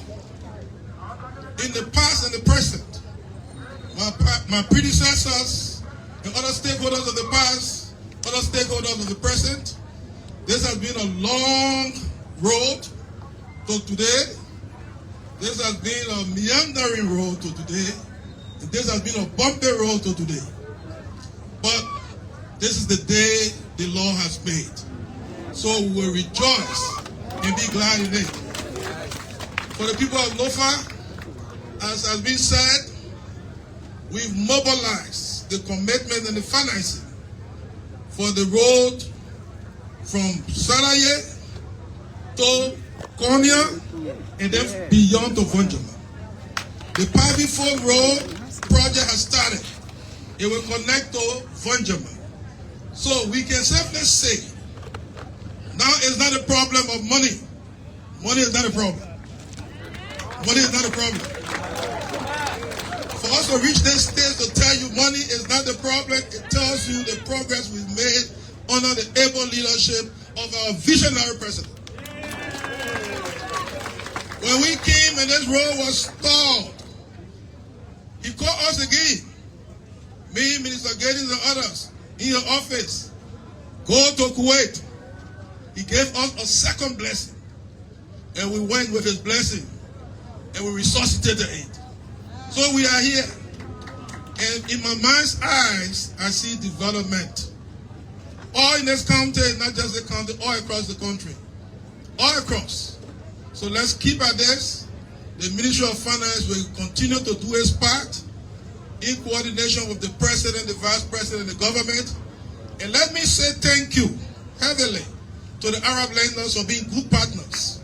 in the past and the present. My predecessors and other stakeholders of the past, other stakeholders of the present. This has been a long road to today. This has been a meandering road to today. And this has been a bumpy road to today. But this is the day the Lord has made. So we will rejoice and be glad in it. For the people of Lofa, as has been said, we've mobilized the commitment and the financing for the road from Salayea to Konya and then beyond to Vonjama. The Pavi Folk Road project has started. It will connect to Vonjama. So we can safely say, now it's not a problem of money. Money is not a problem. Money is not a problem. For us to reach this stage to tell you money is not the problem, it tells you the progress we've made under the able leadership of our visionary president. When we came and this road was stalled, he called us again. Me, Minister Giddens and others in your office. Go to Kuwait. He gave us a second blessing. And we went with his blessing. And we resuscitated it. So we are here. And in my mind's eyes, I see development. All in this county, not just the county, all across the country. All across. So let's keep at this. The Ministry of Finance will continue to do its part in coordination with the President, the Vice President, and the government. And let me say thank you heavily to the Arab lenders for being good partners.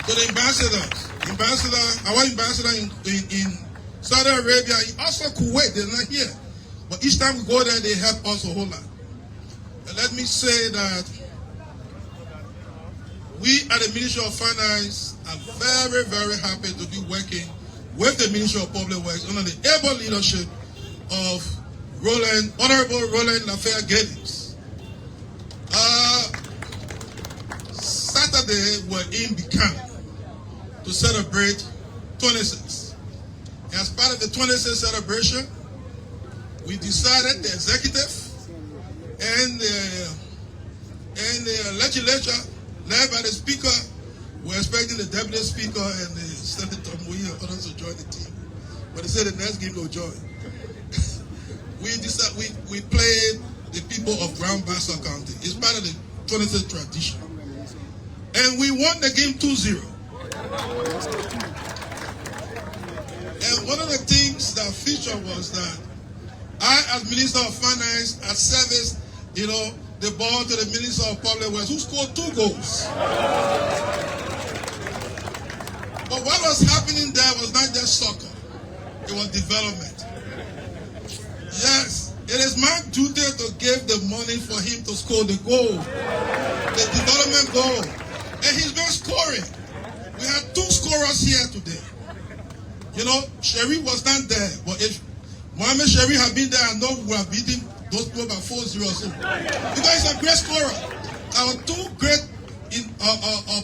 To the ambassadors. Our ambassador in Saudi Arabia, also Kuwait, they're not here. But each time we go there, they help us a whole lot. And let me say that we at the Ministry of Finance are very, very happy to be working with the Ministry of Public Works under the able leadership of Honorable Roland Lafayette Giddens. Saturday, we're in Boakai to celebrate 26. As part of the 26th celebration, we decided, the executive and the legislature, led by the speaker, we're expecting the deputy speaker and the senator Moyi and others to join the team. But they said the next game will join. We played the people of Gbarnga County. It's part of the 26th tradition. And we won the game 2-0. And one of the things that featured was that I, as Minister of Finance, had serviced, the ball to the Minister of Public Works, who scored 2 goals. But what was happening there was not just soccer. It was development. Yes, it is my duty to give the money for him to score the goal, the development goal. And he's been scoring. We had 2 scorers here today. Sherry was not there, but if Mohamed Sherry had been there, I know we would have beaten those people by 4-0 or so. Because he's a great scorer. Our 2 great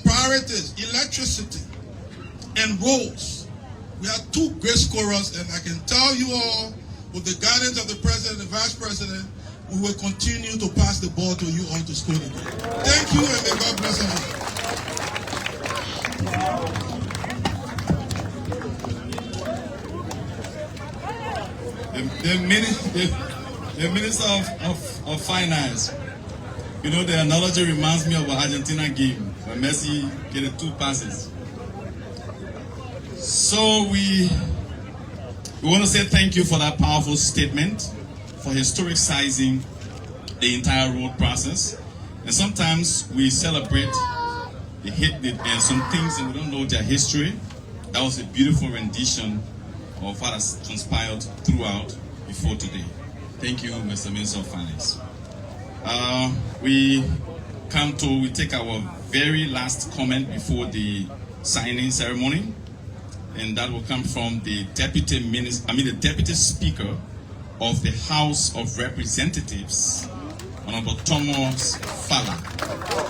priorities, electricity and roads. We have 2 great scorers, and I can tell you all, with the guidance of the President and the Vice President, we will continue to pass the ball to you all to score the goal. Thank you, and may God bless us. The Minister of Finance, the analogy reminds me of an Argentina game where Messi get 2 passes. So we want to say thank you for that powerful statement, for historicizing the entire road process. And sometimes we celebrate some things and we don't know their history. That was a beautiful rendition of what has transpired throughout before today. Thank you, Mr. Minister of Finance. We take our very last comment before the signing ceremony, and that will come from the Deputy Speaker of the House of Representatives, Honorable Thomas Fala.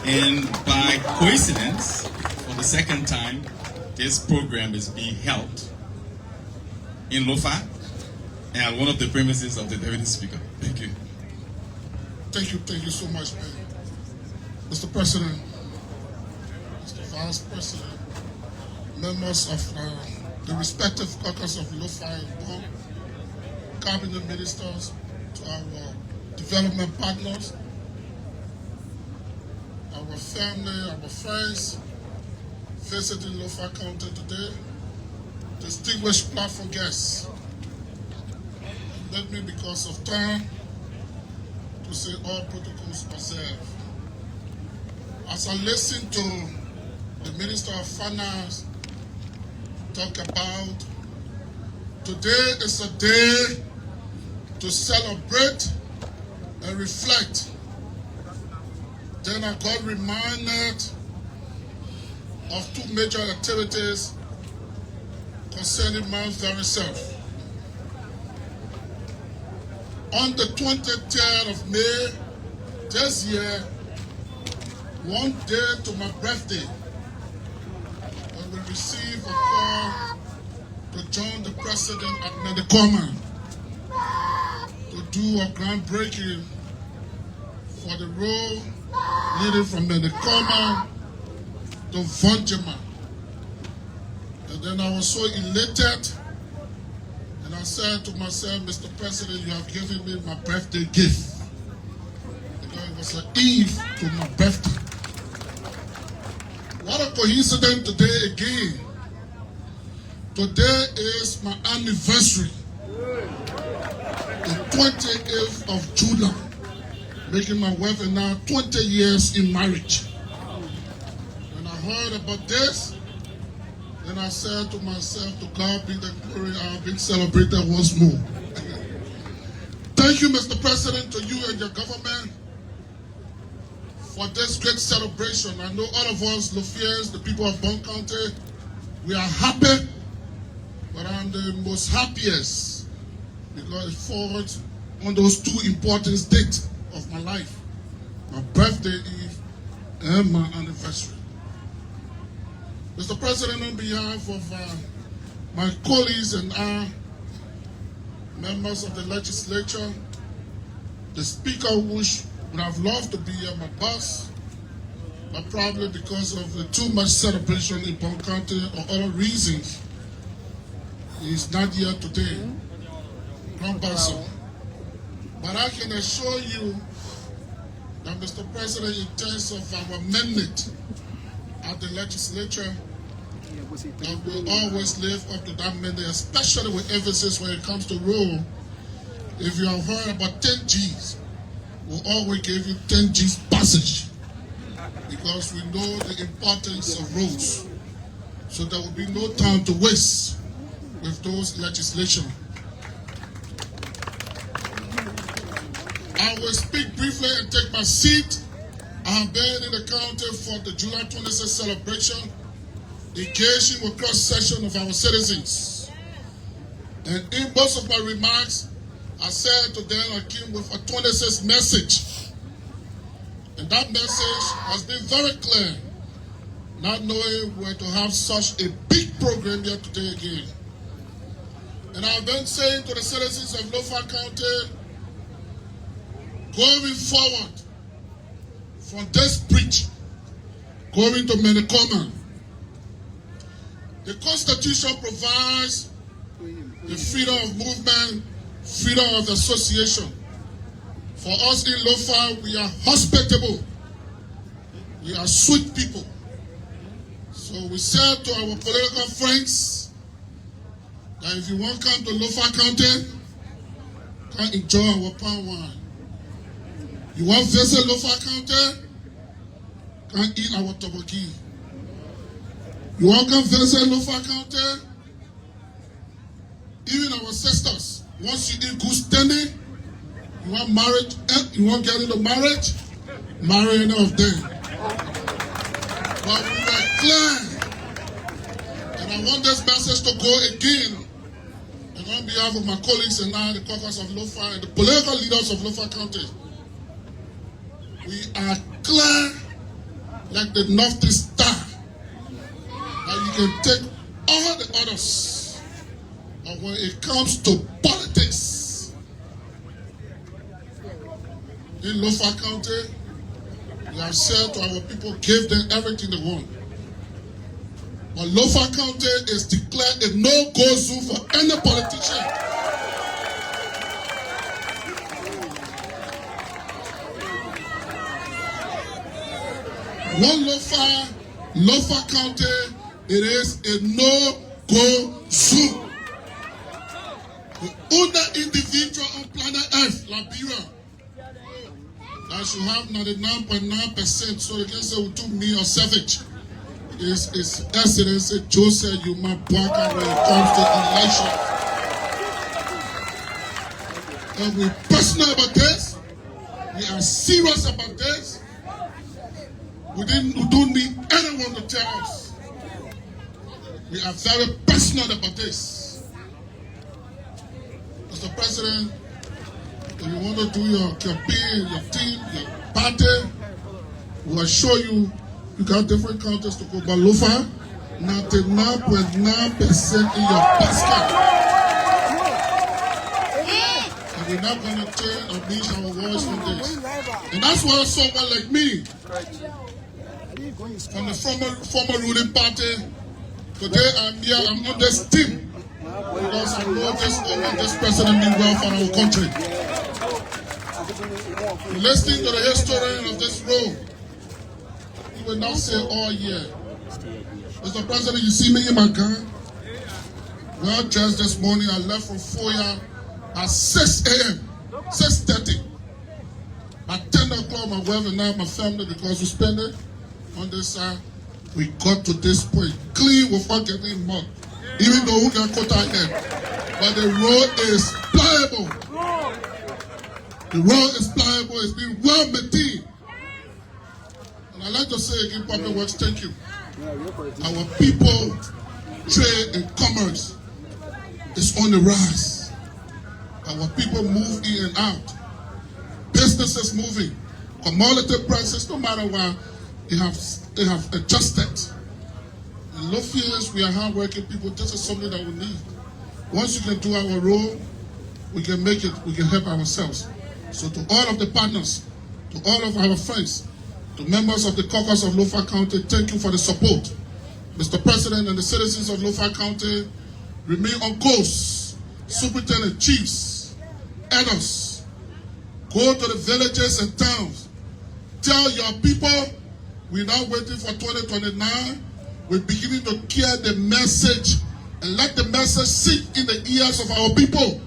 And by coincidence, for the second time, this program is being held in Lofa and at one of the premises of the Deputy Speaker. Thank you. Thank you so much, man. Mr. President, Mr. Vice President, members of the respective caucus of Lofa and Bon, cabinet ministers, to our development partners, our family, our friends visiting Lofa County today, distinguished platform guests. Let me, because of time, to say all protocols observed. As I listen to the Minister of Finance talk about today is a day to celebrate and reflect, then I got reminded of two major activities concerning my very self. On the 23rd of May this year, one day to my birthday, I will receive a call to join the President at Medicoma to do a groundbreaking for the road leading from Medicoma to Vonjema. And then I was so elated, and I said to myself, Mr. President, you have given me my birthday gift. Because it was an eve to my birthday. What a coincidence today again. Today is my anniversary. The 28th of July, making my wife and I 20 years in marriage. When I heard about this, then I said to myself, to God be the glory, I've been celebrated once more. Thank you, Mr. President, to you and your government for this great celebration. I know all of us, Lofians, the people of Bon County, we are happy, but I'm the most happiest because it falls on those two important dates of my life, my birthday eve and my anniversary. Mr. President, on behalf of my colleagues and I, members of the legislature, the Speaker who would have loved to be here, my boss, but probably because of the too much celebration in Bon County or other reasons, he's not here today. But I can assure you that, Mr. President, in terms of our mandate at the legislature, that will always live up to that mandate, especially with emphasis when it comes to road. If you have heard about 10 Gs, we'll always give you 10 Gs passage because we know the importance of roads. So there will be no time to waste with those legislation. I will speak briefly and take my seat. I have been in the county for the July 26th celebration, engaging with cross-section of our citizens. And in most of my remarks, I said to them I came with a 26th message. And that message has been very clear, not knowing where to have such a big program here today again. And I've been saying to the citizens of Lofa County, going forward from this bridge, going to Medicoma, the Constitution provides the freedom of movement, freedom of association. For us in Lofa, we are hospitable. We are sweet people. So we said to our political friends that if you want to come to Lofa County, come enjoy our palm wine. You want to visit Lofa County, come eat our toboggi. You want to visit Lofa County? Even our sisters, once you in good standing, you want marriage, you want to get into marriage, marry any of them. But we were clear, and I want this message to go again. And on behalf of my colleagues and I, the caucus of Lofa and the political leaders of Lofa County, we are clear like the North Star that you can take all the others, but when it comes to politics in Lofa County, we have said to our people, give them everything they want. But Lofa County is declared a no-go zone for any politician. One Lofa County, it is a no-go zone. The only individual on planet Earth, Liberia, that should have 99.9%, so they can say we took me or savage, is His Excellency Joseph Yuma Boakai when it comes to election. And we're passionate about this. We are serious about this. We don't need anyone to tell us. We are very passionate about this. Mr. President, if you want to do your campaign, your team, your party, we will show you. You got different countries to go. But Lofa, 99.9% in your basket. And we're not going to turn or beat our voice on this. And that's why someone like me, from the former ruling party, today I'm here, I'm on this team. Because I know this president means well for our country. Listening to the historian of this road, he will not say all year. Mr. President, you see me in my car? Well, just this morning, I left from Foya at 6 a.m., 6:30. At 10 o'clock, my wife and I, my family, because we spend it on this side, we got to this point, clean without getting mud. Even though we got quota ahead. But the road is pliable. The road is pliable, it's been well maintained. And I'd like to say again, Public Works, thank you. Our people, trade and commerce is on the rise. Our people move in and out. Businesses moving. Commodity prices, no matter what, they have adjusted. In low fears, we are hardworking people. This is something that we need. Once you can do our role, we can make it, we can help ourselves. So to all of the partners, to all of our friends, to members of the caucus of Lofa County, thank you for the support. Mr. President and the citizens of Lofa County, remain on course. Superintendent, chiefs, elders, go to the villages and towns. Tell your people, we're not waiting for 2029. We're beginning to hear the message and let the message sink in the ears of our people.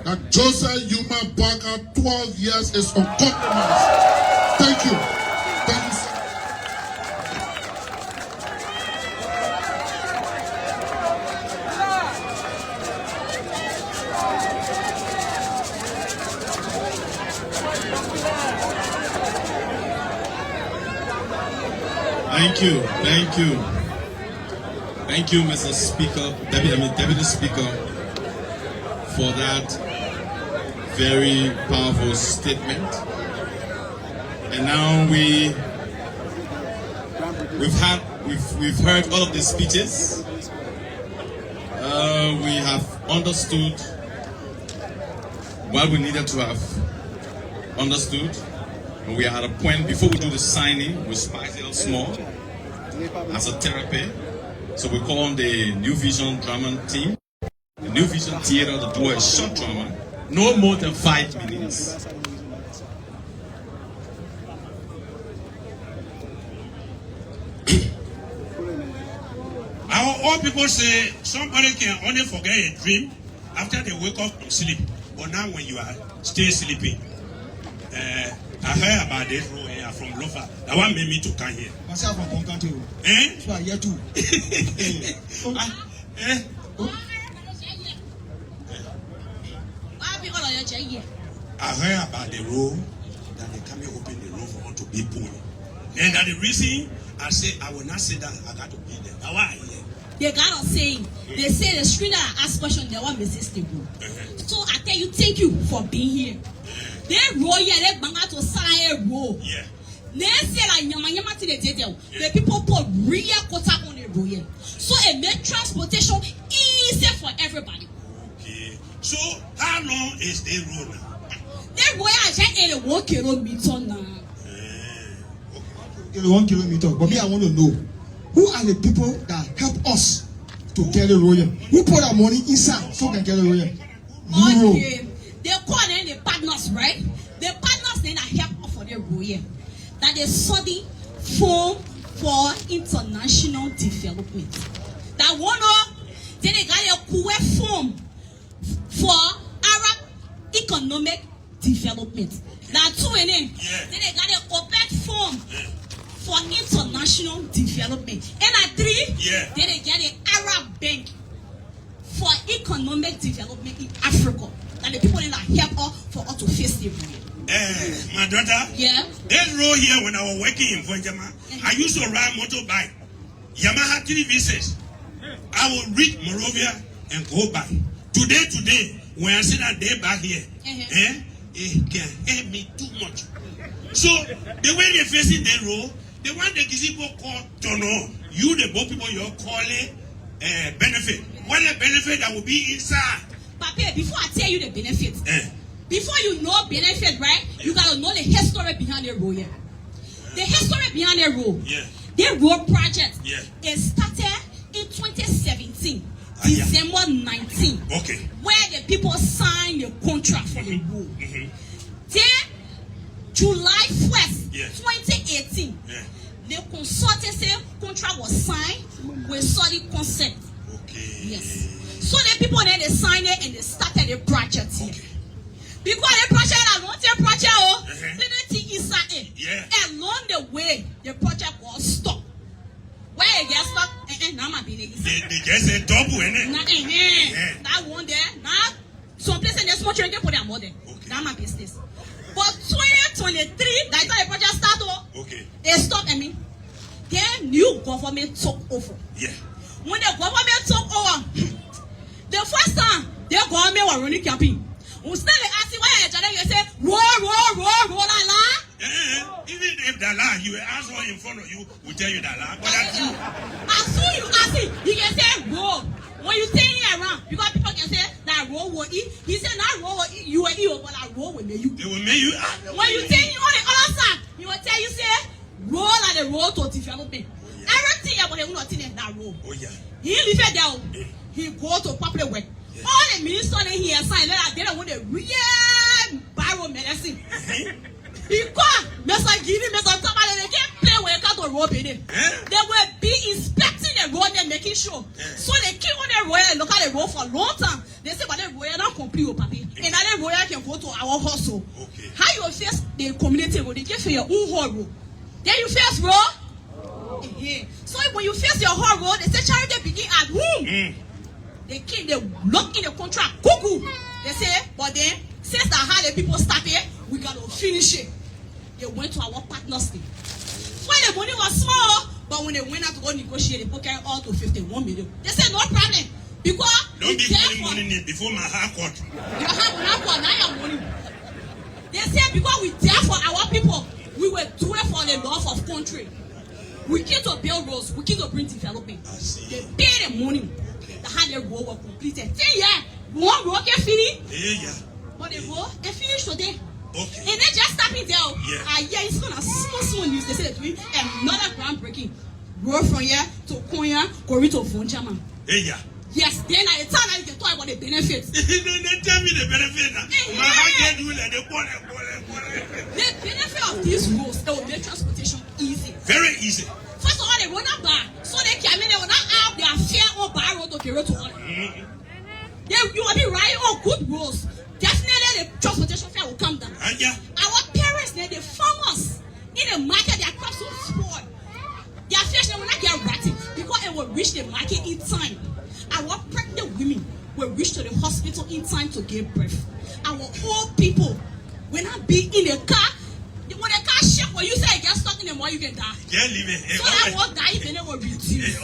That Joseph Yuma Boakai, 12 years is uncompromised. Thank you. Thank you, sir. Thank you, thank you. Thank you, Mr. Speaker, Deputy Speaker, for that very powerful statement. And now we've heard all of the speeches. We have understood what we needed to have understood. And we are at a point, before we do the signing, we spice it up small as a therapy. So we call on the New Vision drama team, the New Vision Theater, to do a short drama, no more than 5 minutes. Our old people say somebody can only forget a dream after they wake up from sleep. But now when you are still sleeping, I heard about this role in from Lofa. That one made me to come here. Myself from Boakai too. Eh? So I here too. I heard about the road that they come here open the road for us to be poor. And that the reason I say I will not say that I got to be there. Now why here? They got us saying, they say the street that ask question, they want resist the road. So I tell you, thank you for being here. They roll here, they Gbarnga to Salayea road. Yeah. They say like nyama to the detail. The people put real quota on the road here. So it make transportation easy for everybody. Okay. So how long is the road now? The road is just 1 kilometer now. 1 kilometer. But me, I want to know, who are the people that help us to get the road? Who put our money inside so we can get the road? Okay. They call them the partners, right? The partners then help us for the road. That they study Fund for International Development. That one, then they got a Kuwait Fund for Arab Economic Development. That two in them. Then they got a OPEC Fund for International Development. And at three, then they get an Arab Bank for Economic Development in Africa. And the people that help us for us to face the road. My daughter, this road here when I was working in Vonjama, I used to ride motorbike. Yamaha 3 V6. I would reach Morovia and go back. Today, when I sit that day back here, it can help me too much. So the way they facing the road, the one the people call Tono, you the both people you're calling benefit. What a benefit that will be inside. Papa, before I tell you the benefit, before you know benefit, right? You gotta know the history behind the road. The history behind the road. The road project is started in 2017, December 19. Okay. Where the people signed the contract for the road. Then July 1st, 2018, the consultancy contract was signed with study concept. Okay. Yes. So the people then they signed it and they started the project here. Because the project along the project, along the way, the project was stopped. Where it gets stuck, they just a double in it. That one there, now some places in the small children put their money. That's my business. But 2023, that's how the project started. They stopped. Then new government took over. When the government took over, the first time the government was running campaign. We started asking why you say roll la. Even if the la, you will ask one in front of you, will tell you that la. But that's you. As soon you ask it, you can say roll. When you turn it around, because people can say that roll will eat. He said that roll will eat, you will eat, but that roll will make you. They will make you. When you turn it on the other side, he will tell you say roll like the roll to development. Everything about him not in that roll. He leave it down. He go to public work. All the ministers here sign that they don't want the real bio medicine. Because Mr. Gini, Mr. Tamale, they can't play when you come to road in it. They will be inspecting the road and making sure. So they keep on the road and look at the road for a long time. They say, but the road not complete with papi. And that the road can go to our hustle. How you face the community road? They give you your own whole road. Then you face road. So when you face your whole road, they say charity begin at whom? They keep the lock in the contract. Cuckoo. They say, but then since that how the people started, we gotta finish it. They went to our partners team. When the money was small, but when they went out to go negotiate, they put all to 51 million. They said no problem. Because don't give me money before my hair cut. Your hair cut, now your money. They said because we there for our people, we were doing for the love of country. We came to build roads, we came to bring development. They pay the money. That had the road was completed. One road can finish. But the road can finish today. And they just stopping there. It's gonna small news. They say they're doing another groundbreaking road from here to Konya, going to Vonjama. Yes, then at the time I can talk about the benefits. They tell me the benefit. The benefit of these roads, it will make transportation easy. Very easy. First of all, they will not buy. So they can they will not have their fair or buy road to carry to all. You will be riding on good roads. Definitely the transportation fare will come down. Our parents, they're the farmers in the market, their crops will spoil. Their fish will not get rotten because it will reach the market in time. Our pregnant women will reach to the hospital in time to give birth. Our old people will not be in a car. When the car shake, when you say it gets stuck in the mud, you can die. Yeah, leave it. So that will die if they never reduce.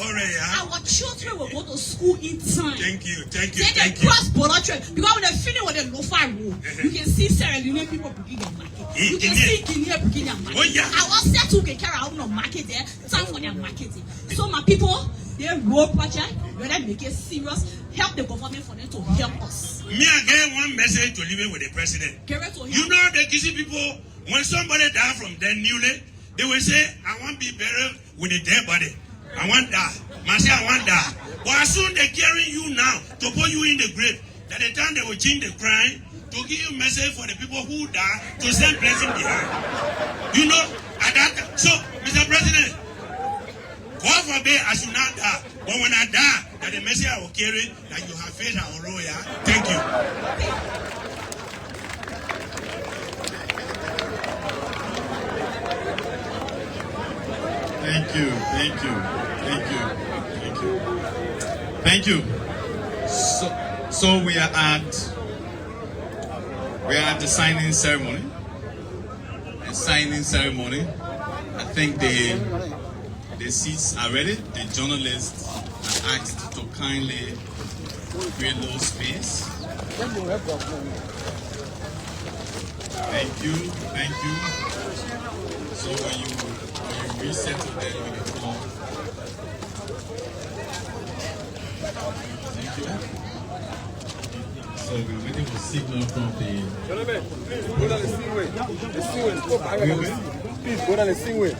Our children will go to school in time. Thank you. Then they cross border trade because when they finish with the lofa road, you can see Sierra Leone people begin their market. You can see Guinea begin their market. Oh, yeah. Our set who can carry out no market there, time for their marketing. So my people, their road project, when they make it serious, help the government for them to help us. Me again, one message to leave it with the president. You know the Kisi people, when somebody die from them newly, they will say, I want to be buried with a dead body. I want that. Man say, I want that. But as soon they carrying you now to put you in the grave, that the time they will change the crime to give you a message for the people who die to send blessing behind. You know, at that time. So, Mr. President, God forbid I should not die. But when I die, that the message I will carry, that you have faith and will roll, yeah? Thank you. Thank you. So we are at the signing ceremony. I think the seats are ready. The journalists are asked to kindly create a little space. Thank you. So when you resettle there, you can come. Thank you. So we're waiting for signal from the... Gentlemen, please go down the Seaway. The Seaway. Please go down the Seaway.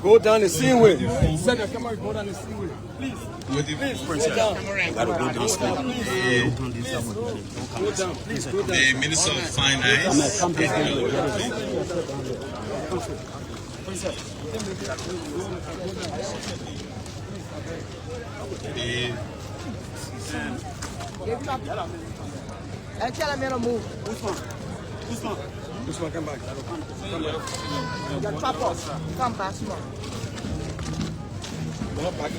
Go down the Seaway. Send your camera, go down the Seaway. Please. Please, go down. Please, go down. The Minister of Finance. Tell him to move. Usman, come back. Your choppers, come back small. Come back.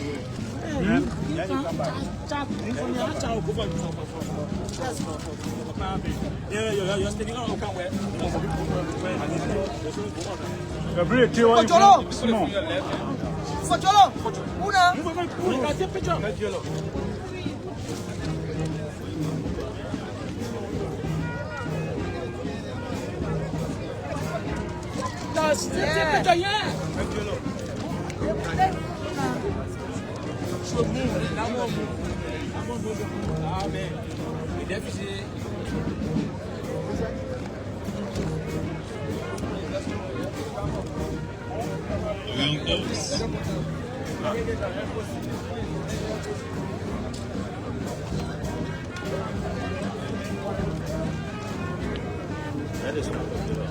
That is not good.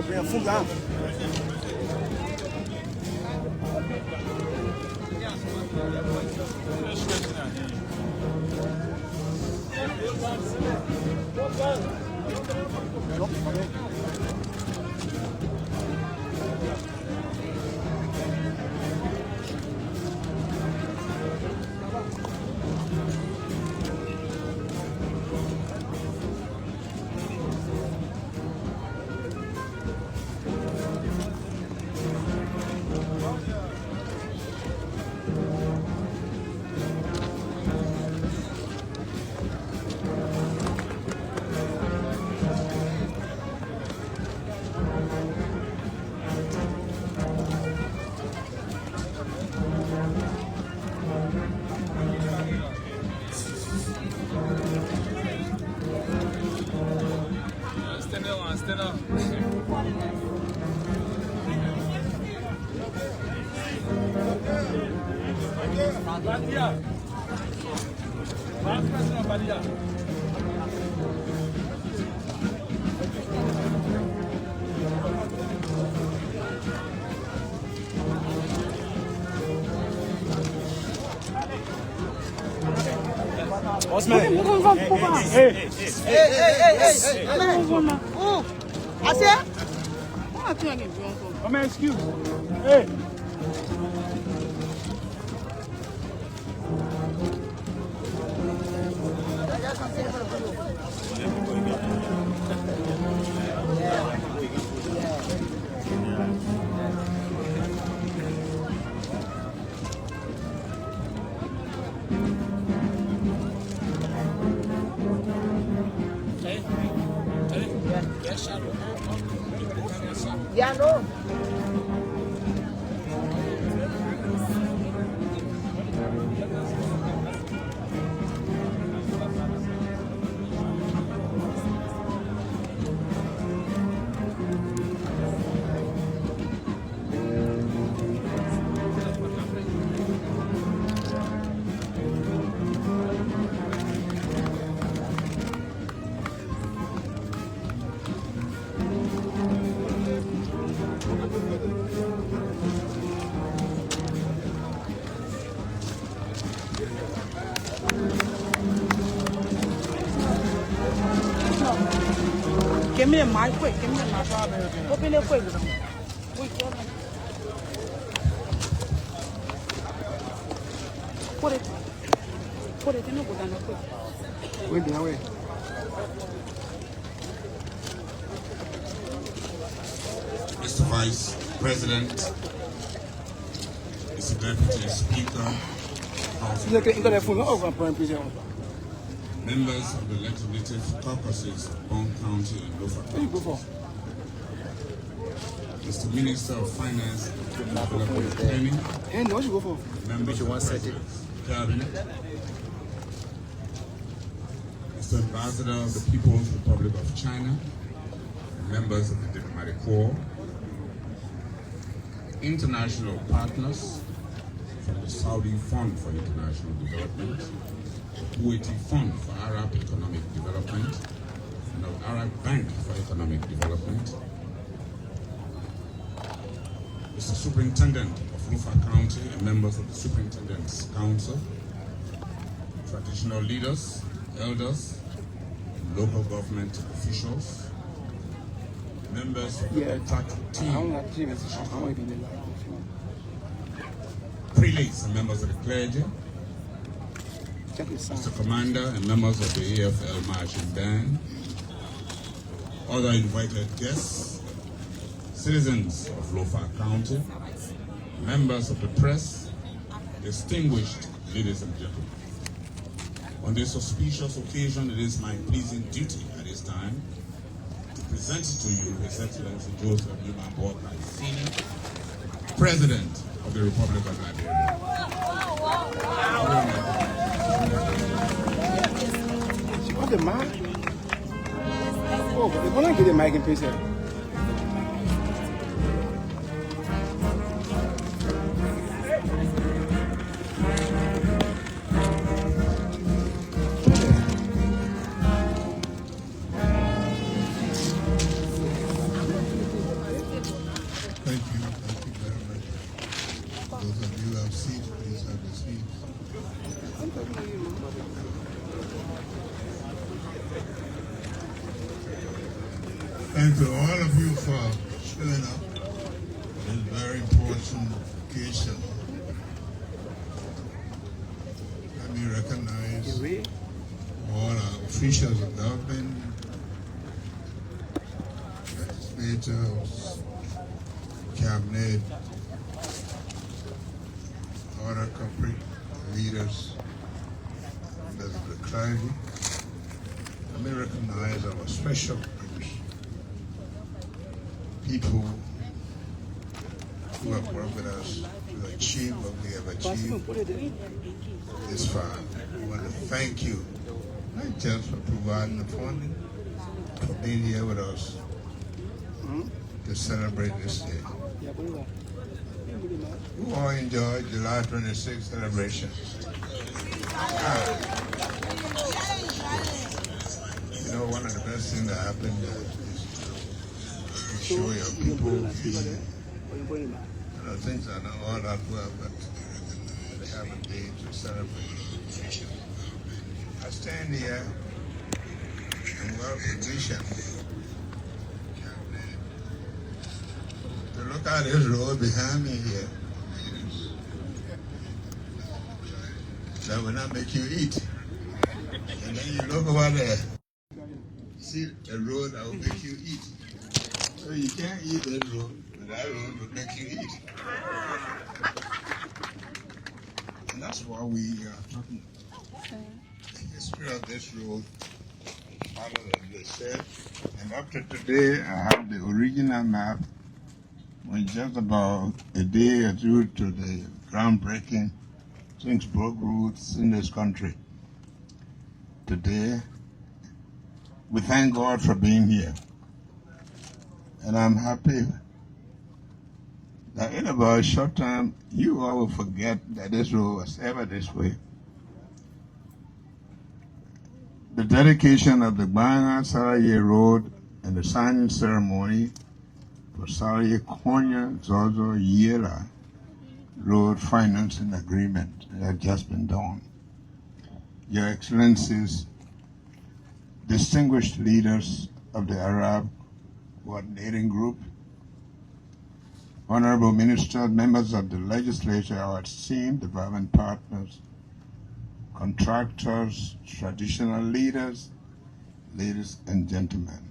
Bem afundado. Stand up. Badia. Vice President Badia. Osman. Hey. Oh, I said. Osman, excuse. Hey. Yeah, no. Give me a mic quick. Give me a mic. Open it quick. Put it. Put it in the book. Wait, wait. Mr. Vice President, Mr. Deputy Speaker, members of the legislative caucuses of Bong County and Lofa County, Mr. Minister of Finance and Development Planning, members of the Cabinet, Mr. Ambassador of the People's Republic of China, members of the Diplomatic Corps, international partners from the Saudi Fund for International Development, the Kuwaiti Fund for Arab Economic Development, and the Arab Bank for Economic Development, Mr. Superintendent of Lufa County and members of the Superintendent's Council, traditional leaders, elders, and local government officials, members of the attack team, prelates and members of the clergy, Mr. Commander and members of the AFL Marching Band, other invited guests, citizens of Lofa County, members of the press, distinguished ladies and gentlemen. On this auspicious occasion, it is my pleasing duty at this time to present to you His Excellency Joseph Yuma Boakai, Senior, President of the Republic of Liberia. She got the mic? Oh, they're going to get the mic in place here. Thank you, all of you, for showing up on this very important occasion. Let me recognize all our officials of government, legislators, cabinet, other corporate leaders, members of the clergy. Let me recognize our special people who have worked with us to achieve what we have achieved this far. I want to thank you, not just for providing the funding, for being here with us to celebrate this day. Who all enjoyed July 26th celebration? You know, one of the best things that happened show your people, things are not all that well, but they have a day to celebrate. I stand here and well positioned to look at this road behind me here. That will not make you eat. And then you look over there, see the road that will make you eat. So you can't eat that road, but that road will make you eat. And that's what we are talking about. The history of this road, other than they said. And up to today, I have the original map, when just about a day or two to the groundbreaking, things broke roots in this country. Today, we thank God for being here. And I'm happy that in about a short time, you all will forget that this road was ever this way. The dedication of the Gbarnga Salayea Road and the signing ceremony for Salayea Konya Zozo Yera Road Financing Agreement had just been done. Your Excellencies, distinguished leaders of the Arab Coordinating Group, Honorable Ministers, members of the legislature, our esteemed development partners, contractors, traditional leaders, ladies and gentlemen.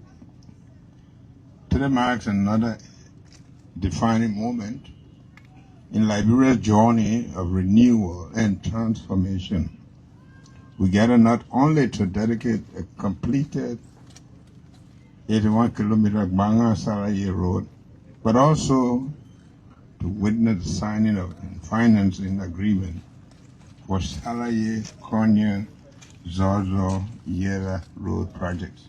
Today marks another defining moment in Liberia's journey of renewal and transformation. We gather not only to dedicate a completed 81-kilometer Gbarnga Salayea Road, but also to witness the signing of a financing agreement for Salayea Konya Zozo Yera Road projects.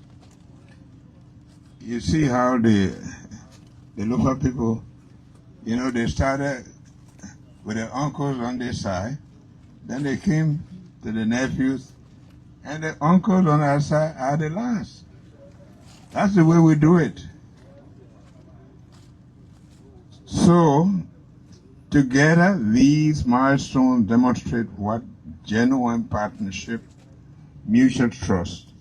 You see how the local people, you know, they started with their uncles on their side, then they came to the nephews, and the uncles on our side are the last. That's the way we do it. So, together, these milestones demonstrate what genuine partnership, mutual trust,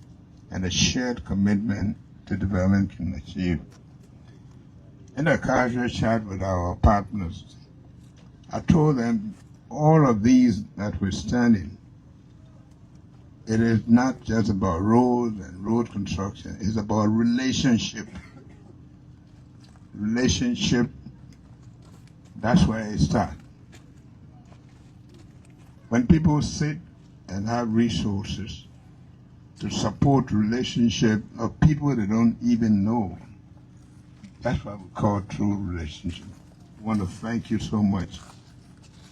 and a shared commitment to development can achieve. In a casual chat with our partners, I told them all of these notwithstanding, it is not just about roads and road construction, it's about relationship. Relationship, that's where it starts. When people sit and have resources to support relationship of people they don't even know, that's what we call true relationship. I want to thank you so much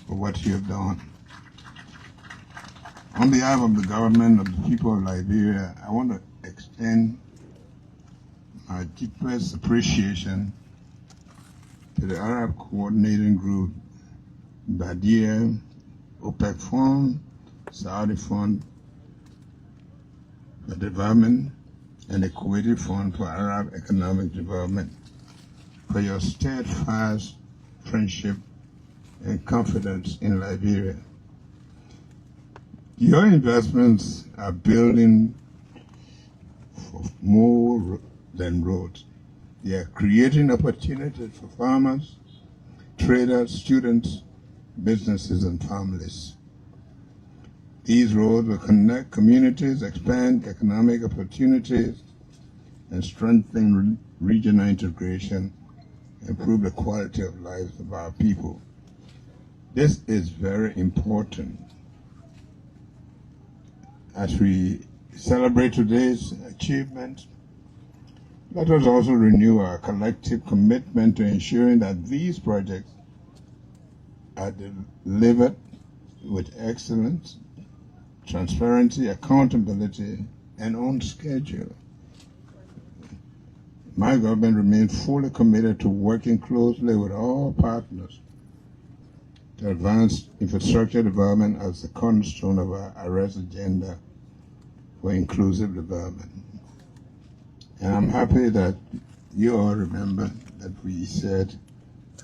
for what you have done. On behalf of the government of the people of Liberia, I want to extend my deepest appreciation to the Arab Coordinating Group, Badia, OPEC Fund, Saudi Fund for Development, and the Kuwaiti Fund for Arab Economic Development for your steadfast friendship and confidence in Liberia. Your investments are building for more than roads. They are creating opportunities for farmers, traders, students, businesses, and families. These roads will connect communities, expand economic opportunities, and strengthen regional integration, improve the quality of life of our people. This is very important. As we celebrate today's achievements, let us also renew our collective commitment to ensuring that these projects are delivered with excellence, transparency, accountability, and on schedule. My government remains fully committed to working closely with all partners to advance infrastructure development as the cornerstone of our arrest agenda for inclusive development. And I'm happy that you all remember that we said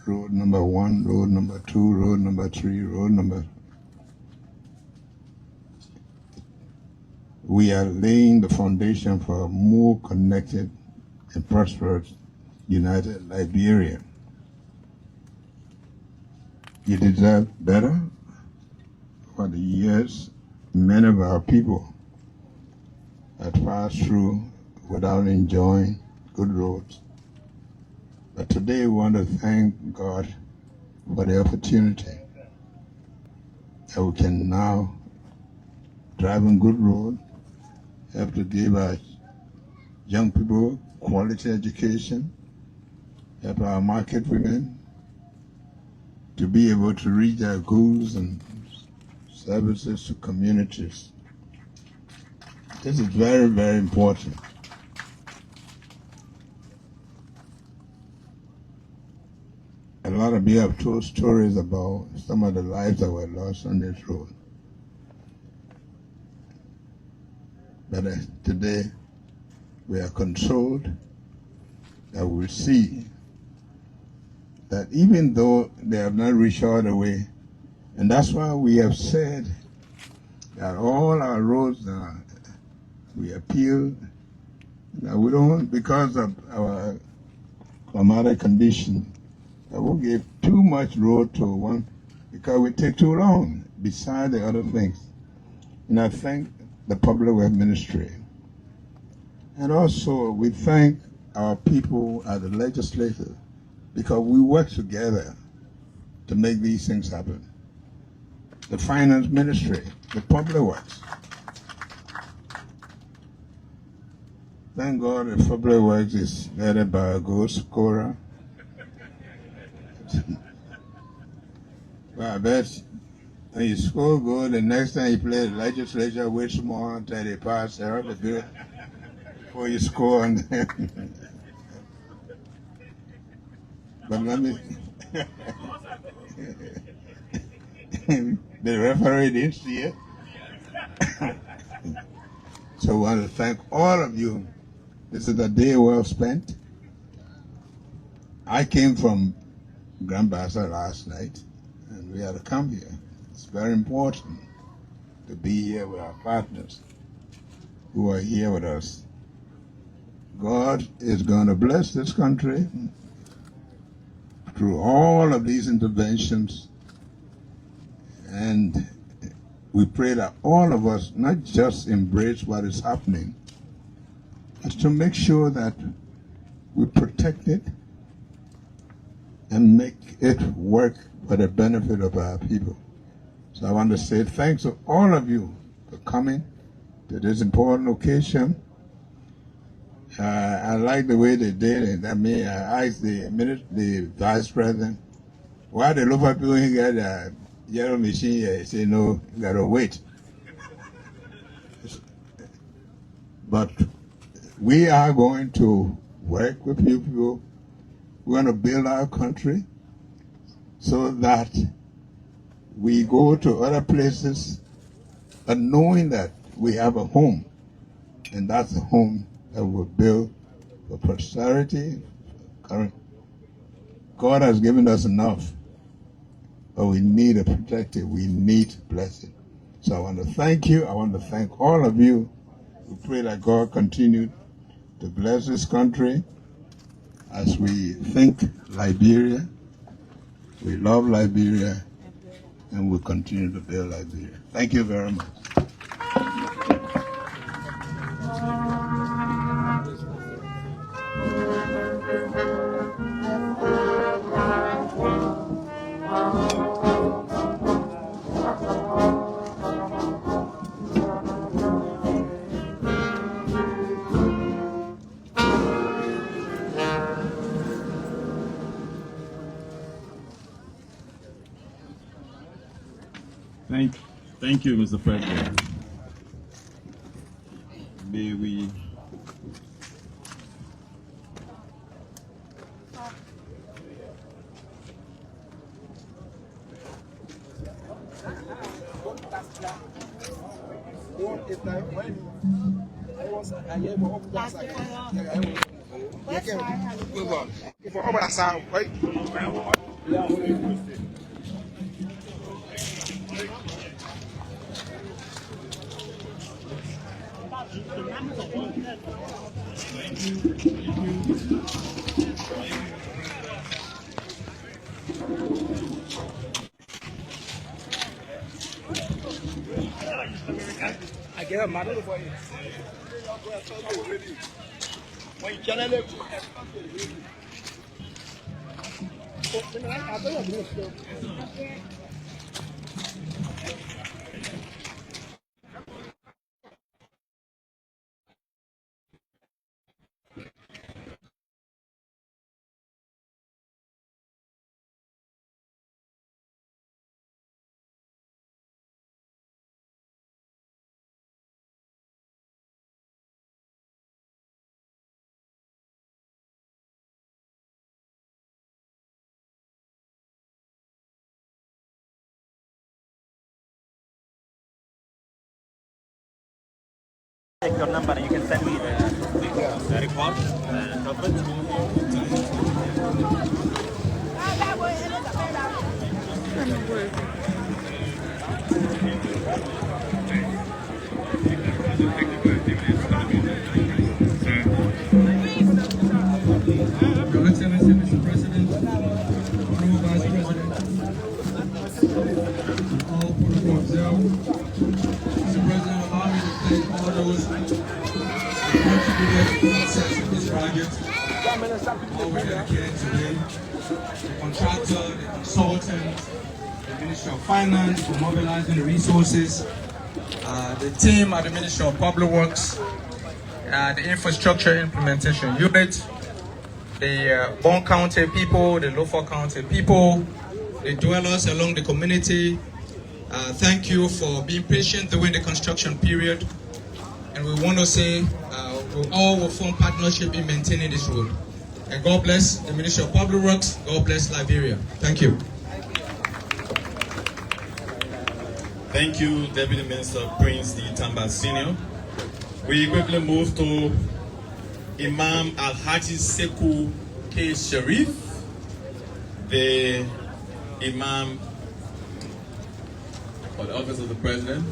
road number 1, road number 2, road number 3, road number... we are laying the foundation for a more connected and prosperous united Liberia. You deserve better. For the years many of our people had passed through without enjoying good roads. But today we want to thank God for the opportunity that we can now drive on good road, have to give our young people quality education, help our market women to be able to reach their goals and services to communities. This is very, very important. A lot of you have told stories about some of the lives that were lost on this road. But today we are consoled that we see that even though they have not reached all the way, and that's why we have said that all our roads we appeal that we don't, because of our climatic condition, that we give too much road to one because we take too long beside the other things. And I thank the Public Works Ministry. And also we thank our people at the legislature because we work together to make these things happen. The Finance Ministry, the Public Works. Thank God the Public Works is led by a good scorer. Well, I bet when you score good, the next time you play the legislature, wait some more until they pass the bill before you score on them. But let me... the referee didn't see it. So I want to thank all of you. This is a day well spent. I came from Gbarnga last night, and we had to come here. It's very important to be here with our partners who are here with us. God is going to bless this country through all of these interventions, and we pray that all of us not just embrace what is happening, but to make sure that we protect it and make it work for the benefit of our people. So I want to say thanks to all of you for coming to this important occasion. I like the way they did it. I mean, I asked the Vice President, why the local people get a yellow machine here? He said, no, you got to wait. But we are going to work with you people. We're going to build our country so that we go to other places and knowing that we have a home, and that's a home that will build for posterity. God has given us enough, but we need to protect it. We need to bless it. So I want to thank you. I want to thank all of you. We pray that God continue to bless this country as we think Liberia. We love Liberia, and we'll continue to build Liberia. Thank you very much. Thank you, Mr. President. May we I get a model for you. When you can look. Take your number and you can send me the report, Your Excellency, Mr. President, Honorable Vice President, all protocol observed. Mr. President, allow me to thank all those who contributed to the success of this project. All were dedicated today. The contractor, the consultant, the Ministry of Finance for mobilizing the resources, the team at the Ministry of Public Works, the Infrastructure Implementation Unit, the Boakai County people, the Lofa County people, the dwellers along the community. Thank you for being patient during the construction period. And we want to say we all will form partnership in maintaining this road. And God bless the Ministry of Public Works. God bless Liberia. Thank you. Thank you, Deputy Minister Prince D. Tamba Sr. We quickly move to Imam Al-Haji Sekou K. Sharif, the Imam for the Office of the President,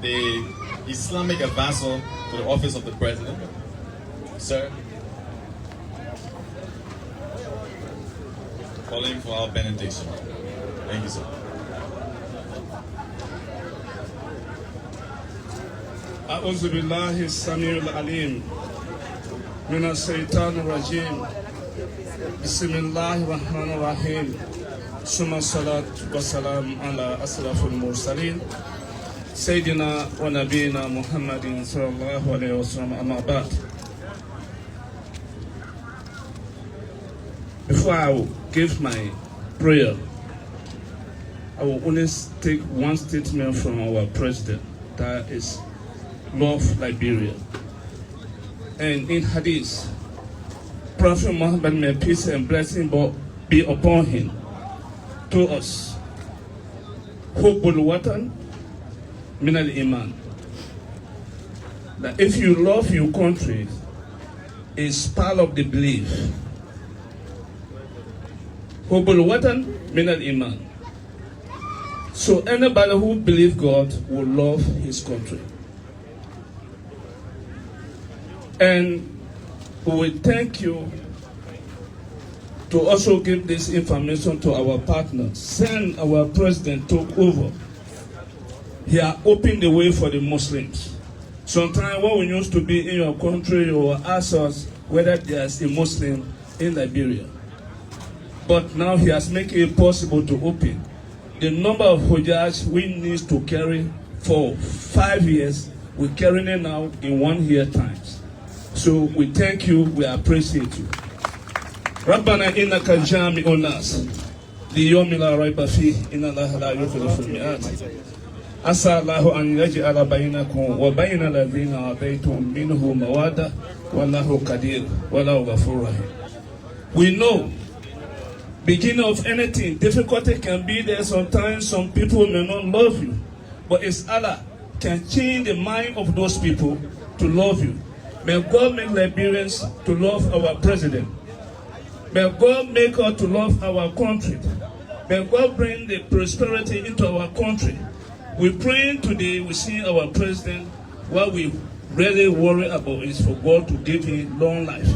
the Islamic Advisor for the Office of the President. Sir, calling for our benediction. Thank you, sir. أعوذ بالله السميع العليم من الشيطان الرجيم بسم الله الرحمن الرحيم ثم الصلاة والسلام على أشرف المرسلين سيدنا ونبينا محمد صلى الله عليه وسلم أما بعد. Before I will give my prayer, I will only take one statement from our president, that is love Liberia. And in Hadith, Prophet Muhammad, may peace and blessing be upon him, to us, Hubbul Watan Min al Iman, that if you love your country, is part of the belief. Hubbul Watan Min al Iman. So anybody who believes God will love his country. And we thank you to also give this information to our partners. Since our president took over, he has opened the way for the Muslims. Sometimes when we used to be in your country, you will ask us whether there's a Muslim in Liberia. But now he has made it possible to open. The number of Hujjaj we need to carry for 5 years, we're carrying it now in 1 year times. So we thank you, we appreciate you. ربنا إنك جامع الناس ليوم لا ريب فيه إن الله لا يخلف الميعاد. عسى الله أن يجعل بينكم وبين الذين عاديتم منه مودة والله قدير والله غفور رحيم. We know, beginning of anything, difficulty can be there. Sometimes some people may not love you, but it's Allah can change the mind of those people to love you. May God make Liberians to love our president. May God make us to love our country. May God bring the prosperity into our country. We're praying today, we see our president, what we really worry about is for God to give him long life.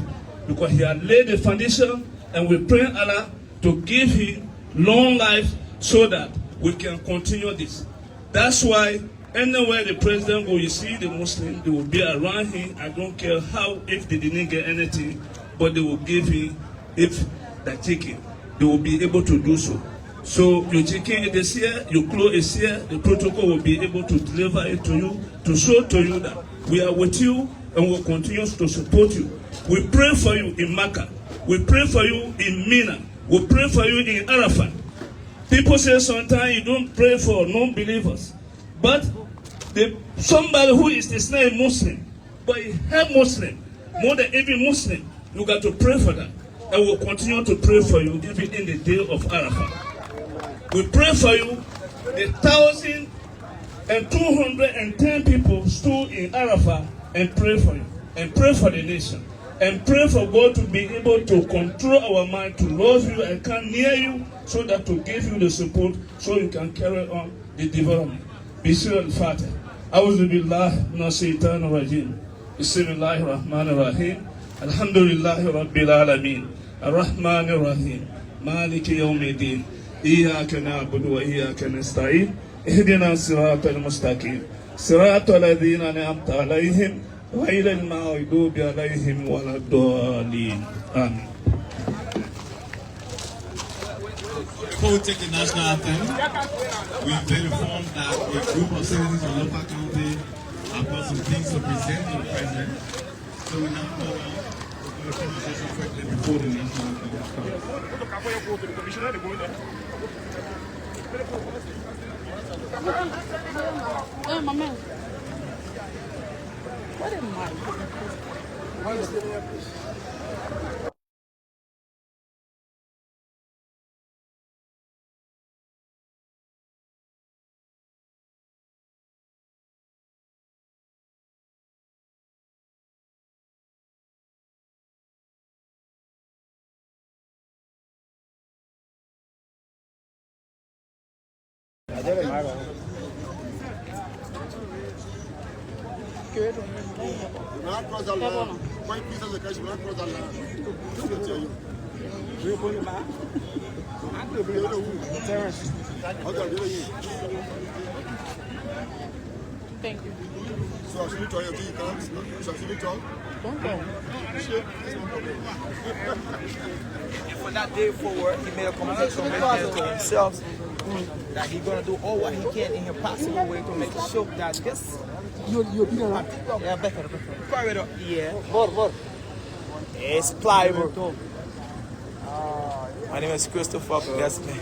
Because he had laid the foundation, and we pray Allah to give him long life so that we can continue this. That's why anywhere the president go, you see the Muslim, they will be around him. I don't care how, if they didn't get anything, but they will give him, if they're taking, they will be able to do so. So your chicken is here, your clothes is here, the protocol will be able to deliver it to you, to show to you that we are with you and will continue to support you. We pray for you in Makkah. We pray for you in Mina. We pray for you in Arafat. People say sometimes you don't pray for non-believers. But somebody who is not a Muslim, but he help Muslim, more than even Muslim, you got to pray for that. And we'll continue to pray for you even in the day of Arafat. We pray for you, the 1,210 people stood in Arafat and pray for you, and pray for the nation, and pray for God to be able to control our mind, to love you and come near you, so that to give you the support so you can carry on the development. Bismillah al-Fatih. A'udhu billah minash shaitanir rajim. Bismillahir rahmanir rahim. Alhamdulillahi rabbil alamin. Ar-Rahmanir Rahim. Maliki yawmiddin. Iyyaka na'budu wa iyyaka nasta'in. Ihdina as-siratal mustaqim. Siratal ladzina an'amta 'alaihim ghayril maghdubi 'alaihim waladdallin. Amen. Before we take the national anthem, we've been informed that a group of citizens from Lofa County have got some things to present to the president. So we now go on to the conversation quickly before the national anthem starts. Hey, my man. What am I? Thank you. So I should tell you you can't. So I should tell. Don't go. And from that day forward, he made a commitment to himself that he's going to do all what he can in a possible way to make sure that this. You're better. Yeah, better. Corridor. Yeah. More. It's pliable. My name is Christopher Desmond.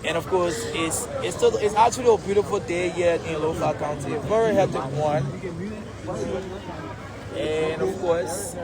And of course, it's actually a beautiful day here in Lofa County. A very hectic one. And of course,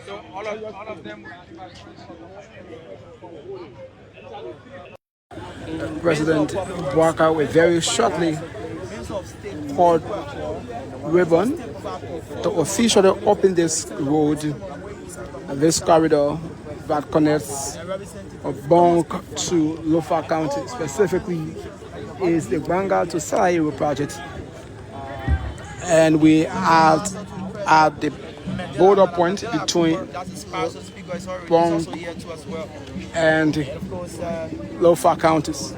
So all of them. President Boakai will very shortly hold ribbon to officially open this road, this corridor that connects Gbarnga to Lofa County. Specifically is the Gbarnga to Salayea project. And we are at the border point between Gbarnga and Lofa counties.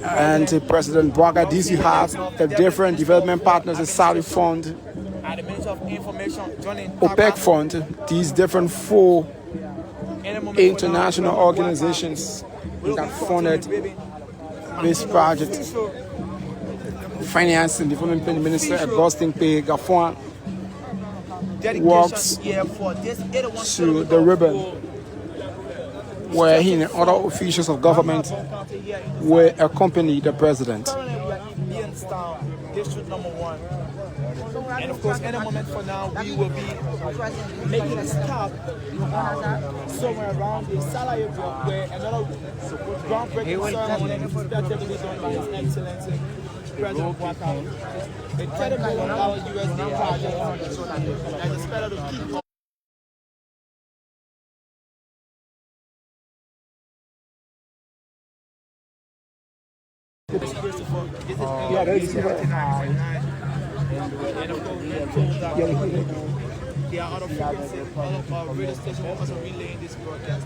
And President Boakai, these you have the different development partners, the Saudi Fund, OPEC Fund, these different 4 international organizations that funded this project. Finance and Development Minister Augustine P. Gafwan walks to the ribbon where he and other officials of government will accompany the president. District number 1. And of course, in a moment from now, we will be making a stop somewhere around the Salayea where another groundbreaking ceremony is expected to be done by His Excellency President Boakai. A $30 million USD project that is expected to keep Yeah, that is there are other frequencies, other radio stations also relaying this broadcast.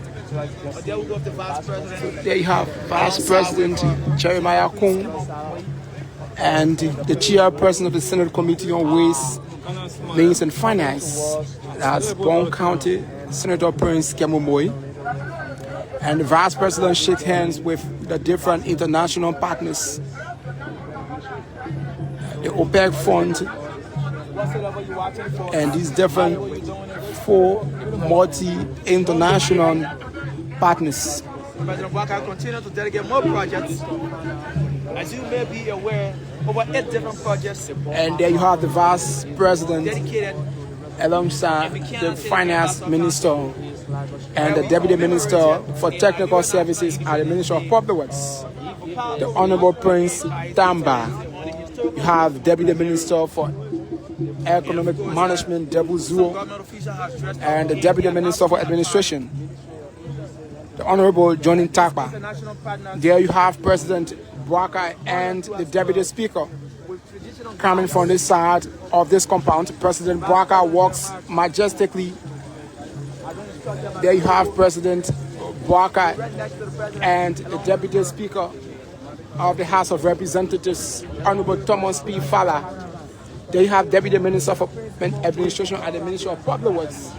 But there we go with the Vice President. There you have Vice President Jeremiah Kung and the Chairperson of the Senate Committee on Ways, Means and Finance, that's Gbarnga County, Senator Prince Kemumoy. And the Vice President shakes hands with the different international partners, the OPEC Fund, and these different 4 multi-international partners. President Boakai continues to delegate more projects. As you may be aware, over 8 different projects. And there you have the Vice President dedicated alongside the Finance Minister and the Deputy Minister for Technical Services at the Ministry of Public Works, the Honorable Prince Tamba. You have Deputy Minister for Economic Management, Debuzuo, and the Deputy Minister for Administration, the Honorable Johnny Takpa. There you have President Boakai and the Deputy Speaker. Coming from this side of this compound, President Boakai walks majestically. There you have President Boakai and the Deputy Speaker of the House of Representatives, Honorable Thomas P. Fala. There you have Deputy Minister for Administration at the Ministry of Public Works,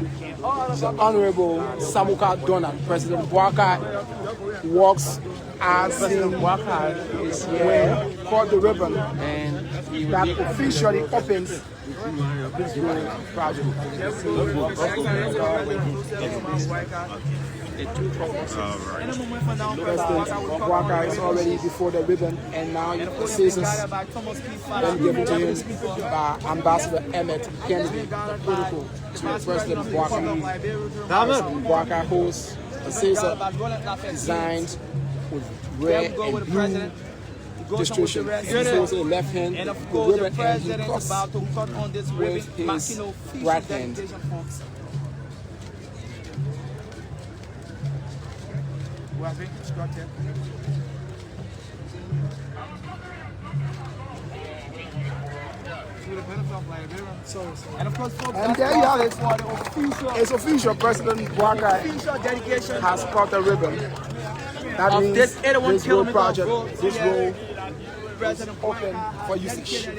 the Honorable Samuka Donald. President Boakai walks as Boakai is here, called the ribbon, and that officially opens this project. President Boakai is already before the ribbon, and now the scissors been given to him by Ambassador Emmett Kennedy, the protocol to President Boakai. President Boakai holds the scissor designed with red and blue distribution. He holds the left hand, the ribbon, and he cuts with his right hand. We have been constructed. And of course, folks, and there you have it. It's official. President Boakai has cut the ribbon. That means this road project, this road is open for usage.